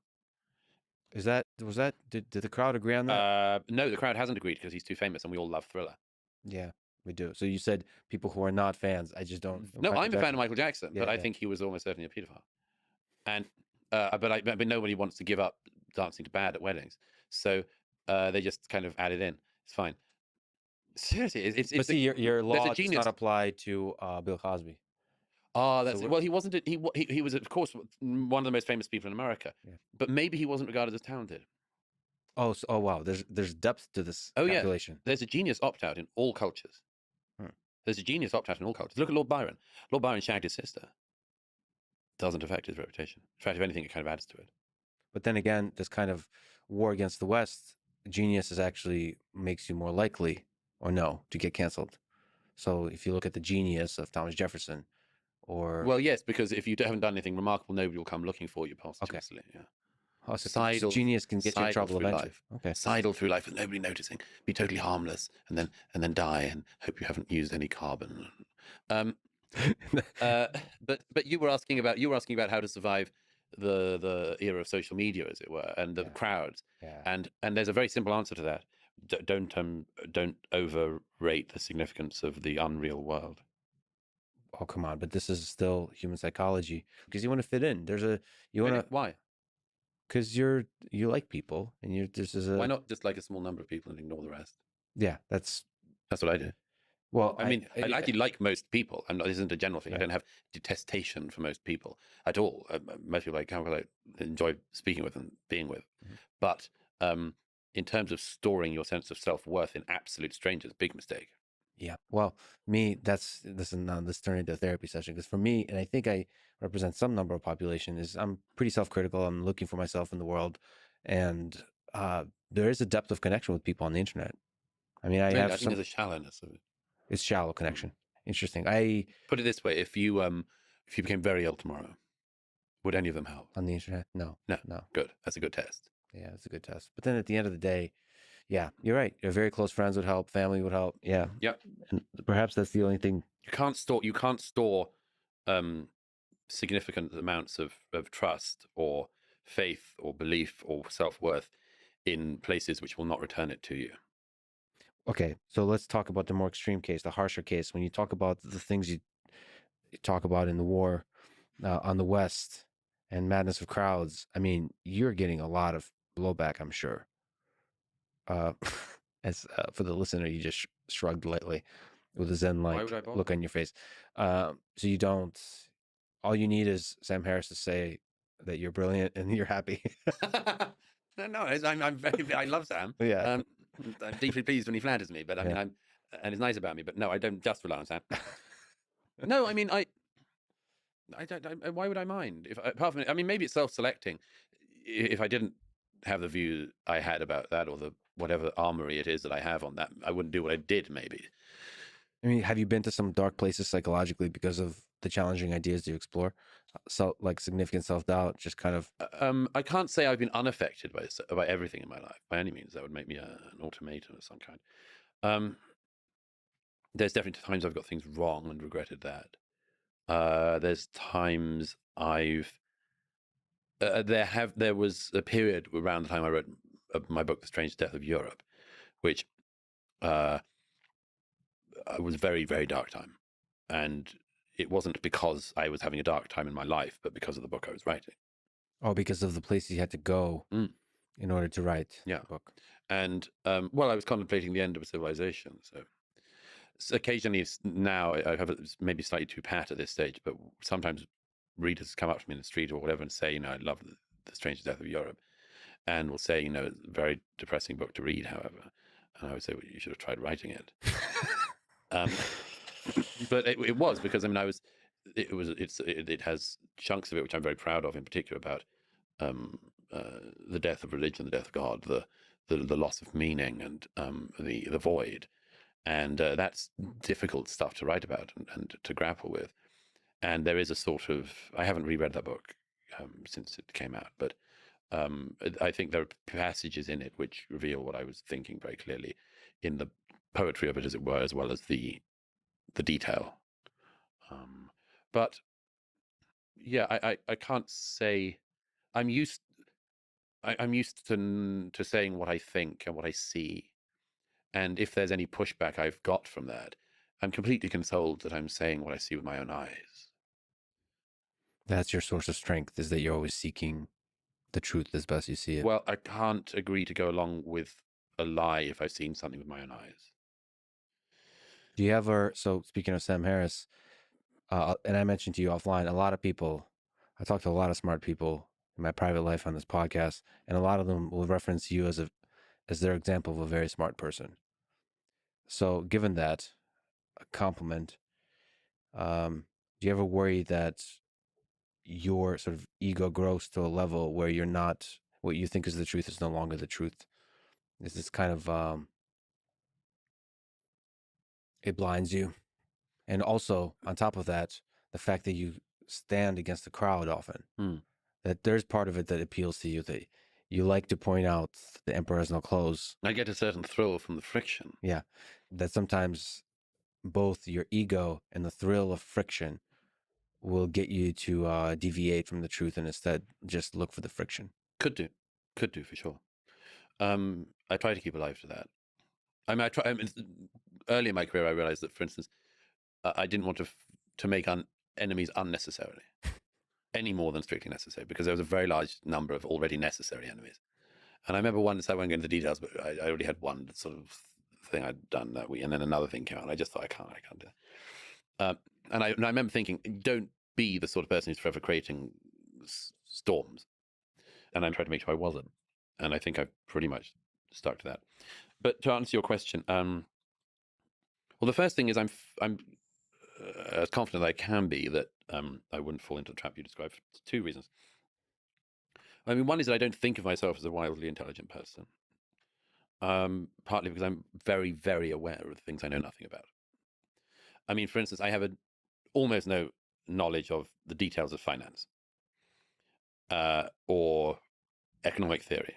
Did the crowd agree on that? No, the crowd hasn't agreed because he's too famous, and we all love Thriller. Yeah, we do. So you said people who are not fans. I just don't. No, Michael I'm a fan Jackson- of Michael Jackson, Yeah, but I yeah. think he was almost certainly a pedophile. And but nobody wants to give up dancing to Bad at weddings, so they just kind of add it in. It's fine. Seriously, it's But see, your law does genius. not apply to Bill Cosby. Oh, that's So it. Well, he wasn't. He was, of course, one of the most famous people in America. Yeah. But maybe he wasn't regarded as talented. Oh, wow. There's depth to this Oh, yeah. calculation. There's a genius opt-out in all cultures. Hmm. There's a genius opt-out in all cultures. Look at Lord Byron. Lord Byron shagged his sister. Doesn't affect his reputation. In fact, if anything, it kind of adds to it. But then again, this kind of war against the West, genius is actually makes you more likely, or no, to get canceled. So if you look at the genius of Thomas Jefferson, or Well, yes, because if you haven't done anything remarkable, nobody will come looking for you posthumously. Yeah. oh, so sidle- genius can get you in sidle trouble through eventually. life. Okay. Sidle through life with nobody noticing, be totally harmless, and then die, and hope you haven't used any carbon. But you were asking about how to survive the era of social media, as it were, and the crowds. Yeah. And there's a very simple answer to that. Don't overrate the significance of the unreal world. Oh, come on. But this is still human psychology because you want to fit in. You want to, Why? because you like people and this is Why not just like a small number of people and ignore the rest? Yeah, that's what I do. Well, I mean, I actually like most people. This isn't a general thing. I don't have detestation for most people at all. Most people I enjoy speaking with and being with. Mm-hmm. But in terms of storing your sense of self-worth in absolute strangers, big mistake. Yeah. Well, me, this turned into a therapy session because for me, and I think I represent some number of population, is I'm pretty self-critical. I'm looking for myself in the world, and there is a depth of connection with people on the internet. I mean, I think there's a shallowness of it. It's shallow connection. Interesting. I put it this way: if you became very ill tomorrow, would any of them help on the internet? No. Good. That's a good test. Yeah, it's a good test. But then at the end of the day, yeah, you're right. Your very close friends would help. Family would help. Yeah. Yep. And perhaps that's the only thing. You can't store significant amounts of trust or faith or belief or self-worth in places which will not return it to you. Okay, so let's talk about the more extreme case, the harsher case. When you talk about the things you talk about in the war on the West and madness of crowds, I mean, you're getting a lot of blowback, I'm sure. As for the listener, you just shrugged lightly with a zen-like look on your face. So you don't. All you need is Sam Harris to say that you're brilliant and you're happy. No, I love Sam. Yeah. I'm deeply pleased when he flatters me, but I mean, and it's nice about me. But no, I don't just rely on Sam. No, I mean, I don't. Why would I mind? Apart from, I mean, maybe it's self-selecting. If I didn't have the view I had about that, or the whatever armory it is that I have on that, I wouldn't do what I did. Maybe. I mean, have you been to some dark places psychologically because of the challenging ideas you explore? So, like significant self-doubt, just kind of. I can't say I've been unaffected by everything in my life by any means. That would make me an automaton of some kind. There's definitely times I've got things wrong and regretted that. There's times there was a period around the time I wrote my book, The Strange Death of Europe, which was a very, very dark time. And it wasn't because I was having a dark time in my life, but because of the book I was writing. Oh, because of the places you had to go in order to write the book. And, well, I was contemplating the end of a civilization. So occasionally now I have maybe slightly too pat at this stage, but sometimes readers come up to me in the street or whatever and say, I love the Strange Death of Europe. And will say, it's a very depressing book to read, however. And I would say, well, you should have tried writing it. But it was because it has chunks of it which I'm very proud of, in particular about the death of religion, the death of God, the loss of meaning, and the void, and that's difficult stuff to write about and to grapple with. And there is a sort of, I haven't reread that book since it came out, but I think there are passages in it which reveal what I was thinking very clearly in the poetry of it, as it were, as well as the detail. But yeah, I can't say I'm used. I'm used to saying what I think and what I see, and if there's any pushback I've got from that, I'm completely consoled that I'm saying what I see with my own eyes. That's your source of strength, is that you're always seeking the truth as best you see it. Well, I can't agree to go along with a lie if I've seen something with my own eyes. Do you ever, so speaking of Sam Harris, and I mentioned to you offline, a lot of people, I talk to a lot of smart people in my private life on this podcast, and a lot of them will reference you as their example of a very smart person. So given that, a compliment, do you ever worry that your sort of ego grows to a level where you're not, what you think is the truth is no longer the truth? Is this kind of, it blinds you? And also, on top of that, the fact that you stand against the crowd often, that there's part of it that appeals to you, that you like to point out the emperor has no clothes. I get a certain thrill from the friction. Yeah. That sometimes both your ego and the thrill of friction will get you to deviate from the truth and instead just look for the friction. Could do for sure. I try to keep alive to that. I mean, early in my career, I realized that, for instance, I didn't want to make enemies unnecessarily, any more than strictly necessary, because there was a very large number of already necessary enemies. And I remember once, I won't go into the details, but I already had one sort of thing I'd done that week, and then another thing came out, and I just thought, I can't do that. And I remember thinking, don't be the sort of person who's forever creating storms. And I tried to make sure I wasn't. And I think I've pretty much stuck to that. But to answer your question, well, the first thing is I'm as confident as I can be that I wouldn't fall into the trap you described for two reasons. I mean, one is that I don't think of myself as a wildly intelligent person, partly because I'm very, very aware of the things I know nothing about. I mean, for instance, I have almost no knowledge of the details of finance or economic theory.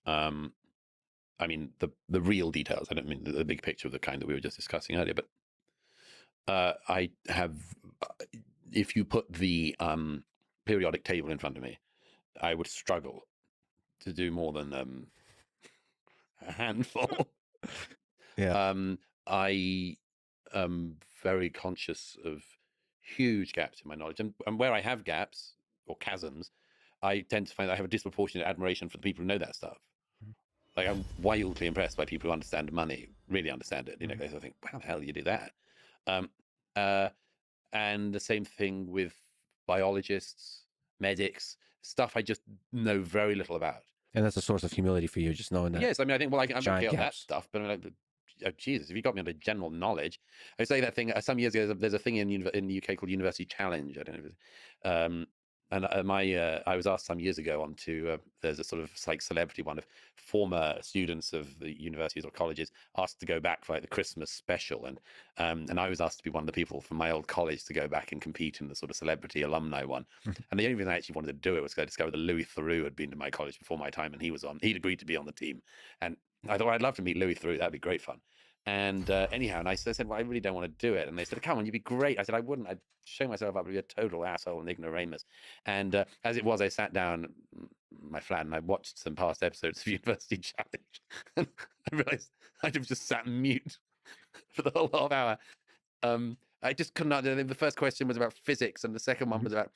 I mean, the real details. I don't mean the big picture of the kind that we were just discussing earlier, but I have, if you put the periodic table in front of me, I would struggle to do more than a handful. Yeah. I am very conscious of huge gaps in my knowledge, and where I have gaps or chasms, I tend to find I have a disproportionate admiration for the people who know that stuff. Like, I'm wildly impressed by people who understand money, really understand it. You know, they think, "How the hell do you do that?" And the same thing with biologists, medics, stuff I just know very little about. And that's a source of humility for you, just knowing that. Yes, I mean, I think, well, I'm giant okay on that gaps. stuff, but I'm like, oh, Jesus, if you got me on the general knowledge, I say that thing some years ago. There's a thing in the UK called University Challenge. I don't know if it's, and I was asked some years ago onto there's a sort of like celebrity one of former students of the universities or colleges asked to go back for like the Christmas special, and I was asked to be one of the people from my old college to go back and compete in the sort of celebrity alumni one. And the only reason I actually wanted to do it was because I discovered that Louis Theroux had been to my college before my time, and he'd agreed to be on the team, and I thought I'd love to meet Louis Theroux. That'd be great fun. And anyhow, and I said, well, I really don't want to do it. And they said, come on, you'd be great. I said, I wouldn't. I'd show myself up to be a total asshole and ignoramus. And as it was, I sat down in my flat and I watched some past episodes of University Challenge. And I realized I'd have just sat mute for the whole half hour. I just couldn't. The first question was about physics, and the second one was about.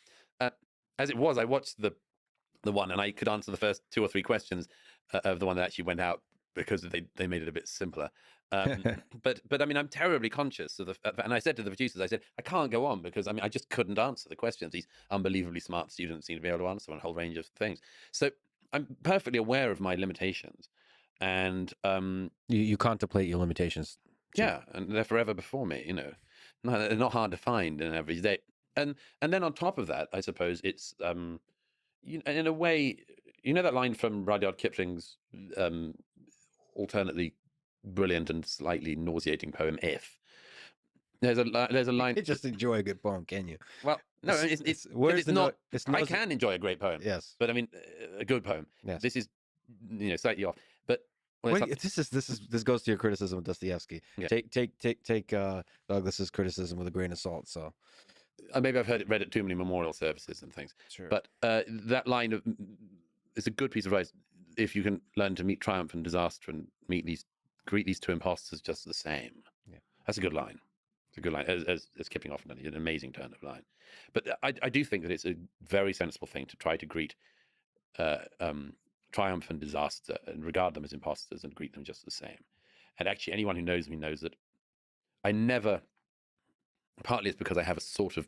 As it was, I watched the one, and I could answer the first 2 or 3 questions of the one that actually went out because they made it a bit simpler. But I mean, I'm terribly conscious of and I said to the producers, I said, I can't go on because I mean, I just couldn't answer the questions. These unbelievably smart students seem to be able to answer on a whole range of things. So I'm perfectly aware of my limitations, and you contemplate your limitations. Yeah, and they're forever before me. You know, they're not hard to find in every day. And then on top of that, I suppose it's in a way, you know that line from Rudyard Kipling's alternately brilliant and slightly nauseating poem. If there's a line, You can't just enjoy a good poem, can you? well, no, it's where's it's the not. it's I can enjoy a great poem, Yes. but I mean a good poem. Yes. This is slightly off, but when Wait, this goes to your criticism of Dostoevsky. Yeah. Take Douglas's criticism with a grain of salt. So maybe I've read it too many memorial services and things. Sure. But that line of it's a good piece of advice if you can learn to meet triumph and disaster and greet these two impostors just the same. Yeah. That's a good line. It's a good line, as Kipping often done. An amazing turn of line. But I do think that it's a very sensible thing to try to greet triumph and disaster and regard them as imposters and greet them just the same. And actually, anyone who knows me knows that I never. Partly it's because I have a sort of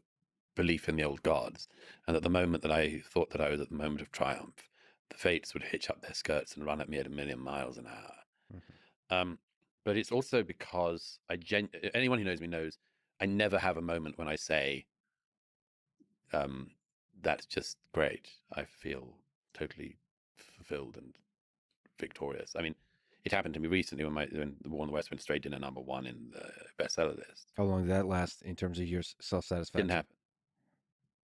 belief in the old gods, and at the moment that I thought that I was at the moment of triumph, the fates would hitch up their skirts and run at me at 1,000,000 miles an hour. Mm-hmm. But it's also because anyone who knows me knows I never have a moment when I say, that's just great. I feel totally fulfilled and victorious. I mean, it happened to me recently when The War in the West went straight into #1 in the bestseller list. How long did that last in terms of your self-satisfaction? Didn't happen.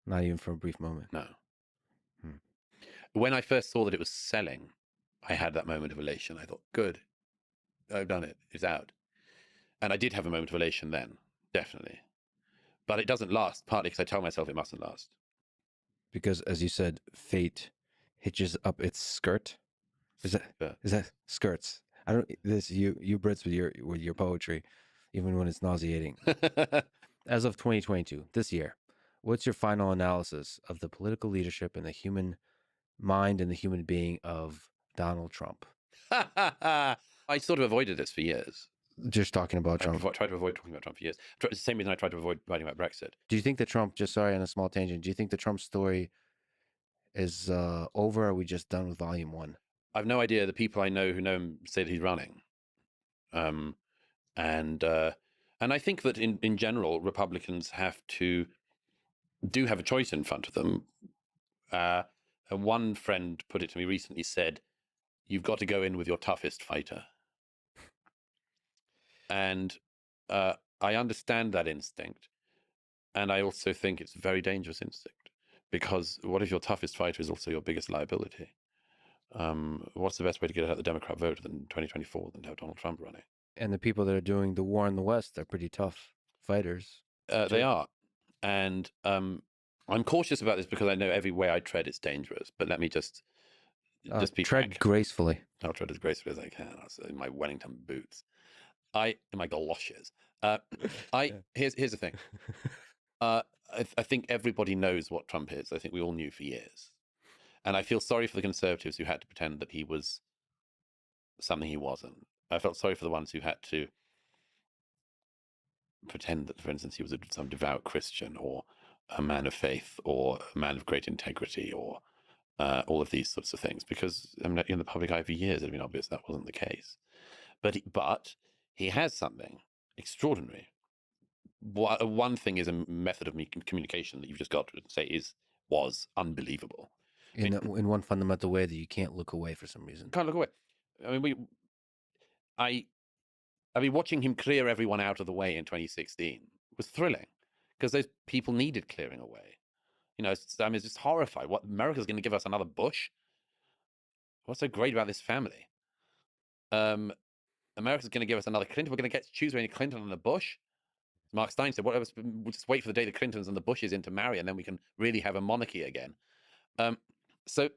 Not even for a brief moment. No. When I first saw that it was selling, I had that moment of elation. I thought, good, I've done it. It's out. And I did have a moment of elation then, definitely. But it doesn't last, partly because I tell myself it mustn't last. Because, as you said, fate hitches up its skirt. Is that skirts? I don't. This you Brits with your poetry, even when it's nauseating. As of 2022, this year, what's your final analysis of the political leadership and the human mind and the human being of Donald Trump? I sort of avoided this for years. Just talking about Trump. I tried to avoid talking about Trump for years. It's the same reason I tried to avoid writing about Brexit. Do you think that Trump, just sorry on a small tangent, do you think the Trump story is over? Or are we just done with volume 1? I've no idea. The people I know who know him say that he's running. And I think that in general, Republicans do have a choice in front of them. And one friend put it to me recently, said, you've got to go in with your toughest fighter. And I understand that instinct. And I also think it's a very dangerous instinct. Because what if your toughest fighter is also your biggest liability? What's the best way to get out the Democrat vote in 2024 than to have Donald Trump running? And the people that are doing the war in the West are pretty tough fighters. They are. And I'm cautious about this because I know every way I tread it's dangerous. But let me just be tread frank. gracefully. I'll tread as gracefully as I can. In my Wellington boots, in my galoshes. Here's the thing. I think everybody knows what Trump is. I think we all knew for years. And I feel sorry for the conservatives who had to pretend that he was something he wasn't. I felt sorry for the ones who had to pretend that, for instance, he was some devout Christian or a man of faith or a man of great integrity or all of these sorts of things. Because I mean, in the public eye for years, it had been obvious that wasn't the case. But he has something extraordinary. One thing is a method of communication that you've just got to say was unbelievable. In one fundamental way that you can't look away for some reason. Can't look away. I mean, watching him clear everyone out of the way in 2016 was thrilling because those people needed clearing away. I mean, it's just horrified. What, America's going to give us another Bush? What's so great about this family? America's going to give us another Clinton. We're going to get to choose between a Clinton and a Bush. Mark Stein said, we'll just wait for the day the Clintons and the Bushes intermarry, and then we can really have a monarchy again. So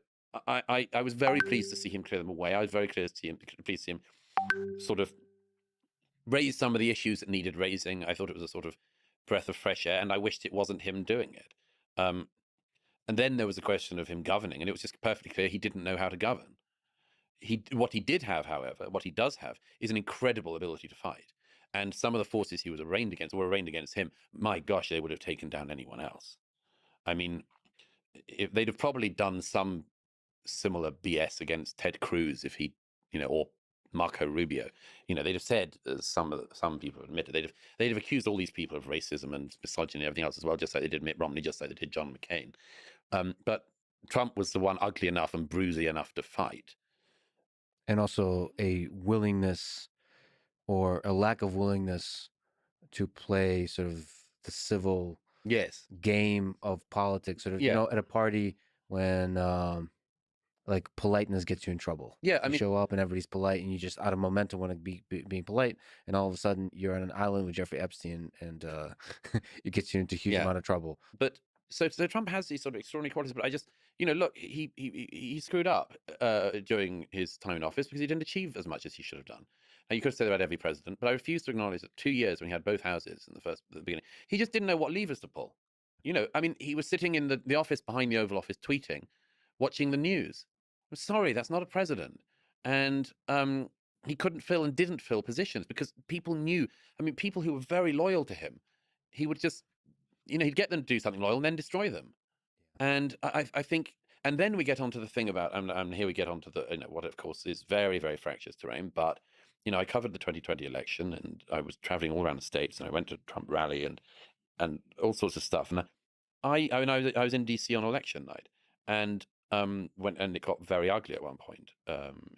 I was very pleased to see him clear them away. I was very pleased to see him sort of raise some of the issues that needed raising. I thought it was a sort of breath of fresh air, and I wished it wasn't him doing it. And then there was a question of him governing, and it was just perfectly clear he didn't know how to govern. What he did have, however, what he does have, is an incredible ability to fight. And some of the forces he was arraigned against were arraigned against him. My gosh, they would have taken down anyone else. I mean, if they'd have probably done some similar BS against Ted Cruz if he, or Marco Rubio. They'd have said, some people have admitted, they'd have accused all these people of racism and misogyny and everything else as well, just like they did Mitt Romney, just like they did John McCain. But Trump was the one ugly enough and bruisey enough to fight. And also a willingness or a lack of willingness to play sort of the civil Yes. game of politics, sort of, you Yeah. know, at a party when like politeness gets you in trouble. Yeah, I you mean- show up and everybody's polite, and you just out of momentum want to be being polite, and all of a sudden you're on an island with Jeffrey Epstein, and it gets you into a huge Yeah. amount of trouble. But so Trump has these sort of extraordinary qualities, but I just, you know, look, he screwed up during his time in office because he didn't achieve as much as he should have done. Now you could say that about every president, but I refuse to acknowledge that 2 years when he had both houses in at the beginning, he just didn't know what levers to pull. You know, I mean, he was sitting in the office behind the Oval Office tweeting, watching the news. I'm sorry, that's not a president. And he couldn't fill and didn't fill positions because people knew. I mean, people who were very loyal to him, he would just, you know, he'd get them to do something loyal and then destroy them. And I think, and then we get onto the thing about, and here we get onto the, you know, what of course is very, very fractious terrain. But, you know, I covered the 2020 election, and I was traveling all around the States, and I went to Trump rally and all sorts of stuff. And I was in DC on election night, and and it got very ugly at one point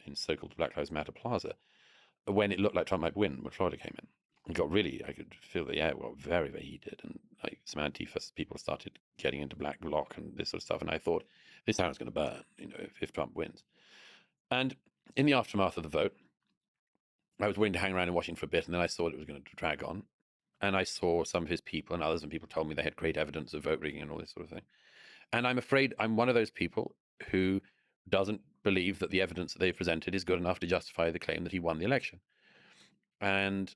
in so-called Black Lives Matter Plaza, when it looked like Trump might win when Florida came in. It got really, I could feel the air got very, very heated, and like some Antifa people started getting into black bloc and this sort of stuff. And I thought, this town is going to burn, you know, if Trump wins. And in the aftermath of the vote, I was willing to hang around in Washington for a bit, and then I saw it was going to drag on. And I saw some of his people and others, and people told me they had great evidence of vote rigging and all this sort of thing. And I'm afraid I'm one of those people who doesn't believe that the evidence that they've presented is good enough to justify the claim that he won the election. And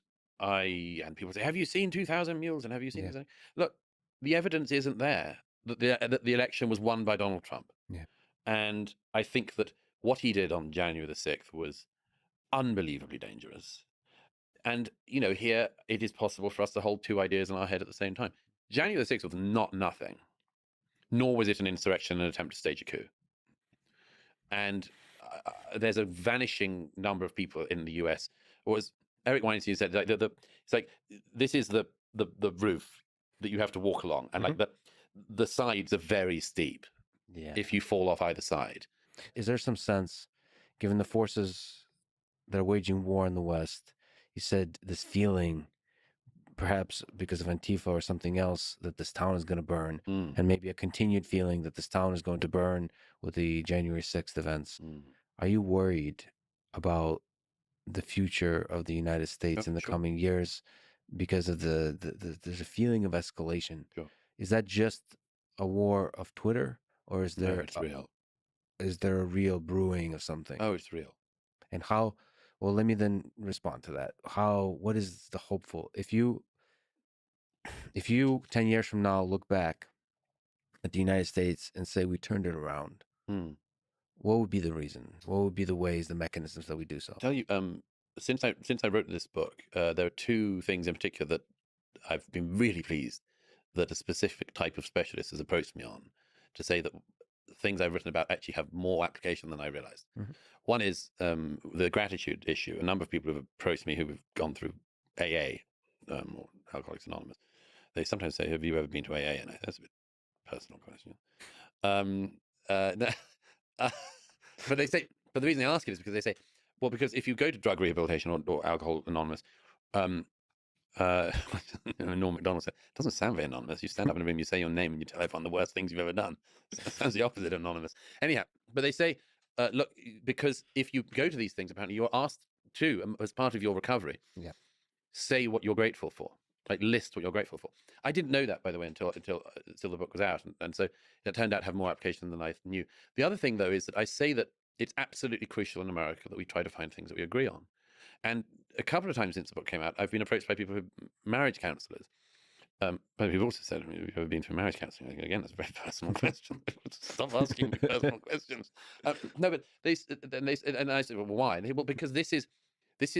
people say, have you seen 2,000 Mules? And have you seen this? Look, the evidence isn't there that the election was won by Donald Trump. Yeah. And I think that what he did on January the 6th was unbelievably dangerous. And, you know, here it is possible for us to hold two ideas in our head at the same time. January the 6th was not nothing, nor was it an insurrection and an attempt to stage a coup. And there's a vanishing number of people in the US, or as Eric Weinstein said, like it's like this is the roof that you have to walk along, and like the sides are very steep. Yeah. If you fall off either side. Is there some sense, given the forces that are waging war in the West, you said this feeling, perhaps because of Antifa or something else, that this town is going to burn, and maybe a continued feeling that this town is going to burn with the January 6th events. Are you worried about the future of the United States in the coming years because of there's a feeling of escalation? Sure. Is that just a war of Twitter, or is there it's real? Is there a real brewing of something? Oh, it's real. And how? Well, let me then respond to that. What is the hopeful? If you 10 years from now look back at the United States and say we turned it around, what would be the reason? What would be the ways, the mechanisms that we do so? I'll tell you, since I wrote this book, there are two things in particular that I've been really pleased that a specific type of specialist has approached me on, to say that things I've written about actually have more application than I realized. One is the gratitude issue. A number of people have approached me who have gone through AA, or Alcoholics Anonymous. They sometimes say, have you ever been to AA? And that's a bit personal question. But they say, but the reason they ask it is because they say, well, because if you go to drug rehabilitation or Alcohol Anonymous, Norm MacDonald said, it doesn't sound very anonymous. You stand up in a room, you say your name, and you tell everyone the worst things you've ever done. It sounds the opposite of anonymous. Anyhow, but they say, look, because if you go to these things, apparently you're asked to, as part of your recovery, say what you're grateful for. Like list what you're grateful for. I didn't know that, by the way, until the book was out, and so it turned out to have more application than I knew. The other thing, though, is that I say that it's absolutely crucial in America that we try to find things that we agree on. And a couple of times since the book came out, I've been approached by people who are marriage counselors. But people also said, have you ever been through marriage counseling? Again, that's a very personal question. Stop asking me personal questions. No, but I said, well, why? And they, well, because this is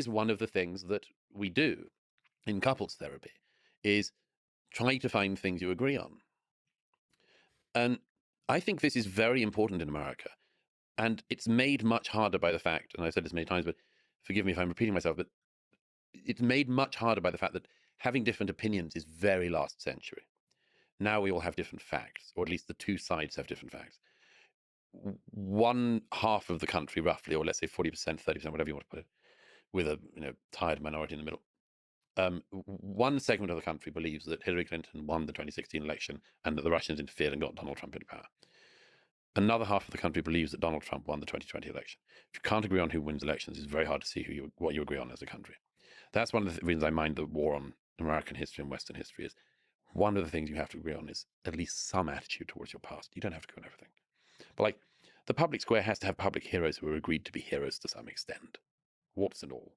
one of the things that we do in couples therapy, is try to find things you agree on. And I think this is very important in America. And it's made much harder by the fact, and I've said this many times, but forgive me if I'm repeating myself, but it's made much harder by the fact that having different opinions is very last century. Now we all have different facts, or at least the two sides have different facts. One half of the country, roughly, or let's say 40%, 30%, whatever you want to put it, with a tired minority in the middle. One segment of the country believes that Hillary Clinton won the 2016 election and that the Russians interfered and got Donald Trump into power. Another half of the country believes that Donald Trump won the 2020 election. If you can't agree on who wins elections, it's very hard to see what you agree on as a country. That's one of the reasons I mind the war on American history and Western history. Is one of the things you have to agree on is at least some attitude towards your past. You don't have to agree on everything. But like, the public square has to have public heroes who are agreed to be heroes to some extent, warts and all.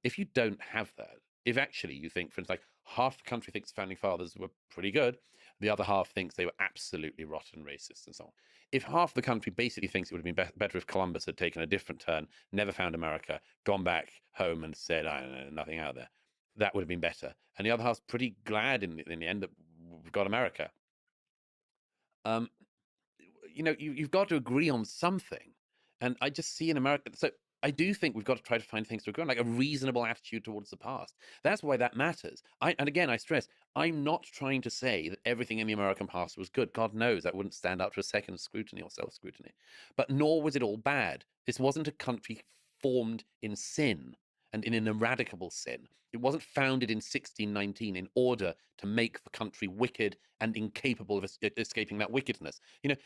If you don't have that, if actually you think, for instance, like half the country thinks the founding fathers were pretty good, the other half thinks they were absolutely rotten, racist, and so on. If half the country basically thinks it would have been better if Columbus had taken a different turn, never found America, gone back home and said, I don't know, nothing out there, that would have been better. And the other half's pretty glad in the end that we've got America. You've got to agree on something. And I just see in America, so I do think we've got to try to find things to agree on, like a reasonable attitude towards the past. That's why that matters. And again, I stress, I'm not trying to say that everything in the American past was good. God knows that wouldn't stand up to a second scrutiny or self-scrutiny. But nor was it all bad. This wasn't a country formed in sin and in an ineradicable sin. It wasn't founded in 1619 in order to make the country wicked and incapable of escaping that wickedness.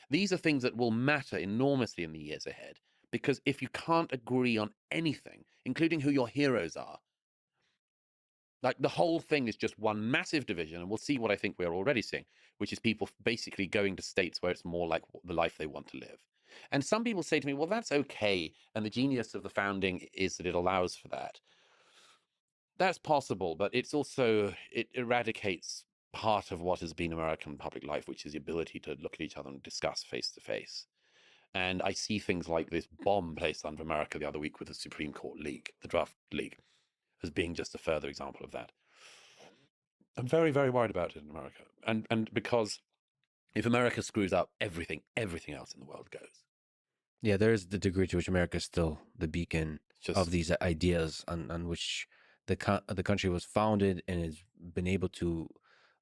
These are things that will matter enormously in the years ahead. Because if you can't agree on anything, including who your heroes are, like the whole thing is just one massive division. And we'll see what I think we're already seeing, which is people basically going to states where it's more like the life they want to live. And some people say to me, well, that's okay. And the genius of the founding is that it allows for that. That's possible, but it's also, it eradicates part of what has been American public life, which is the ability to look at each other and discuss face to face. And I see things like this bomb placed under America the other week with the Supreme Court league, the draft league, as being just a further example of that. I'm very, very worried about it in America. And because if America screws up, everything else in the world goes. Yeah, there's the degree to which America is still the beacon of these ideas on which the country was founded and has been able to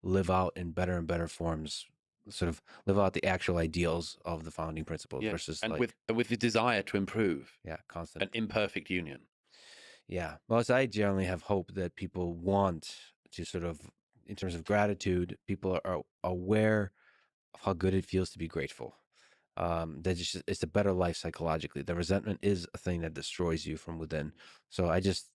live out in better and better forms, sort of live out the actual ideals of the founding principles versus and with the desire to improve. Yeah, constant. An imperfect union. Yeah. Well, so I generally have hope that people want to sort of, in terms of gratitude, people are aware of how good it feels to be grateful. That it's a better life psychologically. The resentment is a thing that destroys you from within. So I just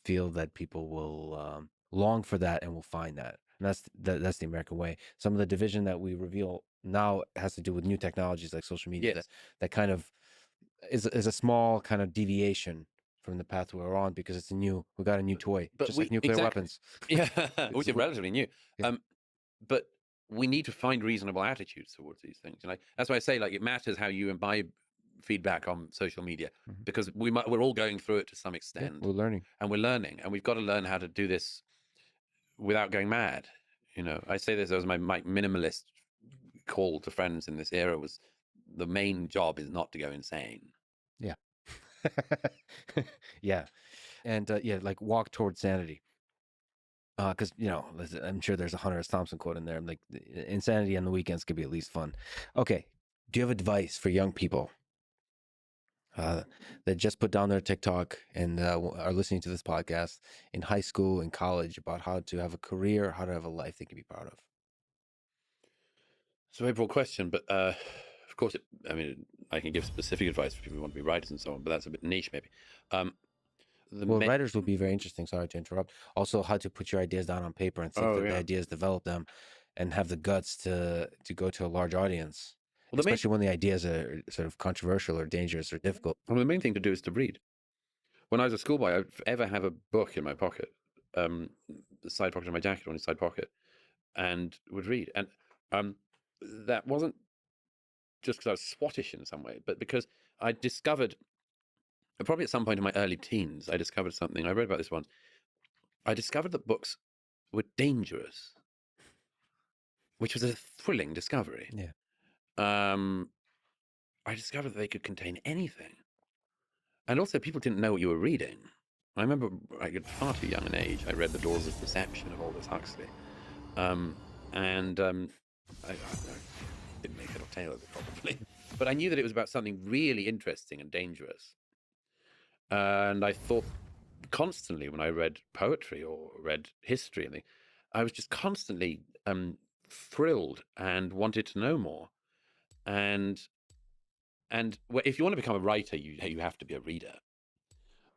feel that people will long for that and will find that. And that's the American way. Some of the division that we reveal now has to do with new technologies like social media. That kind of is a small kind of deviation from the path we're on, because we got a new toy, just like nuclear weapons. Yeah, which are relatively new. Yeah. But we need to find reasonable attitudes towards these things. And that's why I say, like, it matters how you imbibe feedback on social media, because we're all going through it to some extent. Yeah, we're learning, and we've got to learn how to do this without going mad. I say this as my minimalist call to friends in this era was, the main job is not to go insane. Yeah. Yeah. And like walk towards sanity. Because I'm sure there's a Hunter S. Thompson quote in there. I'm like, insanity on the weekends could be at least fun. Okay, do you have advice for young people that just put down their TikTok and are listening to this podcast in high school and college about how to have a career, how to have a life they can be proud of? It's a very broad question, but of course, I can give specific advice for people who want to be writers and so on, but that's a bit niche, maybe. Writers will be very interesting. Sorry to interrupt. Also, how to put your ideas down on paper and think that the ideas, develop them, and have the guts to go to a large audience, especially when the ideas are sort of controversial or dangerous or difficult. Well, the main thing to do is to read. When I was a schoolboy, I'd ever have a book in my pocket, the side pocket of my jacket or in the side pocket, and would read. And that wasn't just because I was swattish in some way, but because I discovered, probably at some point in my early teens, I discovered something. I read about this once. I discovered that books were dangerous, which was a thrilling discovery. Yeah. I discovered that they could contain anything. And also, people didn't know what you were reading. I remember, at far too young an age, I read The Doors of Perception of Aldous Huxley. I didn't make head or tail of it, probably. But I knew that it was about something really interesting and dangerous. And I thought constantly when I read poetry or read history, and I was just constantly thrilled and wanted to know more. And if you want to become a writer, you have to be a reader.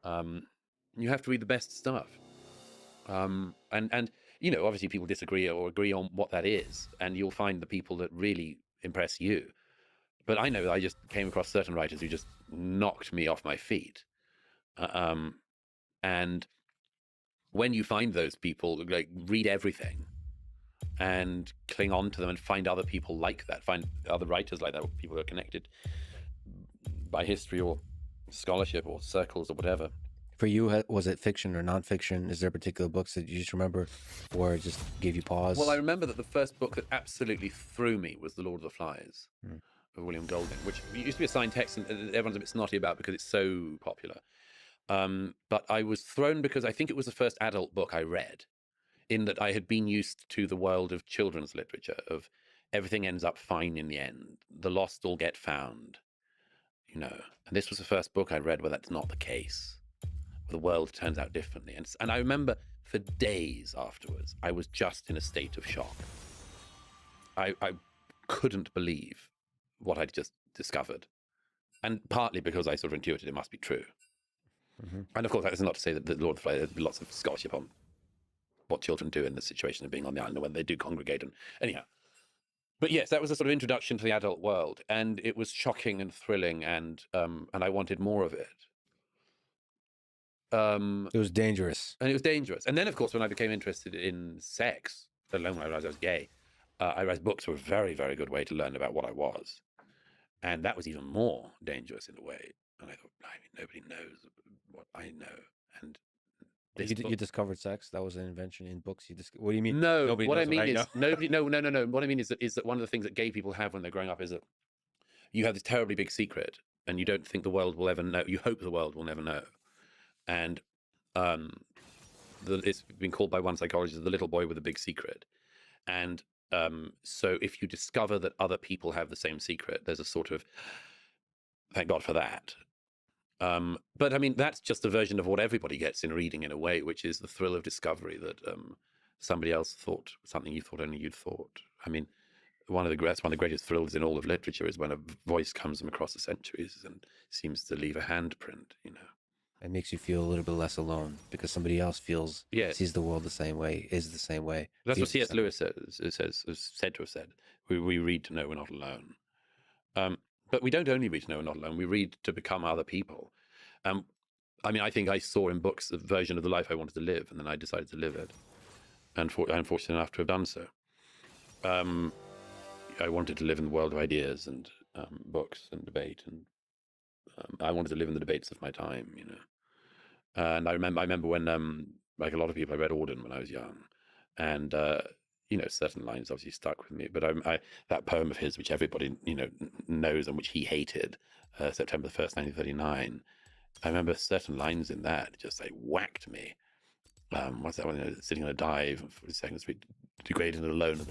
You have to read the best stuff. And you know, obviously people disagree or agree on what that is, and you'll find the people that really impress you. But I know that I just came across certain writers who just knocked me off my feet. And when you find those people, like, read everything and cling on to them and find other people like that, find other writers like that, people who are connected by history or scholarship or circles or whatever. For you, was it fiction or nonfiction? Is there particular books that you just remember or just gave you pause? Well, I remember that the first book that absolutely threw me was The Lord of the Flies of William Golding, which used to be a signed text and everyone's a bit snotty about because it's so popular. But I was thrown because I think it was the first adult book I read, in that I had been used to the world of children's literature, of everything ends up fine in the end, the lost all get found, you know. And this was the first book I read where that's not the case. The world turns out differently. And I remember for days afterwards, I was just in a state of shock. I couldn't believe what I'd just discovered. And partly because I sort of intuited it must be true. And of course, that's not to say that the Lord of the Flies, there's lots of scholarship on what children do in the situation of being on the island when they do congregate. And anyhow, but yes, that was a sort of introduction to the adult world, and it was shocking and thrilling, and I wanted more of it. It was dangerous. And it was dangerous. And then, of course, when I became interested in sex, let alone when I realized I was gay, I realized books were a very, very good way to learn about what I was. And that was even more dangerous in a way. And I thought, I mean, nobody knows what I know. And You discovered sex? That was an invention in books. What do you mean? No, nobody what I knows mean what is know? nobody. No. What I mean is that one of the things that gay people have when they're growing up is that you have this terribly big secret, and you don't think the world will ever know. You hope the world will never know. And it's been called by one psychologist the little boy with a big secret. And so if you discover that other people have the same secret, there's a sort of thank God for that. But I mean, that's just a version of what everybody gets in reading, in a way, which is the thrill of discovery that somebody else thought something you thought only you'd thought. I mean, one of the greatest thrills in all of literature is when a voice comes from across the centuries and seems to leave a handprint, you know. It makes you feel a little bit less alone because somebody else sees the world the same way, is the same way. That's what C.S. Lewis is said to have said. We read to know we're not alone. But we don't only read to know we're not alone. We read to become other people. I mean, I think I saw in books a version of the life I wanted to live, and then I decided to live it. And I'm fortunate enough to have done so. I wanted to live in the world of ideas and books and debate, and I wanted to live in the debates of my time, you know. And I remember when, like a lot of people, I read Auden when I was young, and you know, certain lines obviously stuck with me. But that poem of his, which everybody knows and which he hated, September 1st, 1939. I remember certain lines in that just whacked me. What's that one? Sitting on a dive, 40 seconds, degraded and alone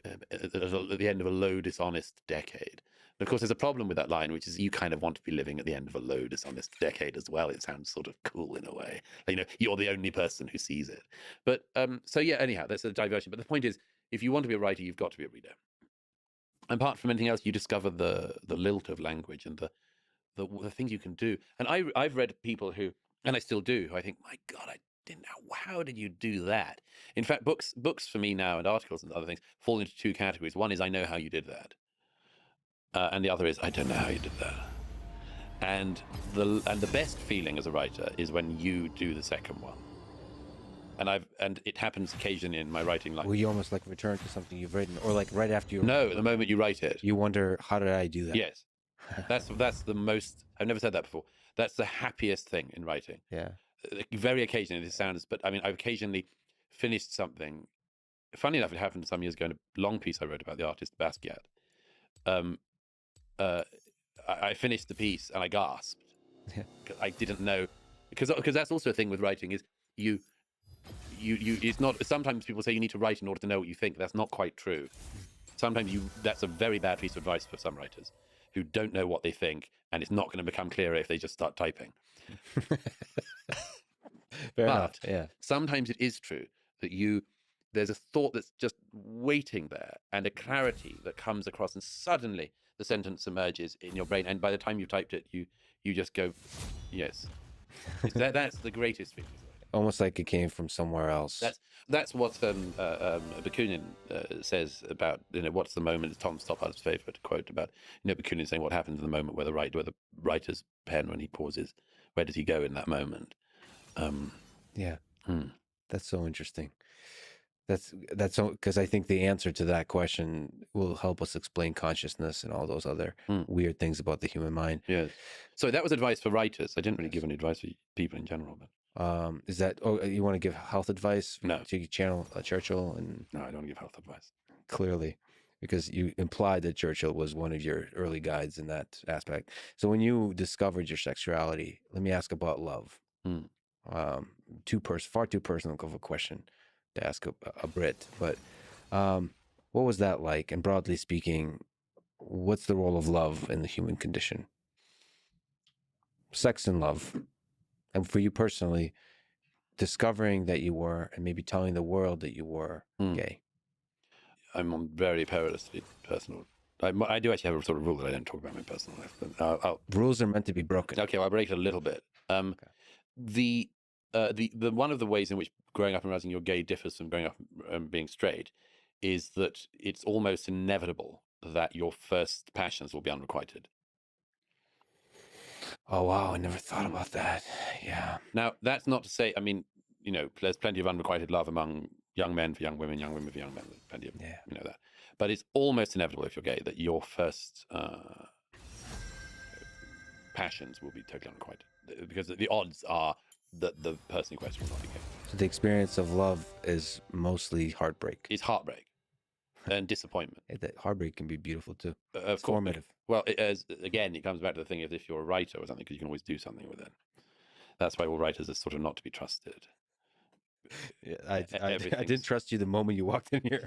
at the end of a low, dishonest decade. And of course, there's a problem with that line, which is you kind of want to be living at the end of a low, dishonest decade as well. It sounds sort of cool in a way. You're the only person who sees it. But so yeah, anyhow, that's a diversion. But the point is, if you want to be a writer, you've got to be a reader. Apart from anything else, you discover the lilt of language and the things you can do. And I've read people who, and I still do, who I think, my God, I didn't know, how did you do that? In fact, books for me now, and articles and other things, fall into two categories. One is I know how you did that. And the other is I don't know how you did that. And the best feeling as a writer is when you do the second one. And it happens occasionally in my writing life. Will you almost return to something you've written, or right after you? No, the moment you write it, you wonder, how did I do that? Yes, that's the most. I've never said that before. That's the happiest thing in writing. Yeah. Very occasionally this sounds, but I mean, I've occasionally finished something. Funny enough, it happened some years ago in a long piece I wrote about the artist Basquiat. I finished the piece and I gasped. Yeah. I didn't know, because that's also a thing with writing is you it's not. Sometimes people say you need to write in order to know what you think. That's not quite true. Sometimes that's a very bad piece of advice for some writers, who don't know what they think, and it's not going to become clearer if they just start typing. Fair But enough. Yeah. sometimes it is true that there's a thought that's just waiting there and a clarity that comes across, and suddenly the sentence emerges in your brain, and by the time you've typed it, you just go, yes. That's the greatest feeling. Almost like it came from somewhere else. That's what Bakunin says about, what's the moment. It's Tom Stoppard's favorite quote about, Bakunin saying what happens in the moment where the writer's pen, when he pauses, where does he go in that moment? Yeah. That's so interesting. That's so, because I think the answer to that question will help us explain consciousness and all those other weird things about the human mind. Yes. So that was advice for writers. I didn't really give any advice for people in general. But is that? Oh, you want to give health advice? No. To channel Churchill and. No, I don't want to give health advice. Clearly, because you implied that Churchill was one of your early guides in that aspect. So when you discovered your sexuality, let me ask about love. Far too personal of a question to ask a Brit, but what was that like? And broadly speaking, what's the role of love in the human condition? Sex and love. And for you personally, discovering that you were, and maybe telling the world that you were gay. I'm on very perilously personal. I do actually have a sort of rule that I don't talk about my personal life. But rules are meant to be broken. Okay, well, I'll break it a little bit. The one of the ways in which growing up and realizing you're gay differs from growing up and being straight is that it's almost inevitable that your first passions will be unrequited. Oh, wow. I never thought about that. Yeah. Now, that's not to say, I mean, there's plenty of unrequited love among young men for young women for young men. There's plenty of, that. But it's almost inevitable if you're gay that your first passions will be totally unrequited. Because the odds are that the person in question will not be gay. So the experience of love is mostly heartbreak. It's heartbreak and disappointment. That heartbreak can be beautiful too. It's formative. Well, again, it comes back to the thing of if you're a writer or something, because you can always do something with it. That's why all writers are sort of not to be trusted. Yeah, I didn't trust you the moment you walked in here.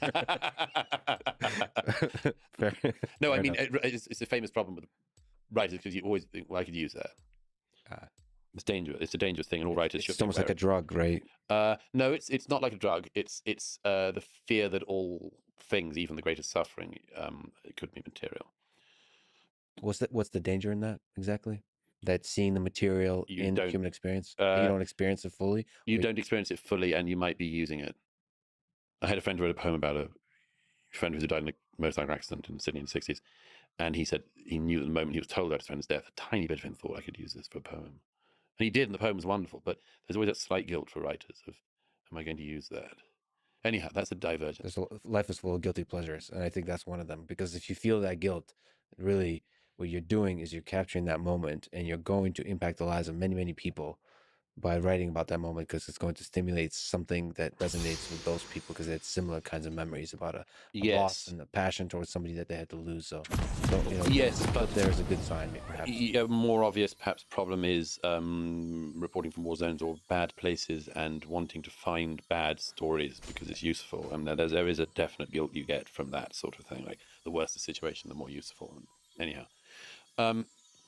No, I mean, it's a famous problem with writers because you always think, well, I could use that. It's dangerous. It's a dangerous thing, and all writers should. It's almost like a drug, right? No, it's not like a drug. It's the fear that all things, even the greatest suffering, it could be material. What's the danger in that exactly? That seeing the material in human experience, you don't experience it fully. You don't experience it fully, and you might be using it. I had a friend who wrote a poem about a friend who died in a motorcycle accident in Sydney in the 60s, and he said he knew at the moment he was told about his friend's death, a tiny bit of him thought, I could use this for a poem. And he did, and the poem was wonderful, but there's always that slight guilt for writers of, am I going to use that? Anyhow, that's a divergence. Life is full of guilty pleasures, and I think that's one of them, because if you feel that guilt, really what you're doing is you're capturing that moment, and you're going to impact the lives of many, many people by writing about that moment, because it's going to stimulate something that resonates with those people, because they had similar kinds of memories about a loss and a passion towards somebody that they had to lose. So yes, but there's a good sign, perhaps. A more obvious, perhaps, problem is reporting from war zones or bad places and wanting to find bad stories because it's useful. I mean, there is a definite guilt you get from that sort of thing. Like the worse the situation, the more useful. Anyhow.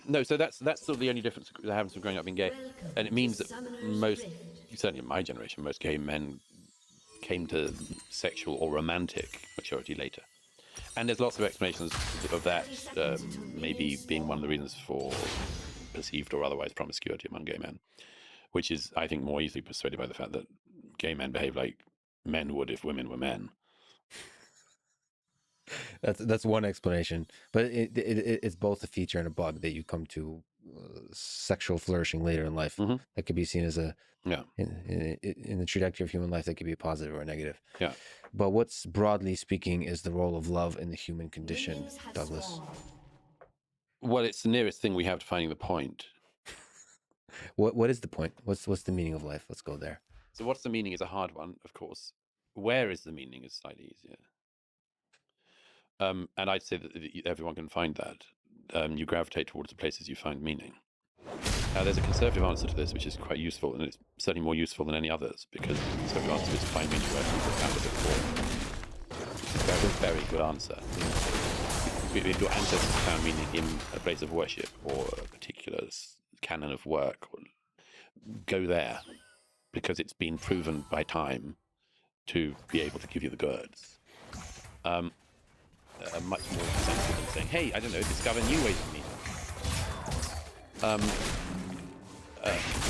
No, so that's sort of the only difference that happens from growing up being gay, and it means that most, certainly in my generation, most gay men came to sexual or romantic maturity later, and there's lots of explanations of that, maybe being one of the reasons for perceived or otherwise promiscuity among gay men, which is, I think, more easily persuaded by the fact that gay men behave like men would if women were men. That's one explanation, but it's both a feature and a bug that you come to sexual flourishing later in life. Mm-hmm. That could be seen as in the trajectory of human life, that could be a positive or a negative. Yeah. But what's broadly speaking is the role of love in the human condition, Douglas? Well, it's the nearest thing we have to finding the point. What is the point? What's the meaning of life? Let's go there. So what's the meaning is a hard one, of course. Where is the meaning is slightly easier. And I'd say that everyone can find that. You gravitate towards the places you find meaning. Now, there's a conservative answer to this, which is quite useful, and it's certainly more useful than any others, because the conservative answer is to find meaning where people found it before. It's a very, very good answer. if your ancestors found meaning in a place of worship or a particular canon of work, go there because it's been proven by time to be able to give you the goods. Much more sensitive than saying, "Hey, I don't know, discover new ways of meaning."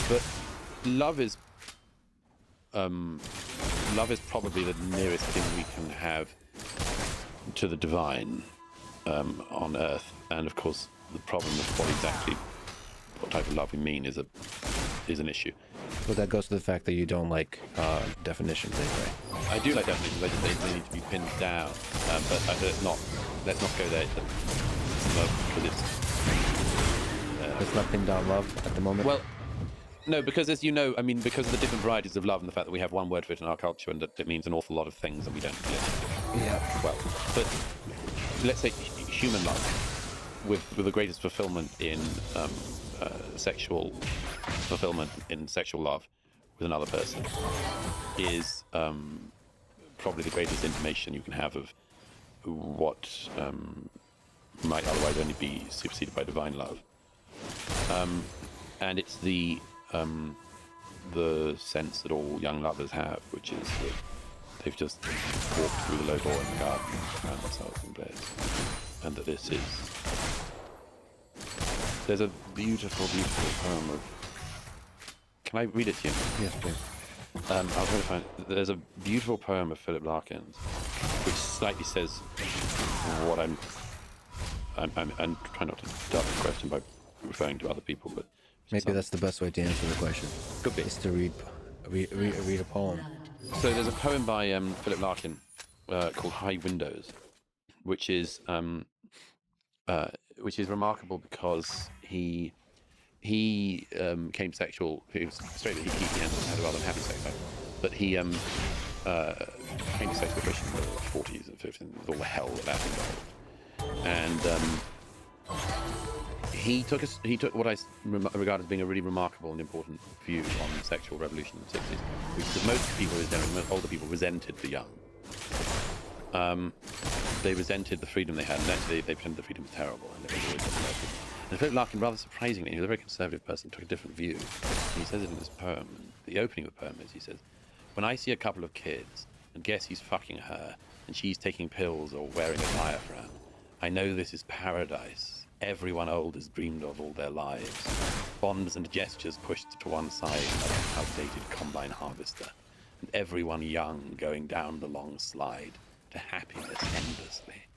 But love is probably the nearest thing we can have to the divine on Earth, and of course, the problem of what type of love we mean is an issue. But that goes to the fact that you don't like definitions anyway. I do like definitions. I just think they need to be pinned down. But let's not go there. Because it's not pinned down love at the moment. Well, no, because as you know, I mean, because of the different varieties of love and the fact that we have one word for it in our culture, and that it means an awful lot of things, and we don't. Yeah. Well, but let's say human love, with the greatest fulfillment in sexual fulfillment in sexual love with another person, is probably the greatest information you can have of what might otherwise only be superseded by divine love. And it's the sense that all young lovers have, which is that they've just walked through the low door in the garden and found themselves in bed, and that this is. There's a beautiful, beautiful poem of. Can I read it to you? Yes, please. I'll try to find. There's a beautiful poem of Philip Larkin's, which slightly says what I'm trying not to duck the question by referring to other people, but maybe that's the best way to answer the question. Could be. Is to read a poem. So there's a poem by Philip Larkin called High Windows, which is remarkable because he came sexual. He was straight. He had a rather unhappy sex life, but he came to sexual addiction in the 40s and 50s with all the hell that involved. And he took what I regard as being a really remarkable and important view on sexual revolution in the 60s, which is that most people, older people, resented the young. They resented the freedom they had, and actually they pretended the freedom was terrible. And Philip Larkin, rather surprisingly, he was a very conservative person, took a different view. And he says it in this poem. The opening of the poem is, he says, "When I see a couple of kids and guess he's fucking her and she's taking pills or wearing a diaphragm, I know this is paradise. Everyone old has dreamed of all their lives. Bonds and gestures pushed to one side like an outdated combine harvester. And everyone young going down the long slide to happiness endlessly.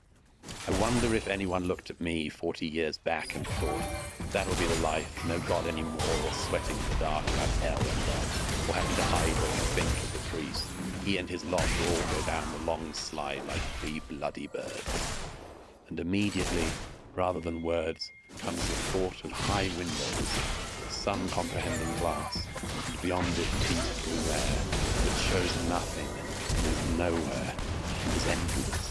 I wonder if anyone looked at me 40 years back and thought, that'll be the life, no God anymore, or sweating in the dark about hell and death, or having to hide what you think of the priest. He and his lot will all go down the long slide like 3 bloody birds. And immediately, rather than words, comes the thought of high windows, sun comprehending glass, and beyond it deep blue air, that shows nothing, and is nowhere, and is endless.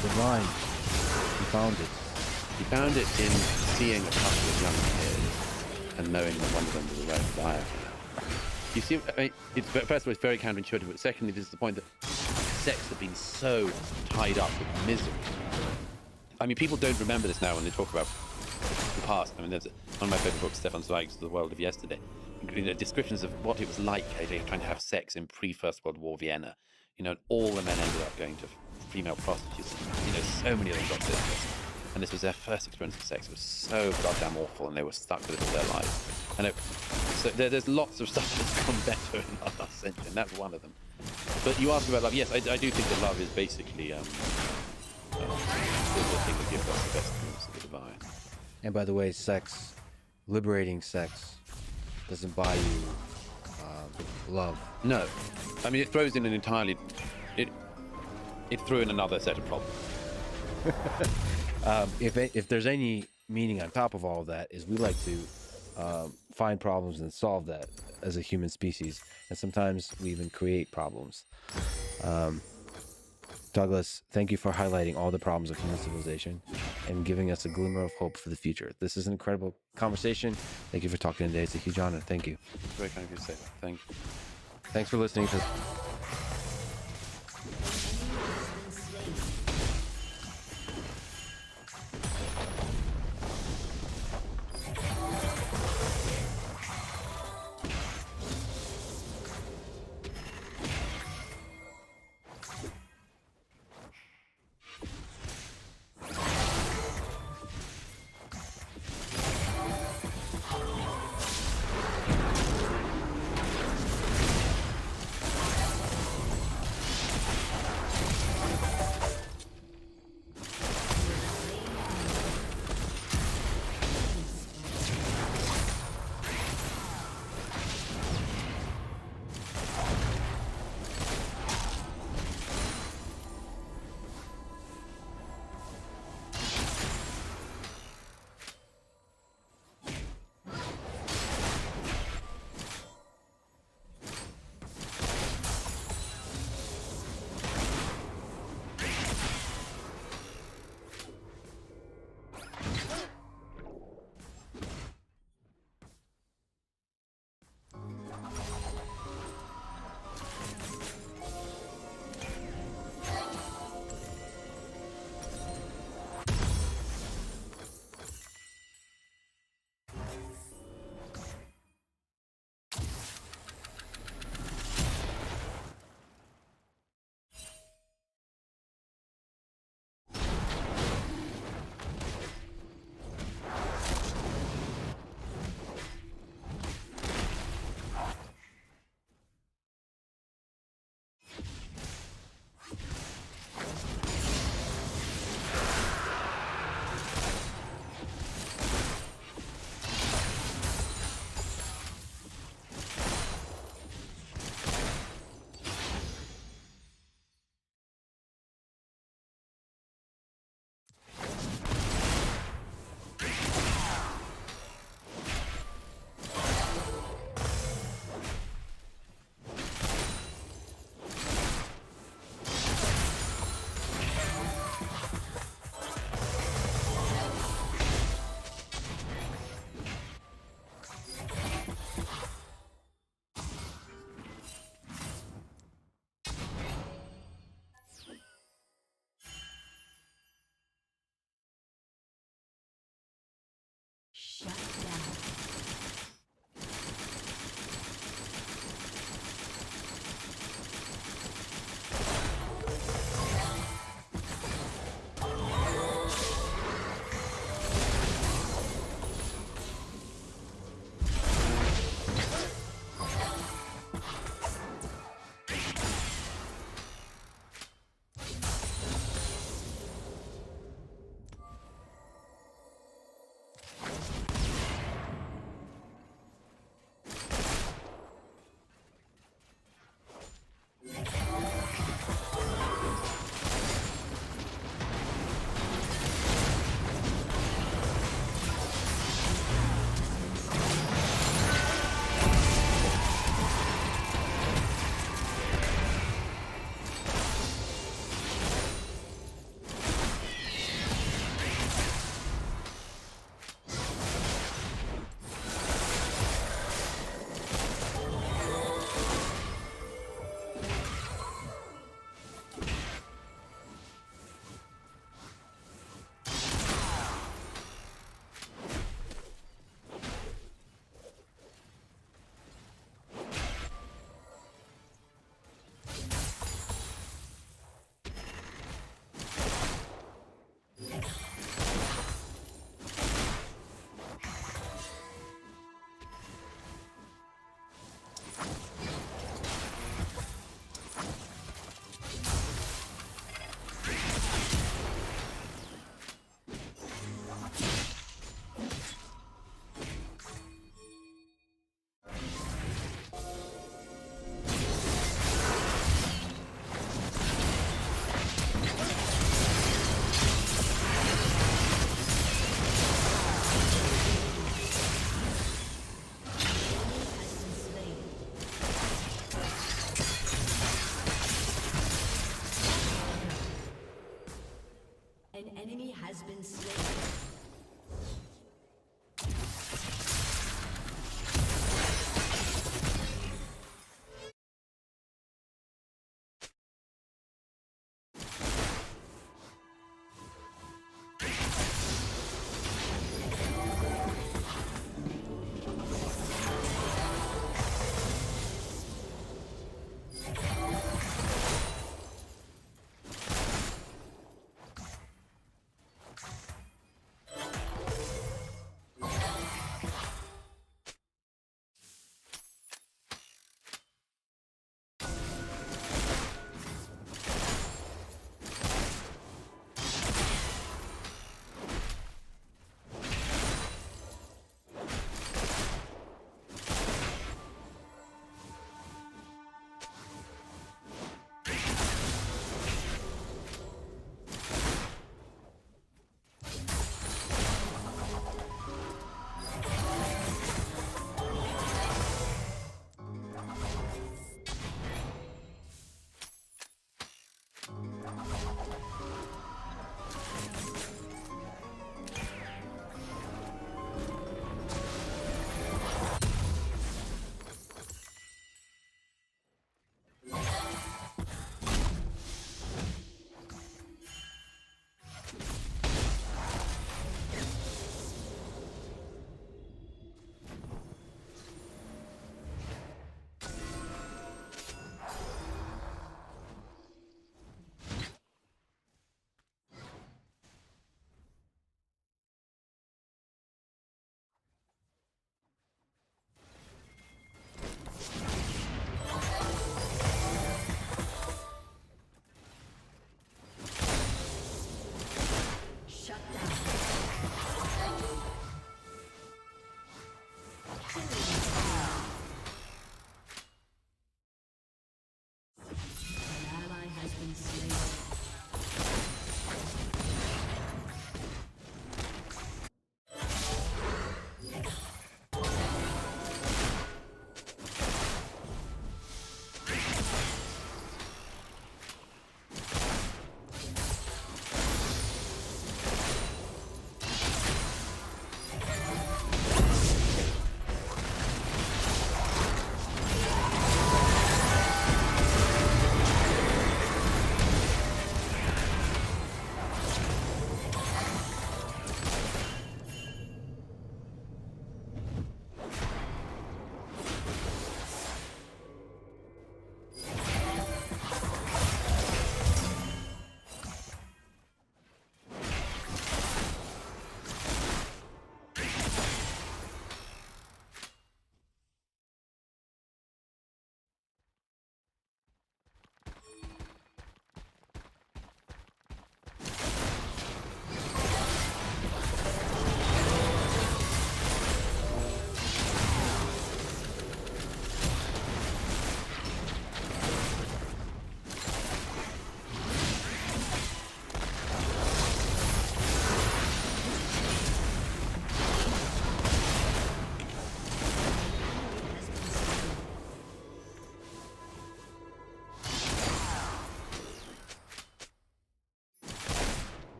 Divine. He found it. He found it in seeing a couple of young kids and knowing that one of them was a red diaphragm. You see, I mean, first of all, it's very counterintuitive, but secondly, this is the point that sex has been so tied up with misery. I mean, people don't remember this now when they talk about the past. I mean, there's one of my favorite books, Stefan Zweig's The World of Yesterday. You know, descriptions of what it was like trying to have sex in pre-First World War Vienna. You know, all the men ended up going to female prostitutes. You know, so many of them got syphilis. And this was their first experience of sex. It was so goddamn awful, and they were stuck with it all their lives. And so there's lots of stuff that's gone better in our last century, and that's one of them. But you asked about love. Yes, I do think that love is basically the thing that gives us the best glimpse of the divine. And by the way, sex, liberating sex, doesn't buy you love. No, I mean, it throws in an entirely. It threw in another set of problems. If there's any meaning on top of all of that, is we like to find problems and solve that as a human species, and sometimes we even create problems. Douglas, thank you for highlighting all the problems of human civilization and giving us a glimmer of hope for the future. This is an incredible conversation. Thank you for talking today. It's a huge honor. Thank you. It's very kind of you to say that. Thank you. Thanks for listening to Shut down. An enemy has been slain.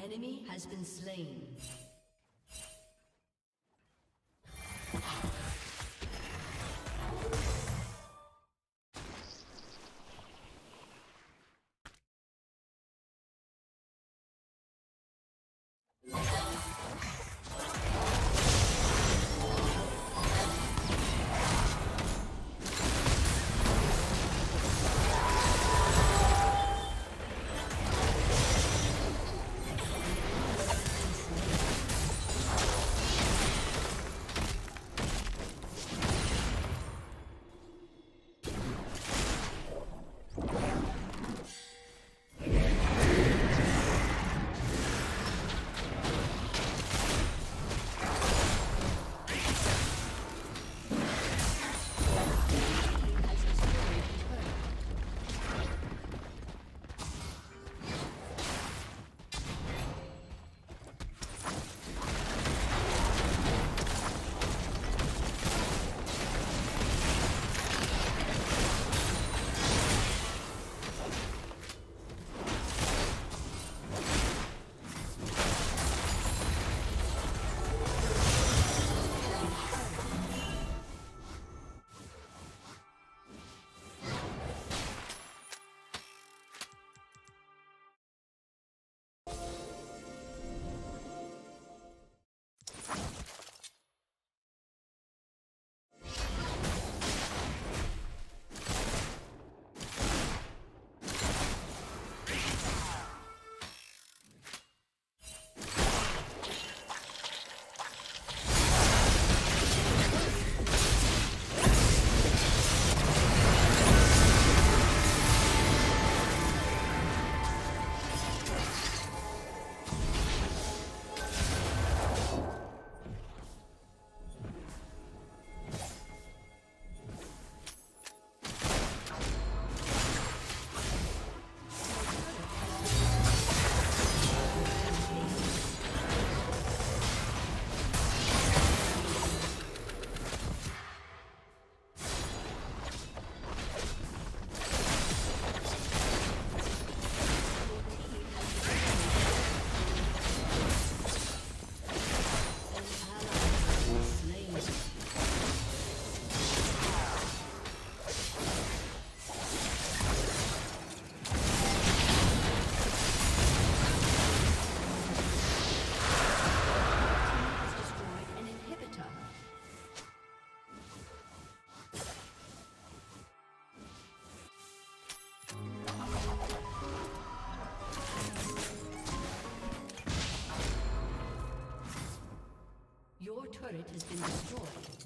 enemy has been slain. Your turret has been destroyed.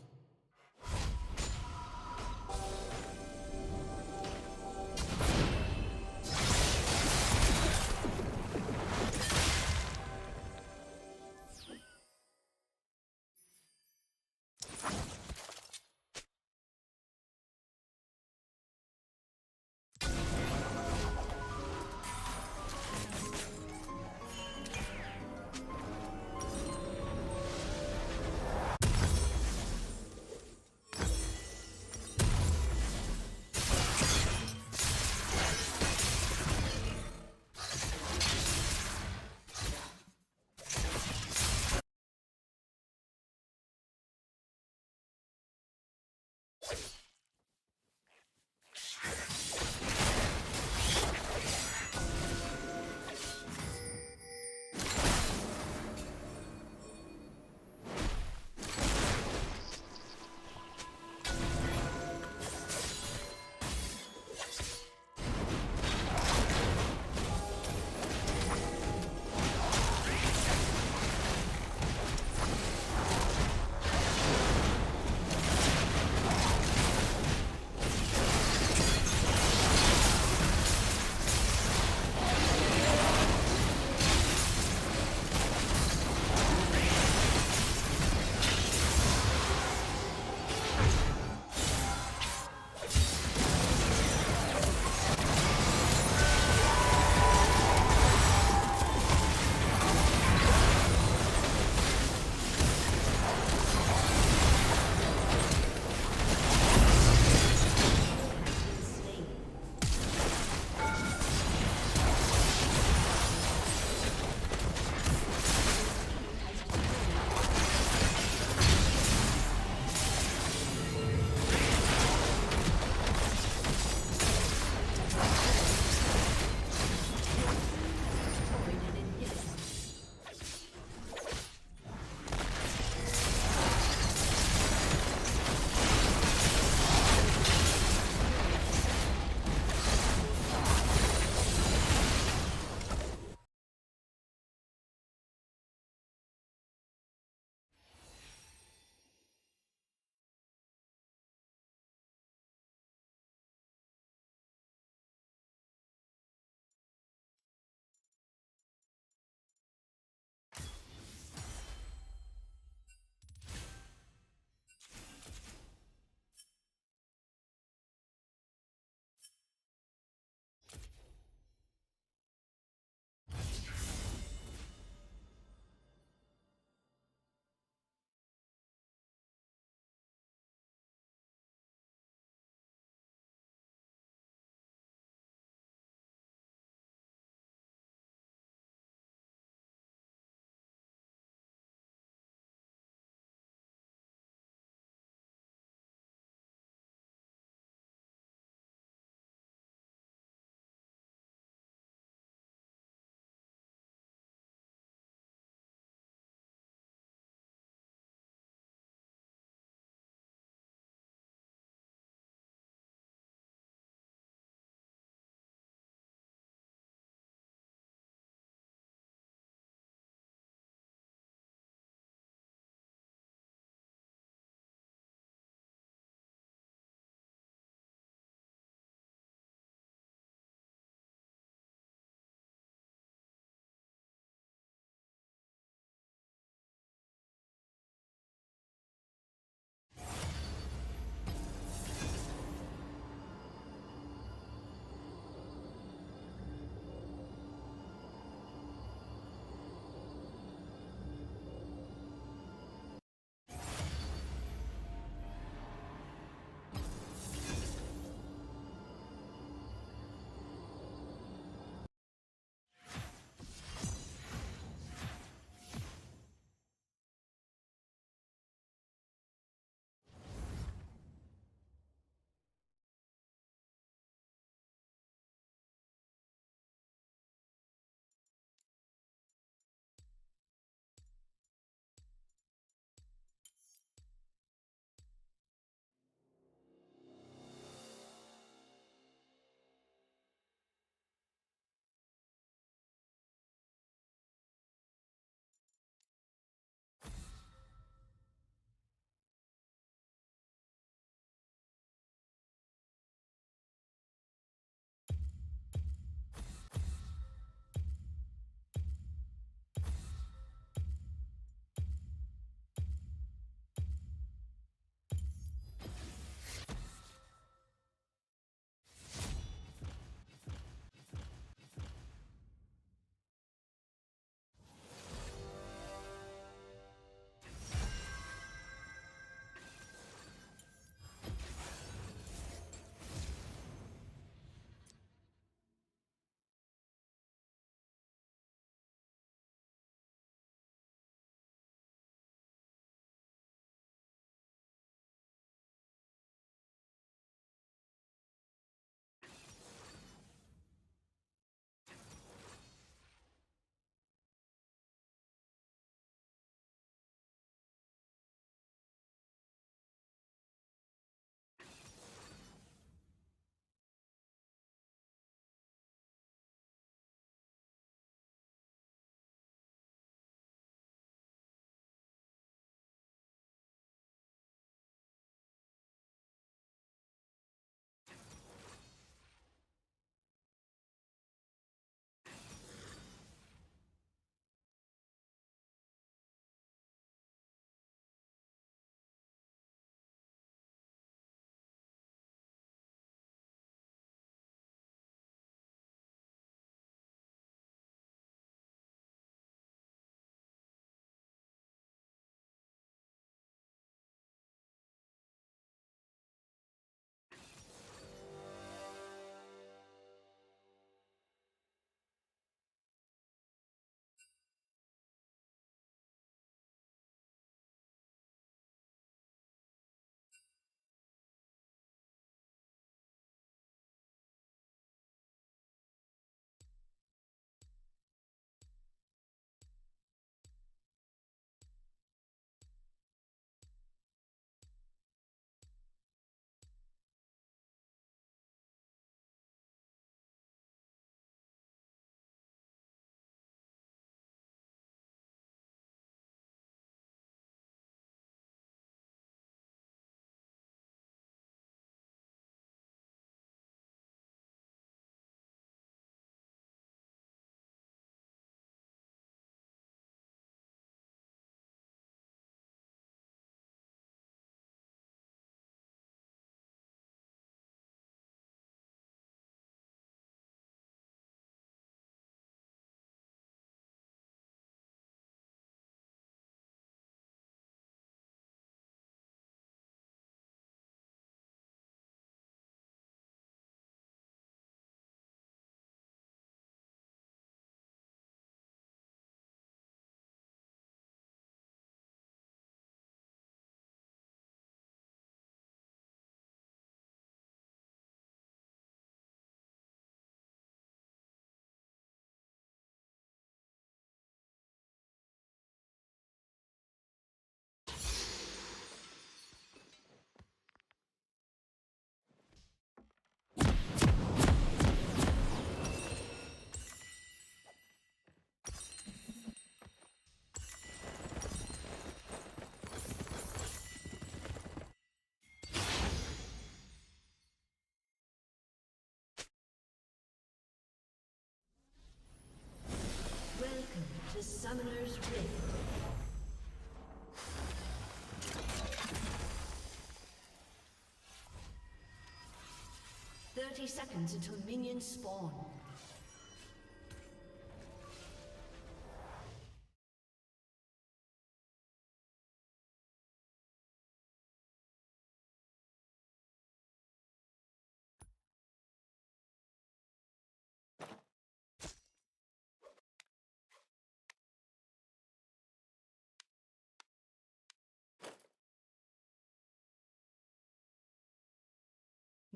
30 seconds until minions spawn.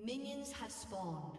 Minions have spawned.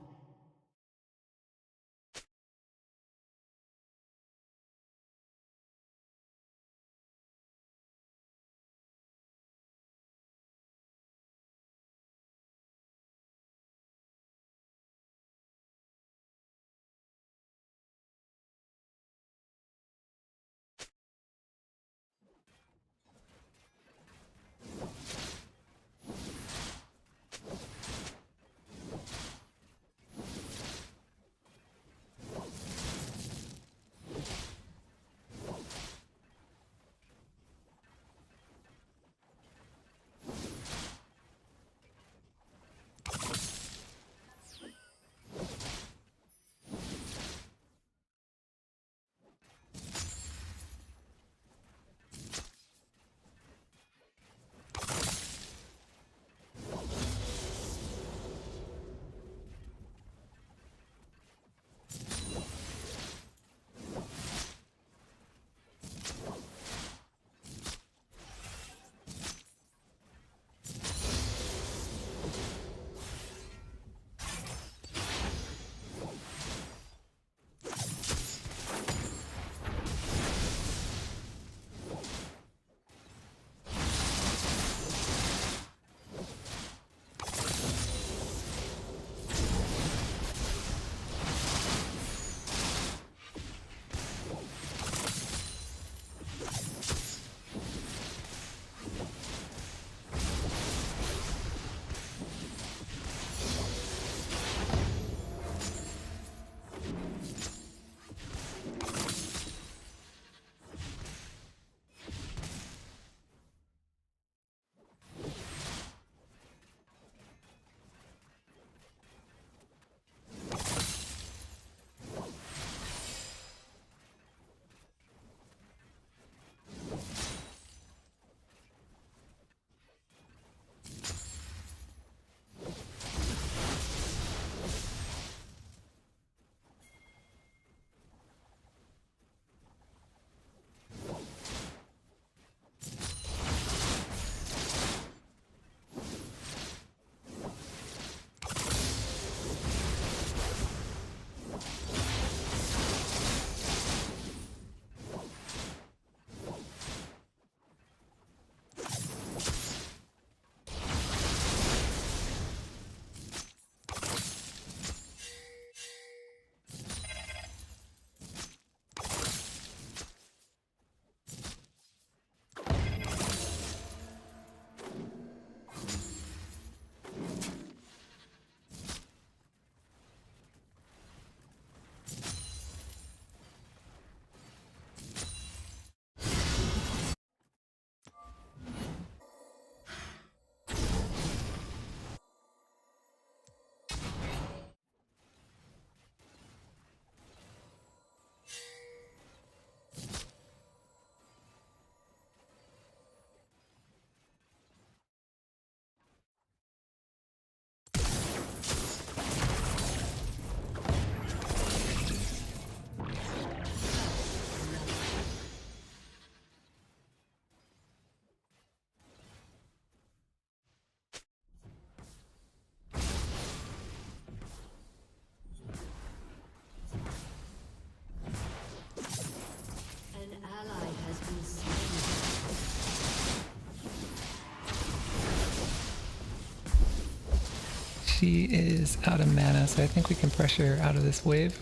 She is out of mana, so I think we can pressure her out of this wave.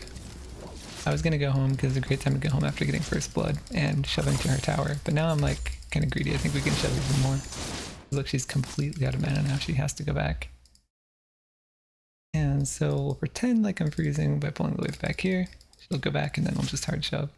I was gonna go home because it's a great time to go home after getting first blood and shoving to her tower, but now I'm like kind of greedy. I think we can shove even more. Look, she's completely out of mana now. She has to go back. And so we'll pretend like I'm freezing by pulling the wave back here. She'll go back and then we'll just hard shove.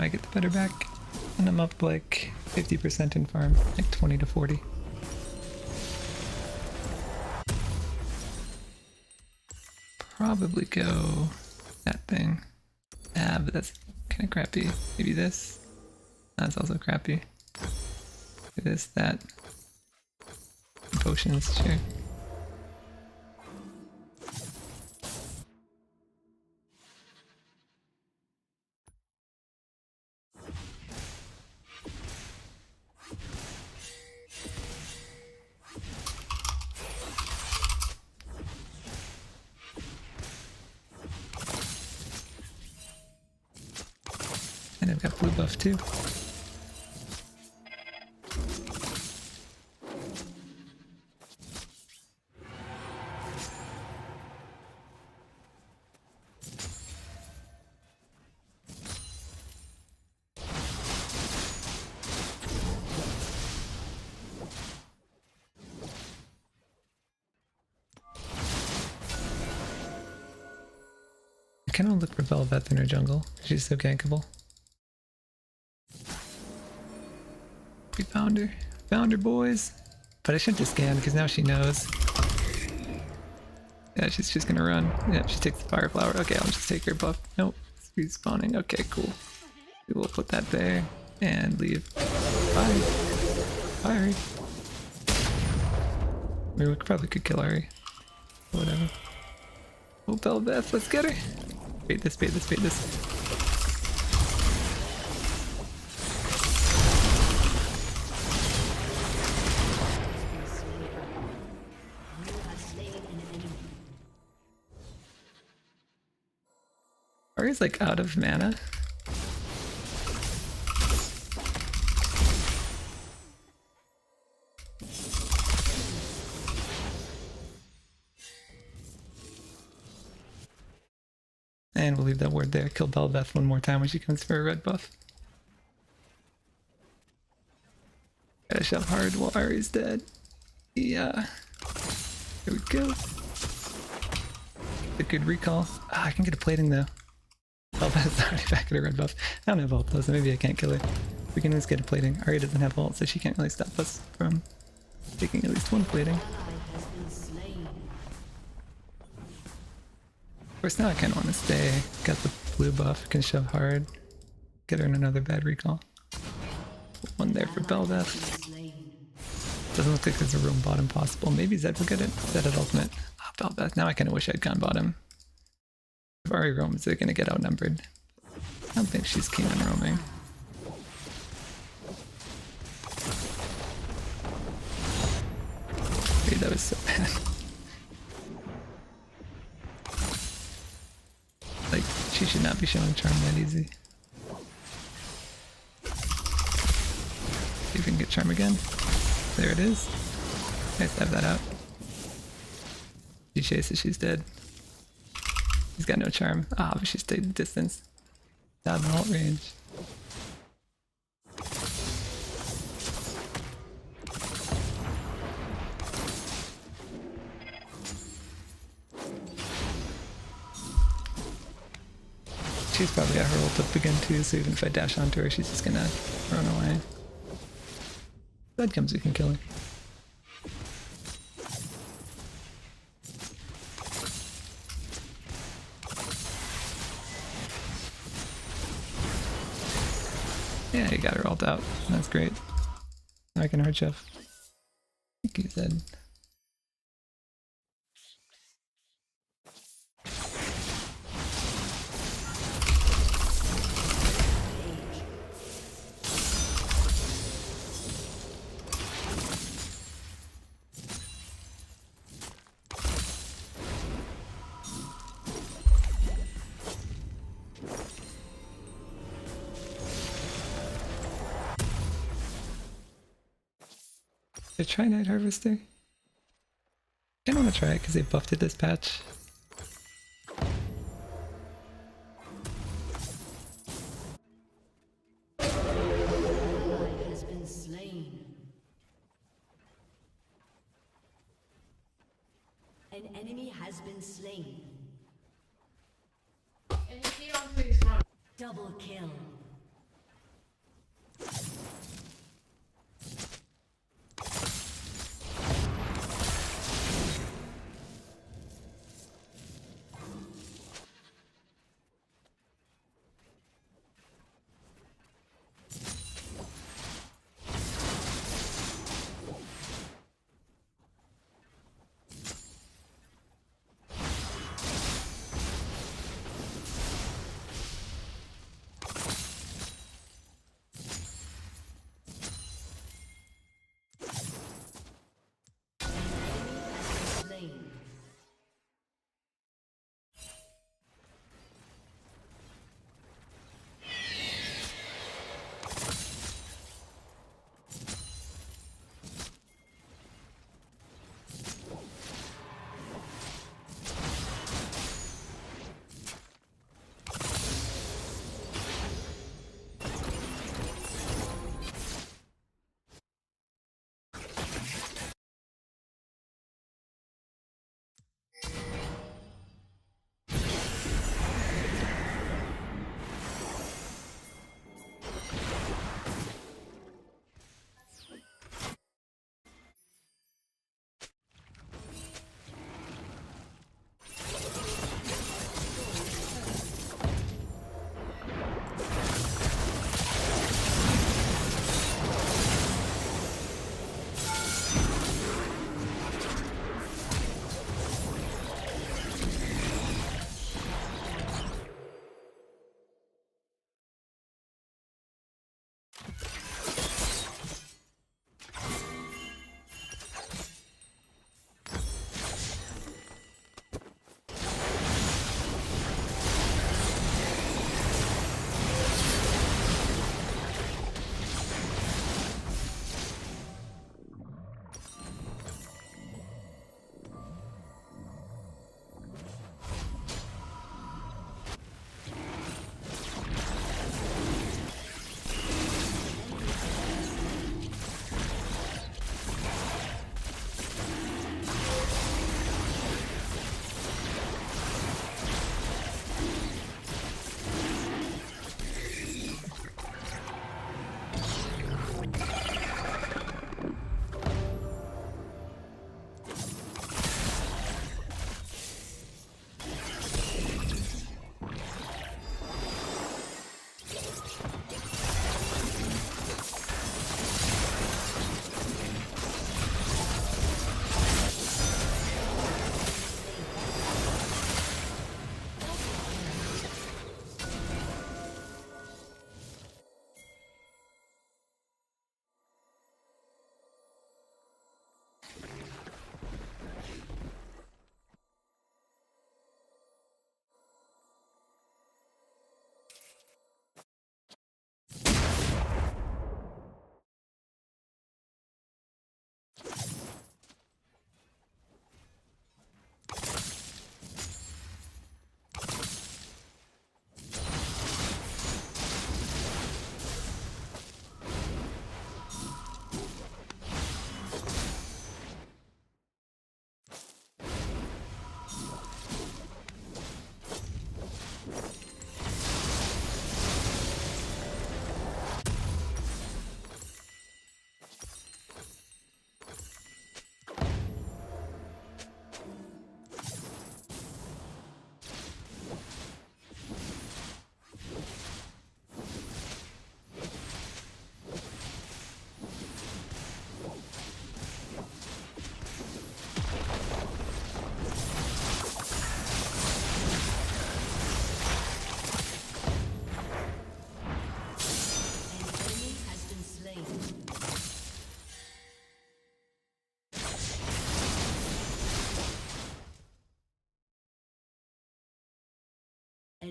I get the better back. And I'm up like 50% in farm, like 20 to 40. Probably go that thing. Ah, but that's kind of crappy. Maybe this. That's also crappy. This, that. Potions, sure. And I've got blue buff too. I kind of look for Belveth in her jungle. She's so gankable. We found her. Found her, boys. But I shouldn't have scanned because now she knows. Yeah, she's just gonna run. Yeah, she takes the fire flower. Okay, I'll just take her buff. Nope. It's respawning. Okay, cool. We will put that there and leave. Bye. Bye, Ari. I mean, we probably could kill Ari. Whatever. Oh, Belveth, let's get her. Bait this, bait this, bait this. Ari's like out of mana. And we'll leave that word there. Kill Belveth one more time when she comes for a red buff. Gotta shove hard while Ari's dead. Yeah. Here we go. A good recall. Ah, I can get a plating though. Belveth's already back at a red buff. I don't have ult though, so maybe I can't kill her. We can at least get a plating. Ari doesn't have ult, so she can't really stop us from taking at least one plating. Of course, now I kind of want to stay. Got the blue buff, can shove hard. Get her in another bad recall. One there for Belveth. Doesn't look like there's a room bottom possible. Maybe Zed will get it. Zed at ultimate. Ah, Belveth. Now I kind of wish I'd gone bottom. If Ari roams, they're going to get outnumbered. I don't think she's keen on roaming. Dude, that was so bad. Like, she should not be showing charm that easy. See if we can get charm again. There it is. Nice to have that out. She chases, she's dead. He's got no charm. Ah, but she stayed the distance. Not in ult range. She's probably got her ult up again too, so even if I dash onto her, she's just gonna run away. If that comes, we can kill her. Yeah, you got her ult out. That's great. Now I can hard shove. Thank you, Zed. Should I try Night Harvester? I don't want to try it because they buffed it this patch. Has been slain. An enemy has been slain. Double kill.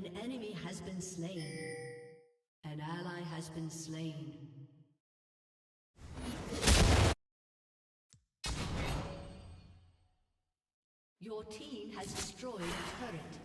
An enemy has been slain. An ally has been slain. Your team has destroyed a turret.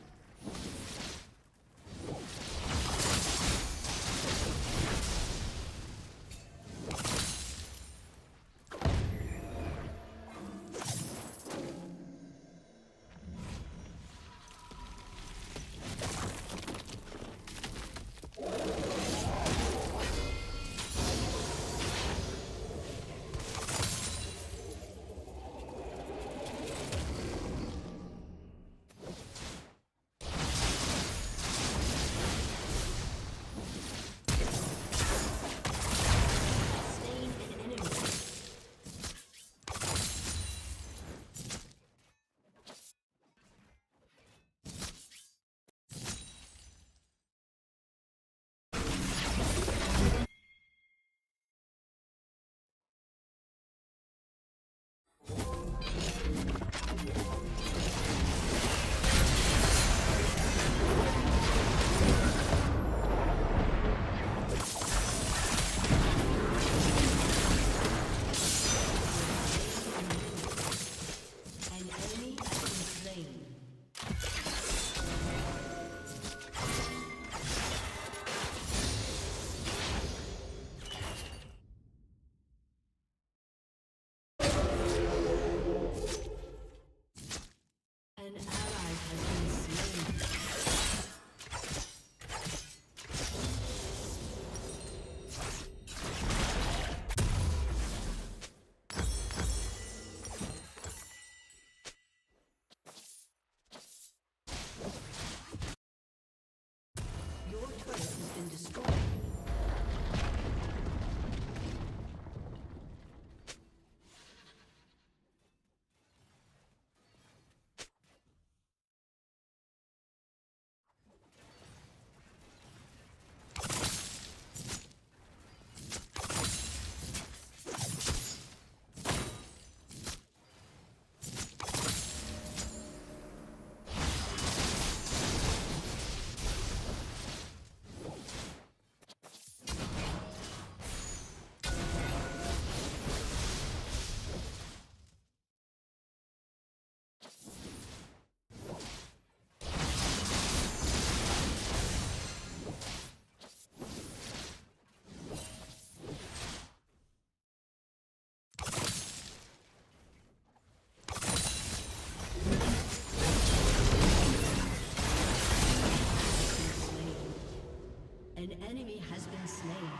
An enemy has been slain.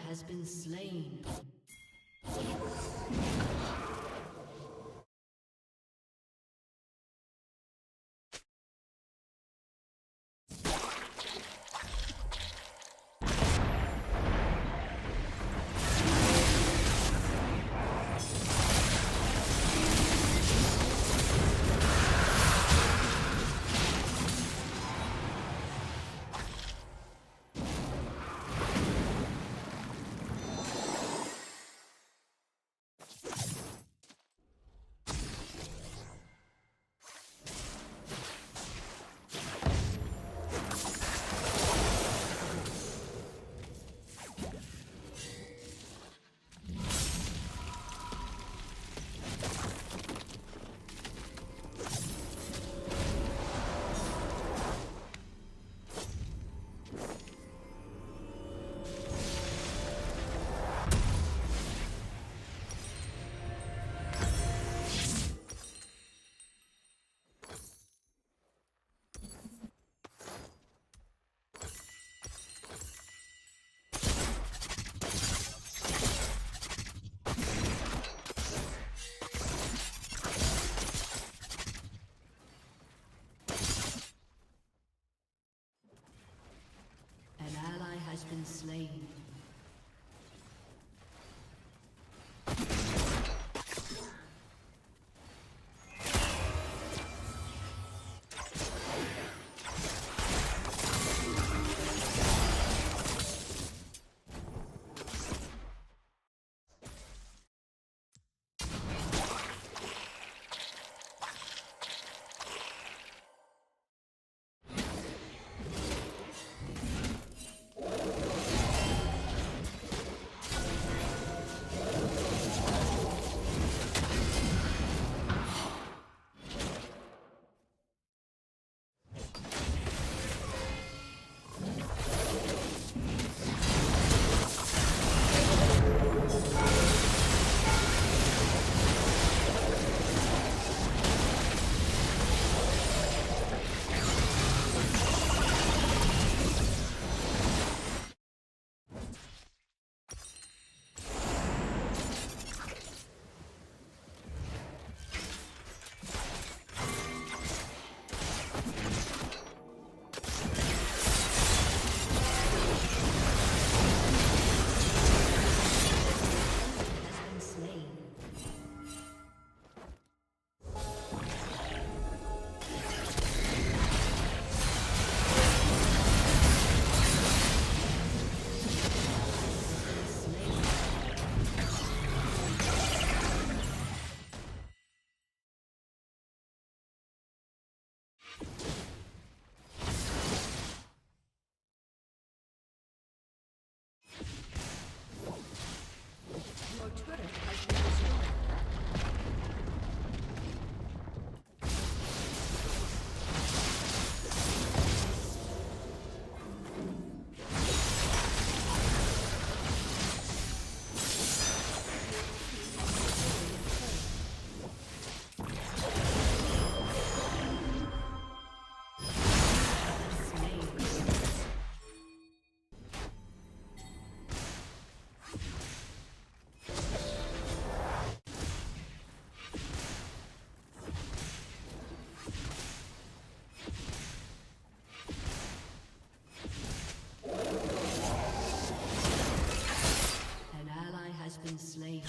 has been slain. An ally has been slain. Been slain.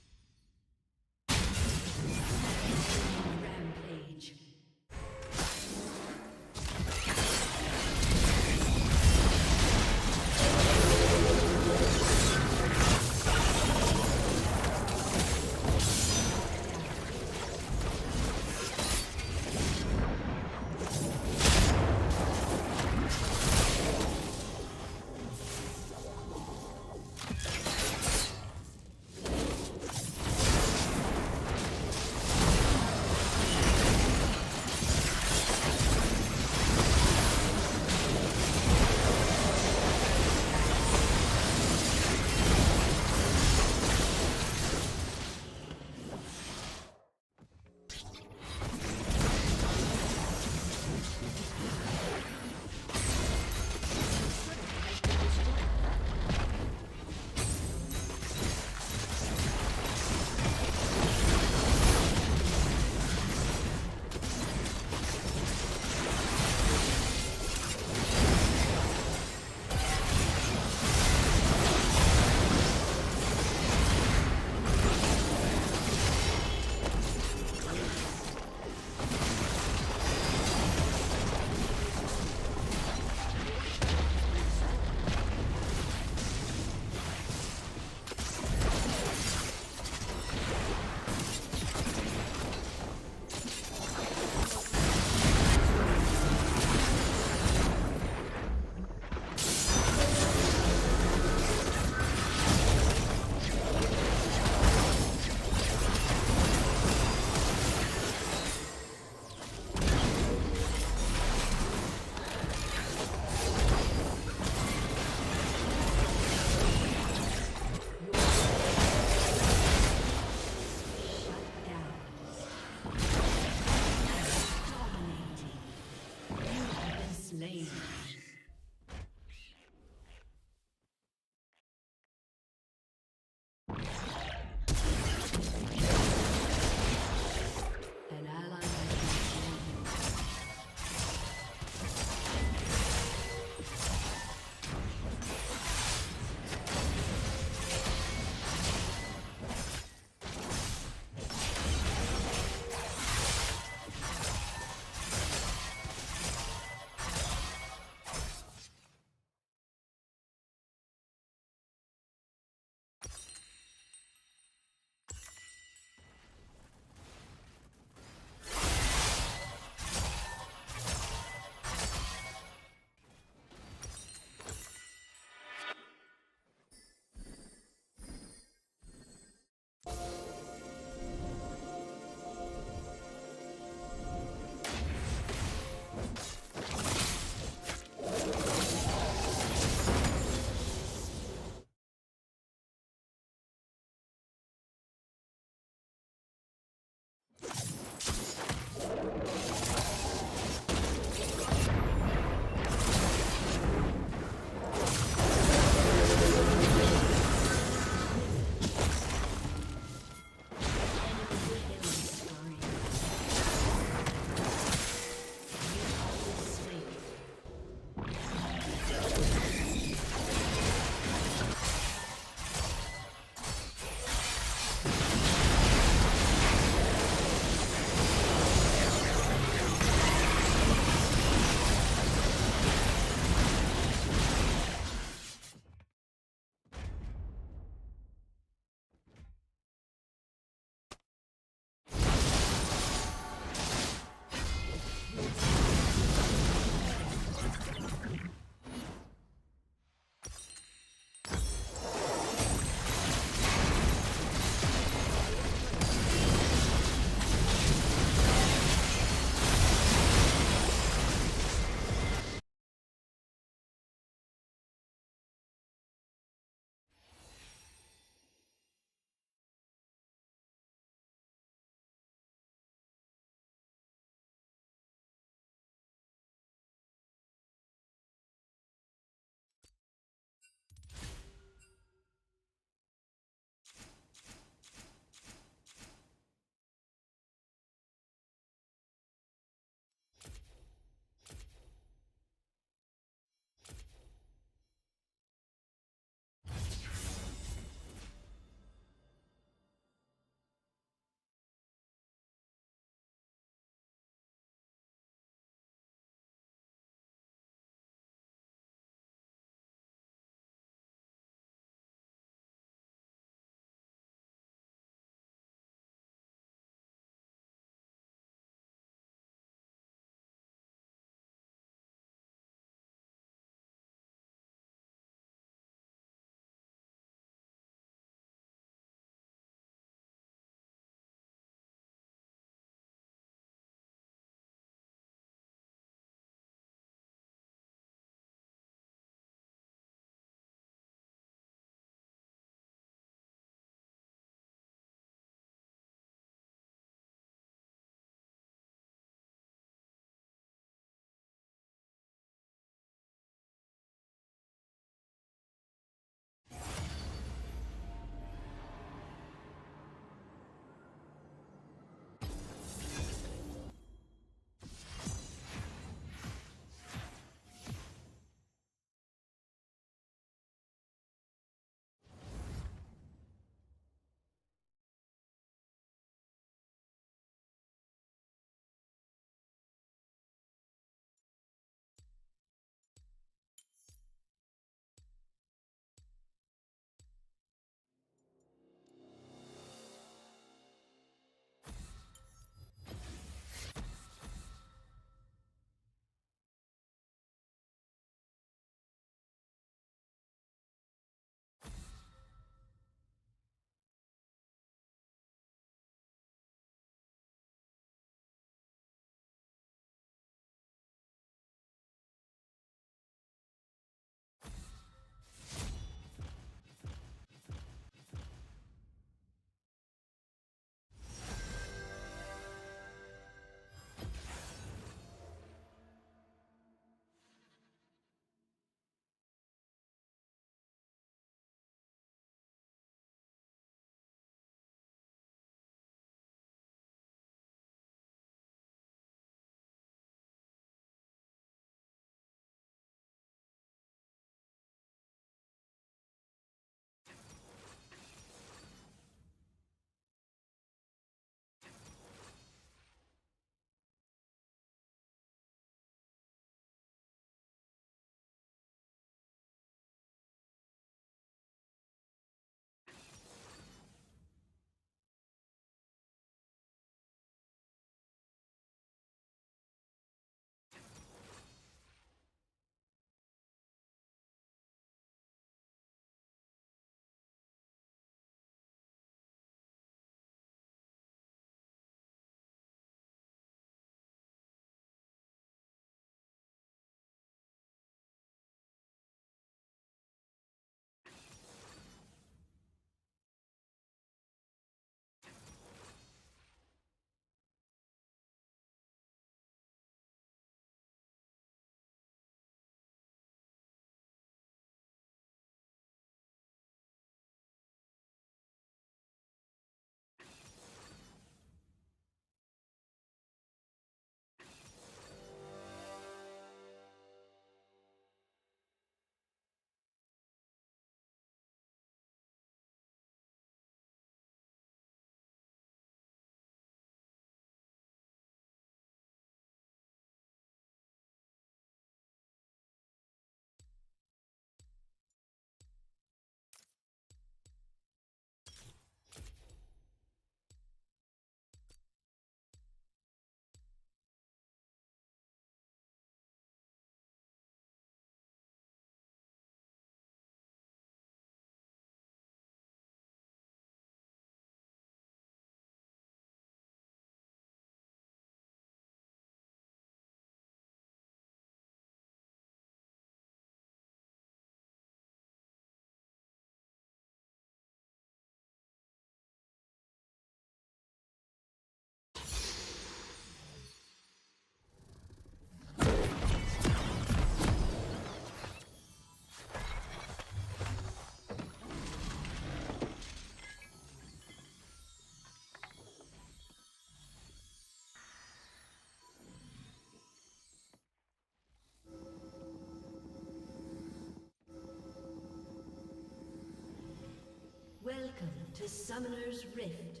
The Summoner's Rift.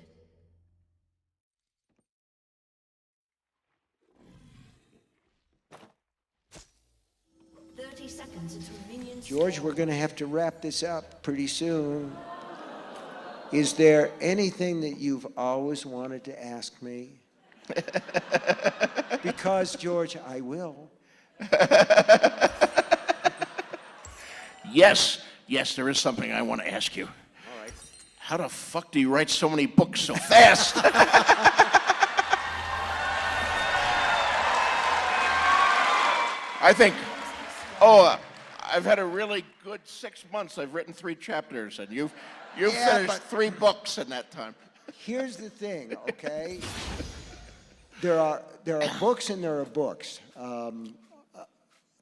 Seconds until minions. George, we're going to have to wrap this up pretty soon. Is there anything that you've always wanted to ask me? Because, George, I will. Yes, there is something I want to ask you. All right. How the fuck do you write so many books so fast? I think, I've had a really good 6 months. I've written 3 chapters, and you've finished 3 books in that time. Here's the thing, okay? There are books and there are books.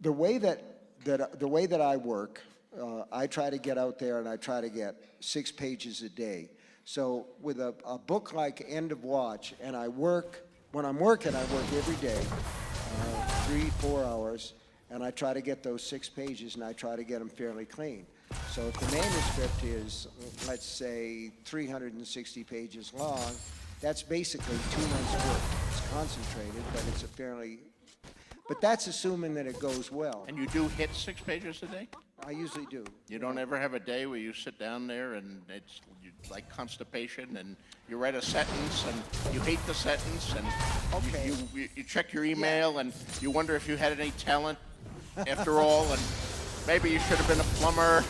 The way that I work, I try to get out there and I try to get 6 pages a day. So with a book like End of Watch, and I work, when I'm working, I work every day, 3-4 hours, and I try to get those 6 pages and I try to get them fairly clean. So if the manuscript is, let's say, 360 pages long, that's basically 2 months' work. It's concentrated, but it's a fairly, but that's assuming that it goes well. And you do hit 6 pages a day? I usually do. You don't ever have a day where you sit down there and it's like constipation and you write a sentence and you hate the sentence and okay. you check your email and you wonder if you had any talent after all and maybe you should have been a plumber.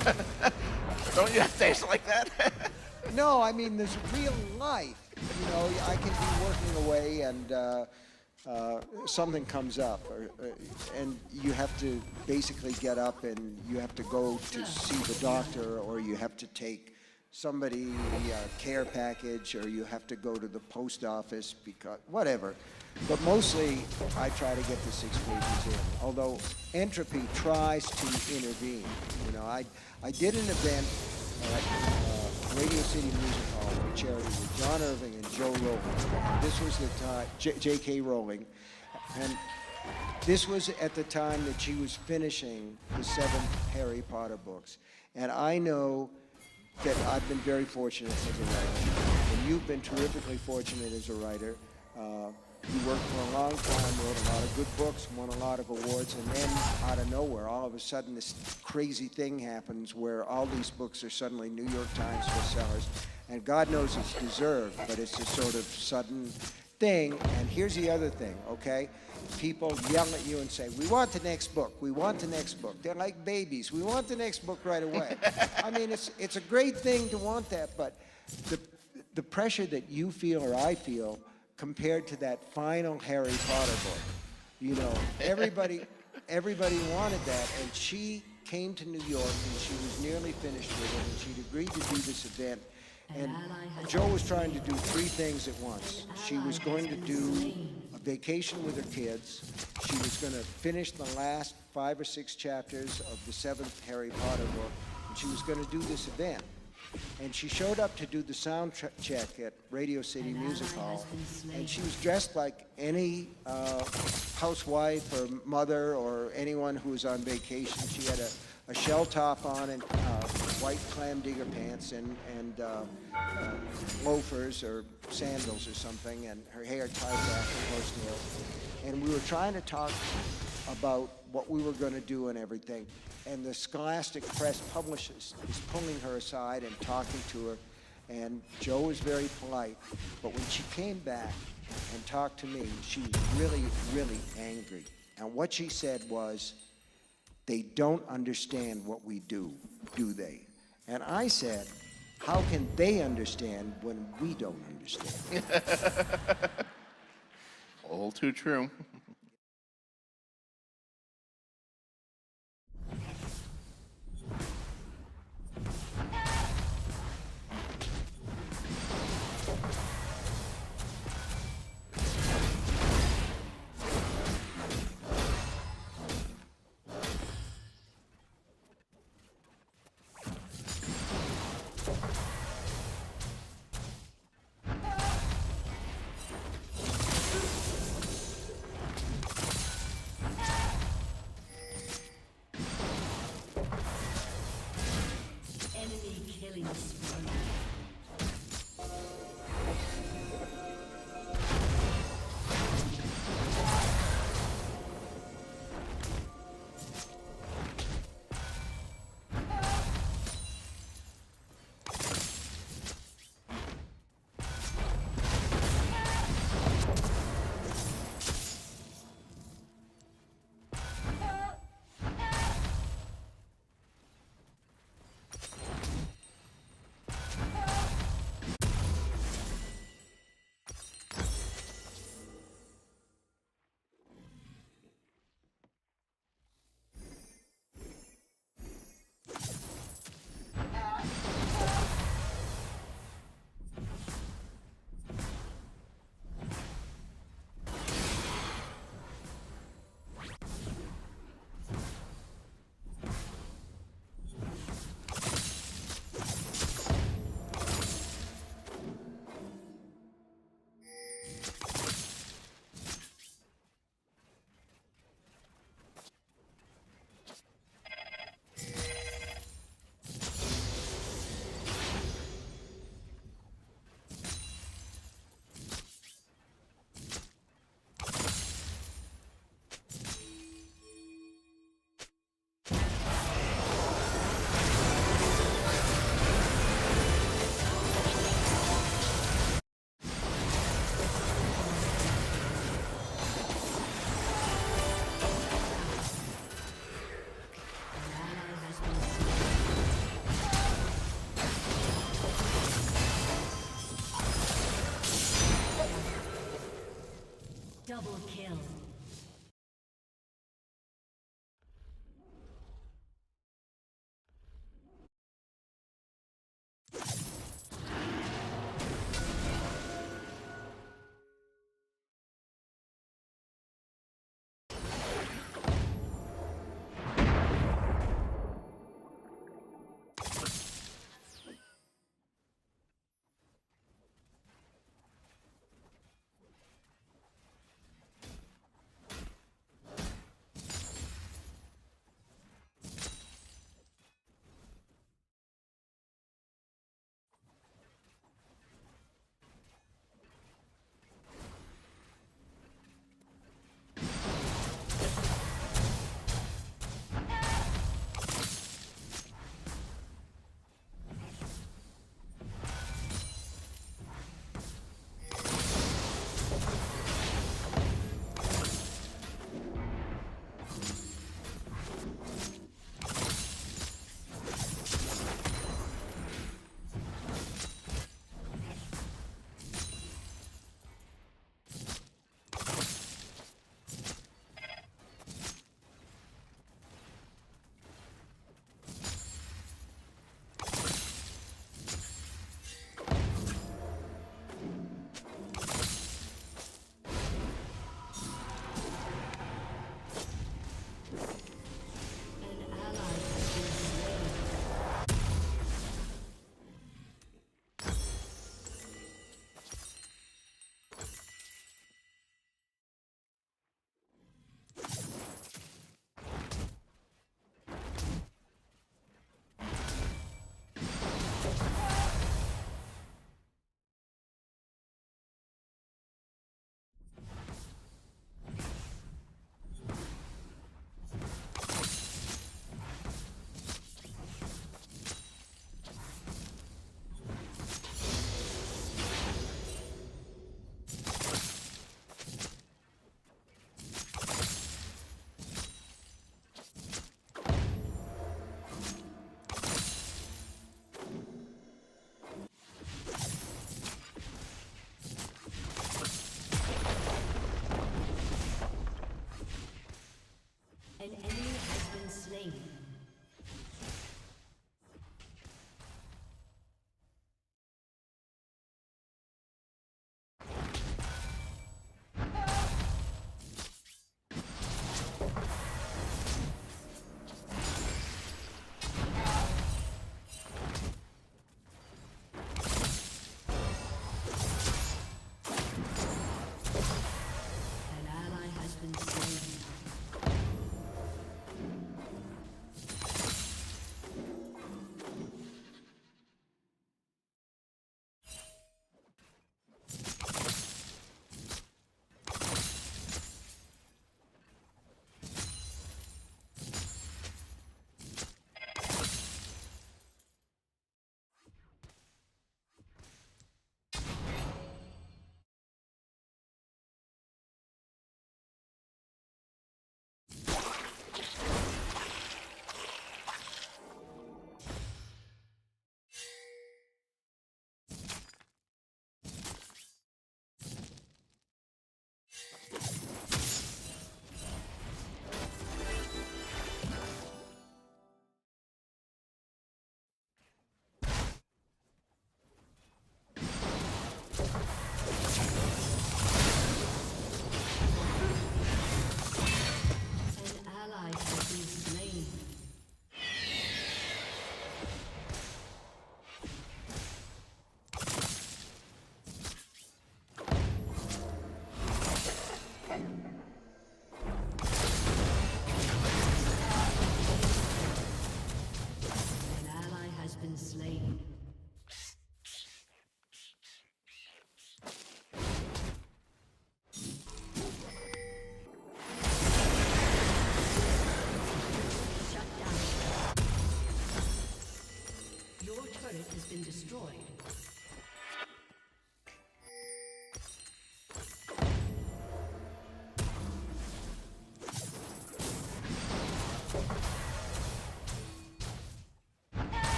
Don't you have days like that? No, I mean, there's real life. You know, I can be working away and something comes up, and you have to basically get up and you have to go to see the doctor, or you have to take somebody a care package, or you have to go to the post office, because whatever. But mostly, I try to get the 6 pages in, although entropy tries to intervene. You know, I did an event at Radio City Music Hall for charity with John Irving and Joe Rowling. This was the time, J.K. Rowling, and this was at the time that she was finishing the 7 Harry Potter books. And I know that I've been very fortunate as a writer, and you've been terrifically fortunate as a writer. You worked for a long time, wrote a lot of good books, won a lot of awards, and then out of nowhere, all of a sudden this crazy thing happens where all these books are suddenly New York Times bestsellers, and God knows it's deserved, but it's a sort of sudden thing. And here's the other thing, okay? People yell at you and say, we want the next book, we want the next book. They're like babies, we want the next book right away. I mean, it's a great thing to want that, but the pressure that you feel or I feel compared to that final Harry Potter book, you know, everybody wanted that, and she came to New York and she was nearly finished with it, and she'd agreed to do this event. And Joe was trying to do 3 things at once. She was going to do a vacation with her kids. She was going to finish the last 5 or 6 chapters of the 7th Harry Potter book, and she was going to do this event. And she showed up to do the sound check at Radio City Music Hall, and she was dressed like any housewife or mother or anyone who was on vacation. She had a shell top on and white clam digger pants and loafers or sandals or something, and her hair tied back in horse And we were trying to talk about what we were going to do and everything. And the Scholastic Press publishers is pulling her aside and talking to her. And Joe was very polite. But when she came back and talked to me, she was really, really angry. And what she said was, they don't understand what we do they? And I said, how can they understand when we don't understand? All too true.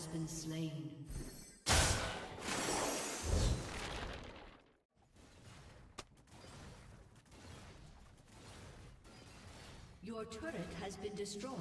has been slain. Your turret has been destroyed.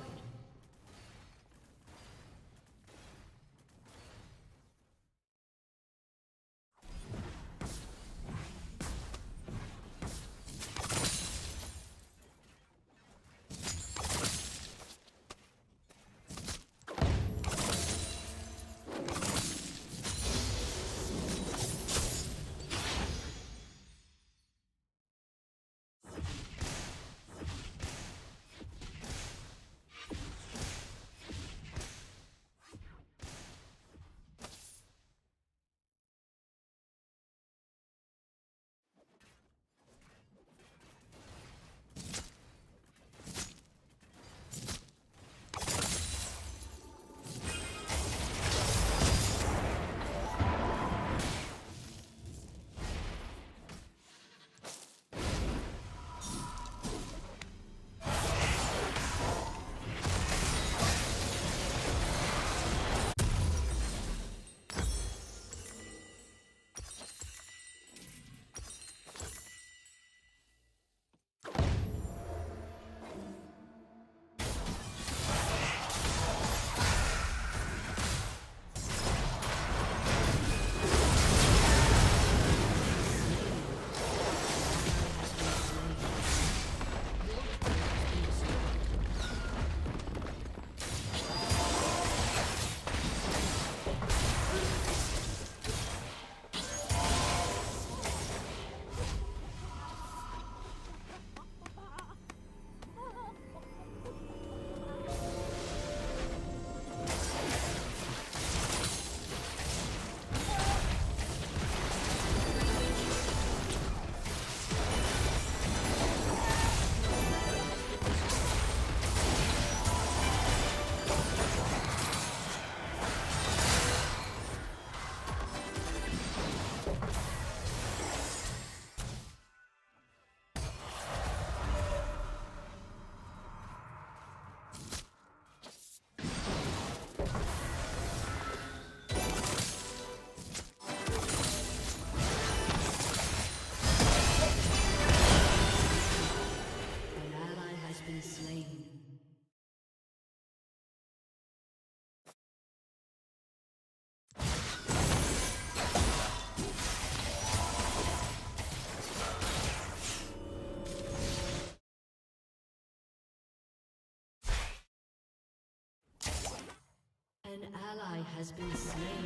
An ally has been slain.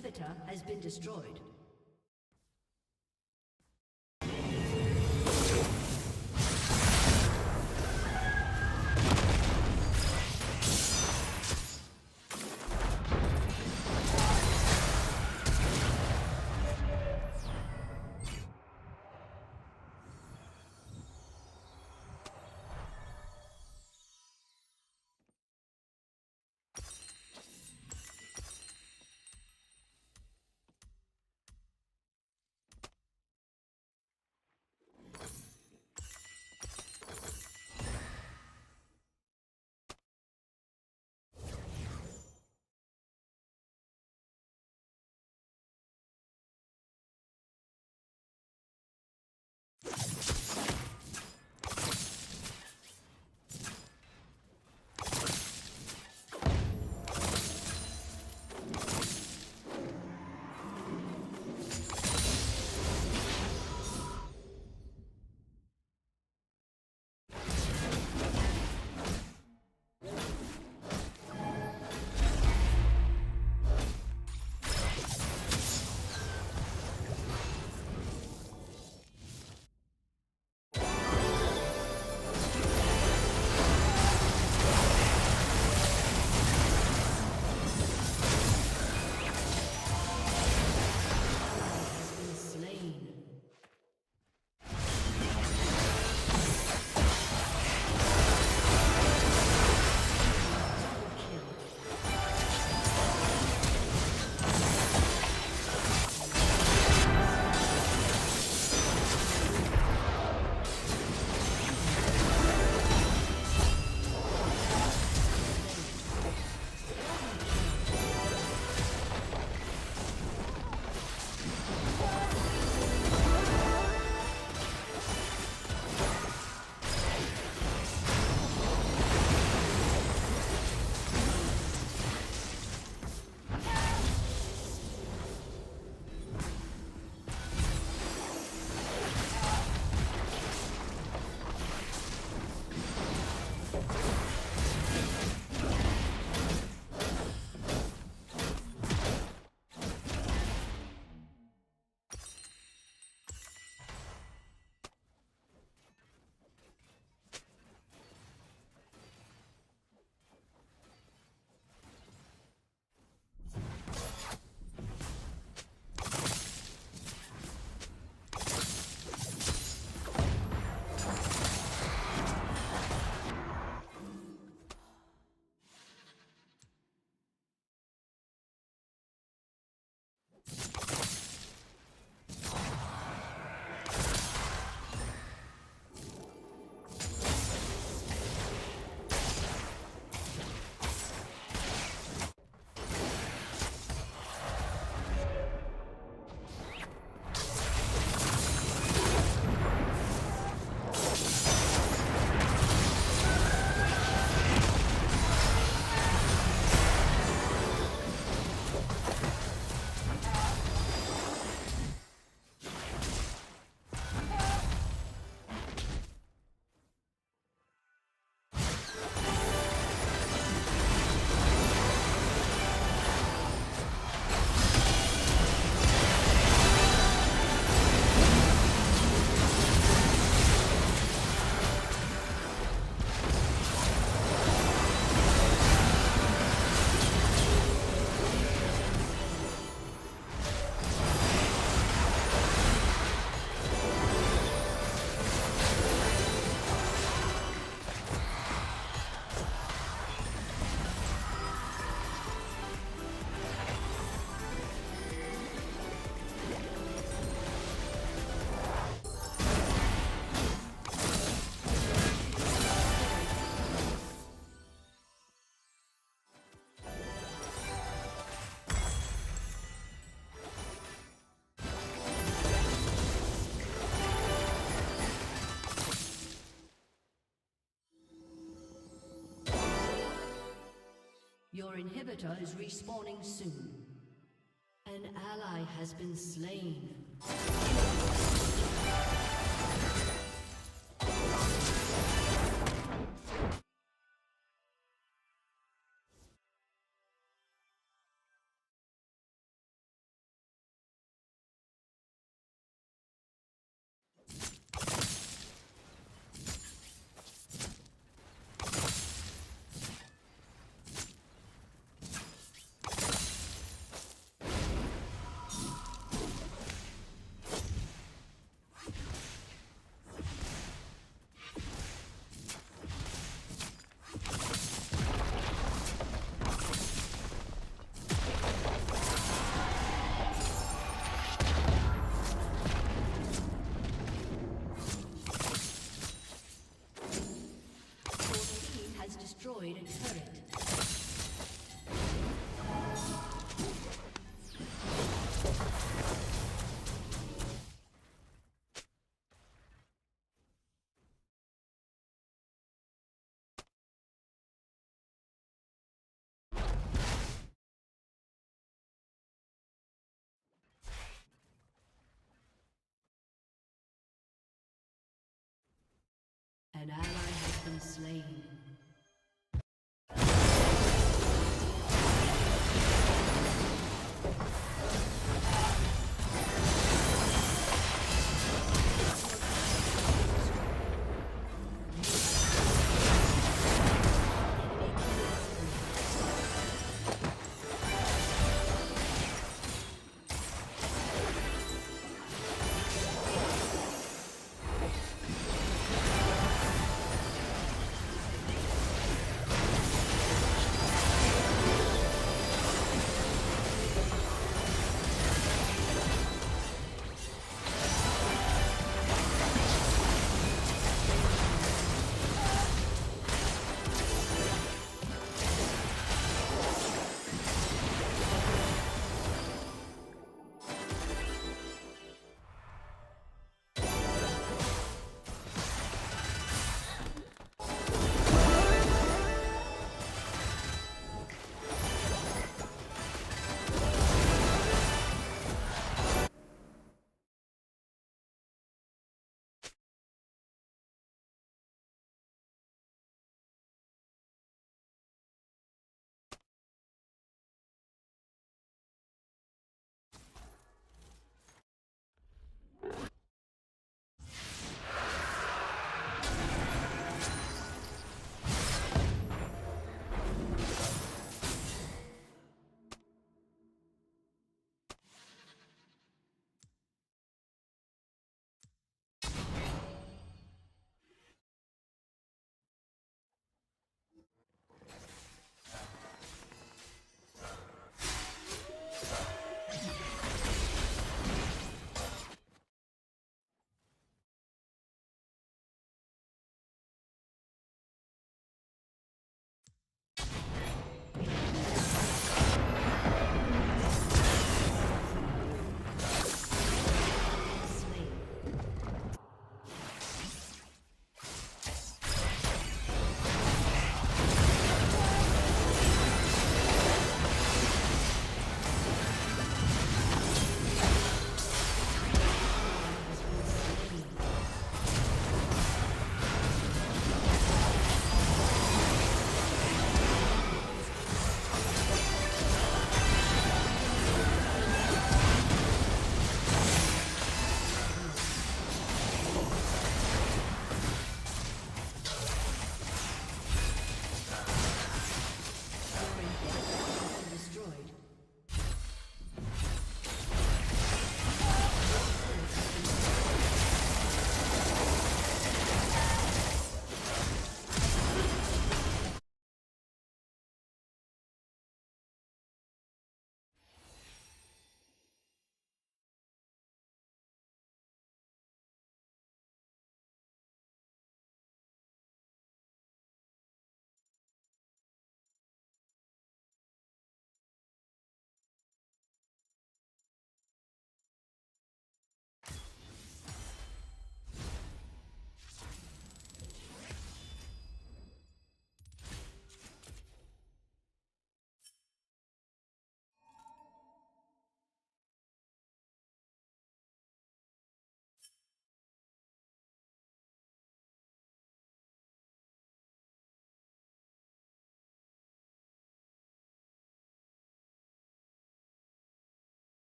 inhibitor has been destroyed. Your inhibitor is respawning soon. An ally has been slain. been slain.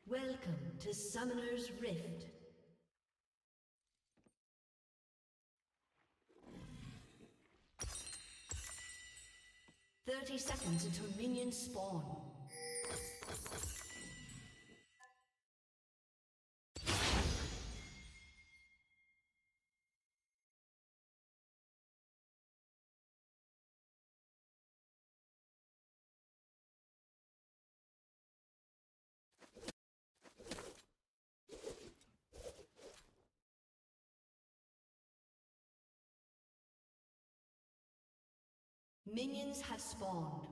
Welcome to Summoner's Rift. "30 seconds until minions spawn. Minions have spawned.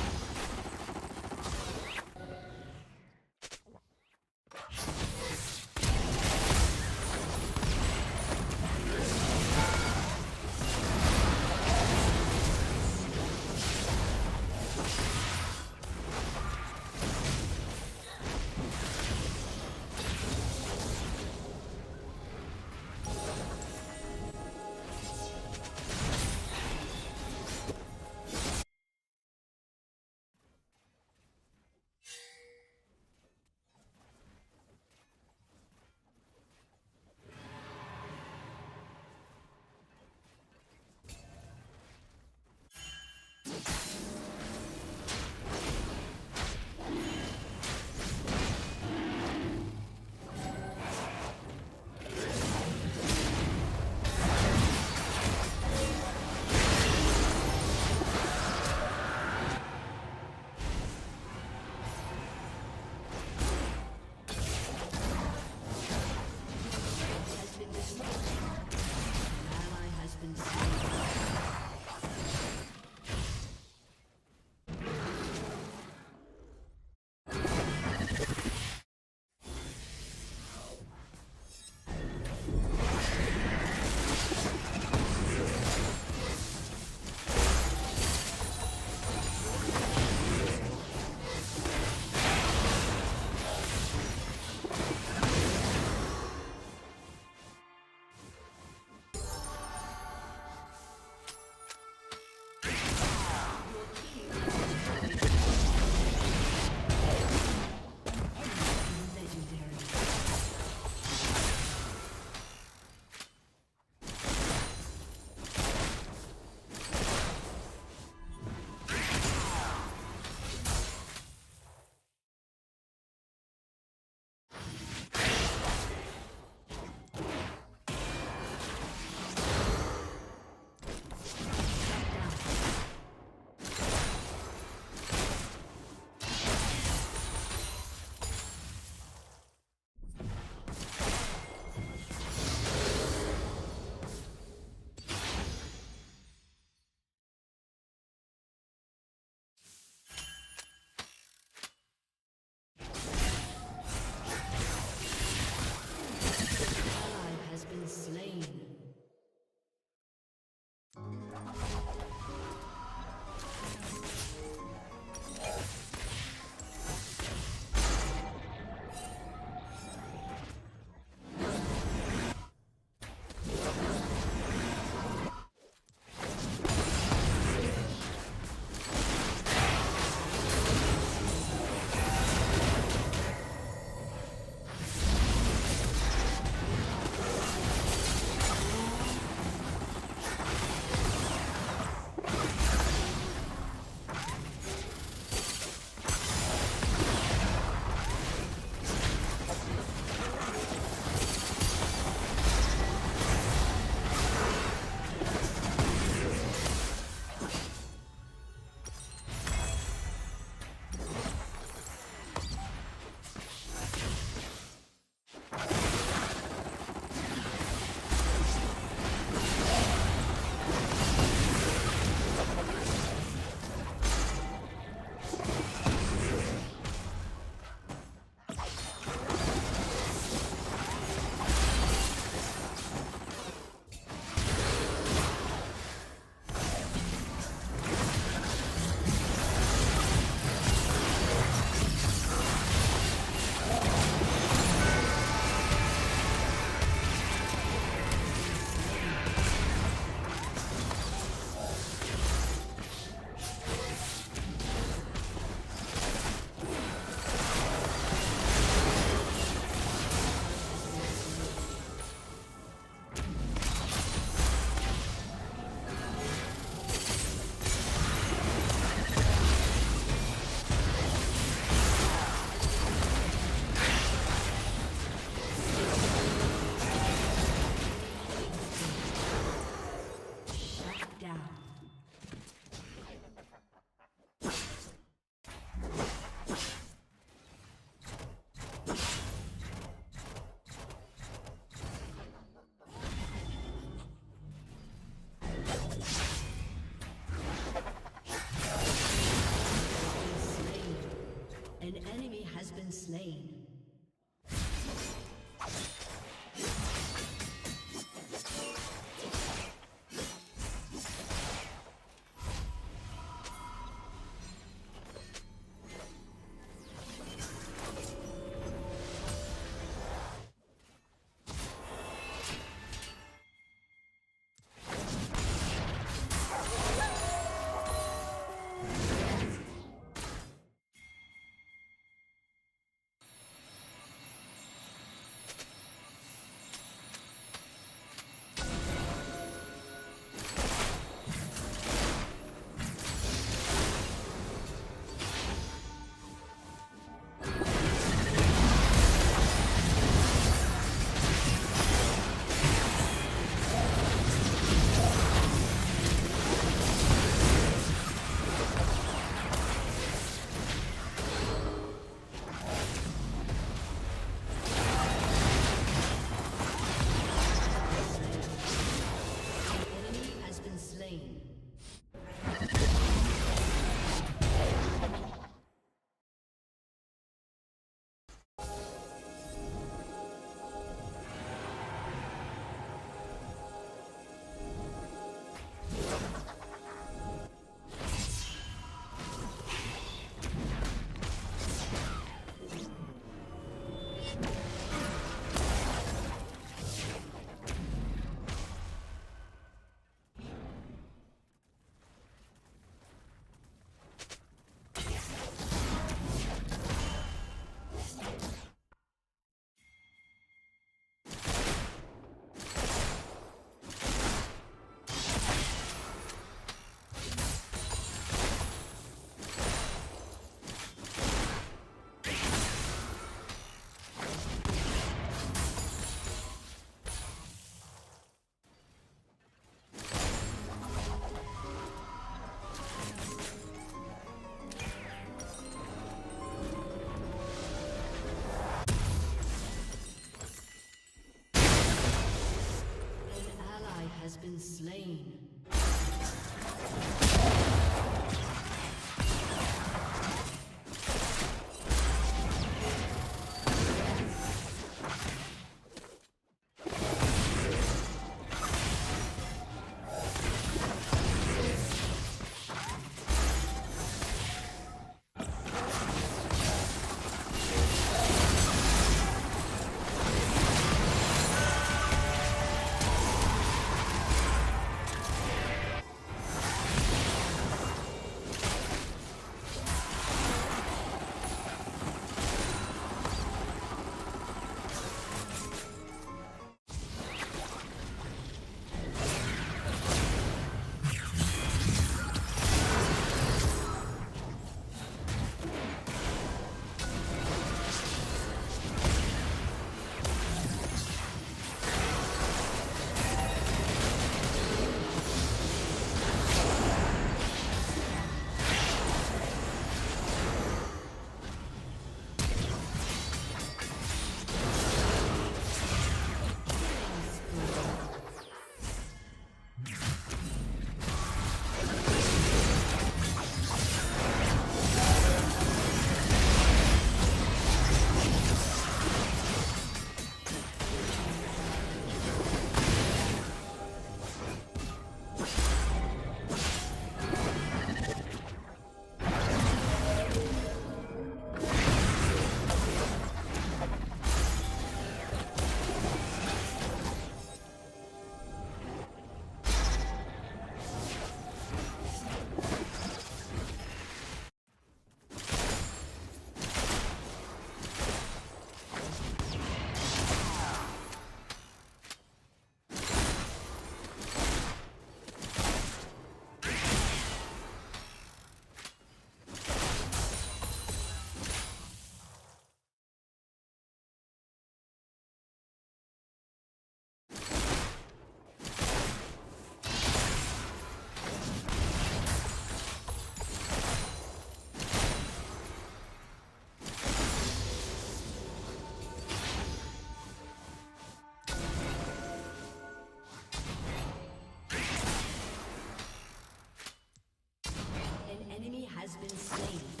slain.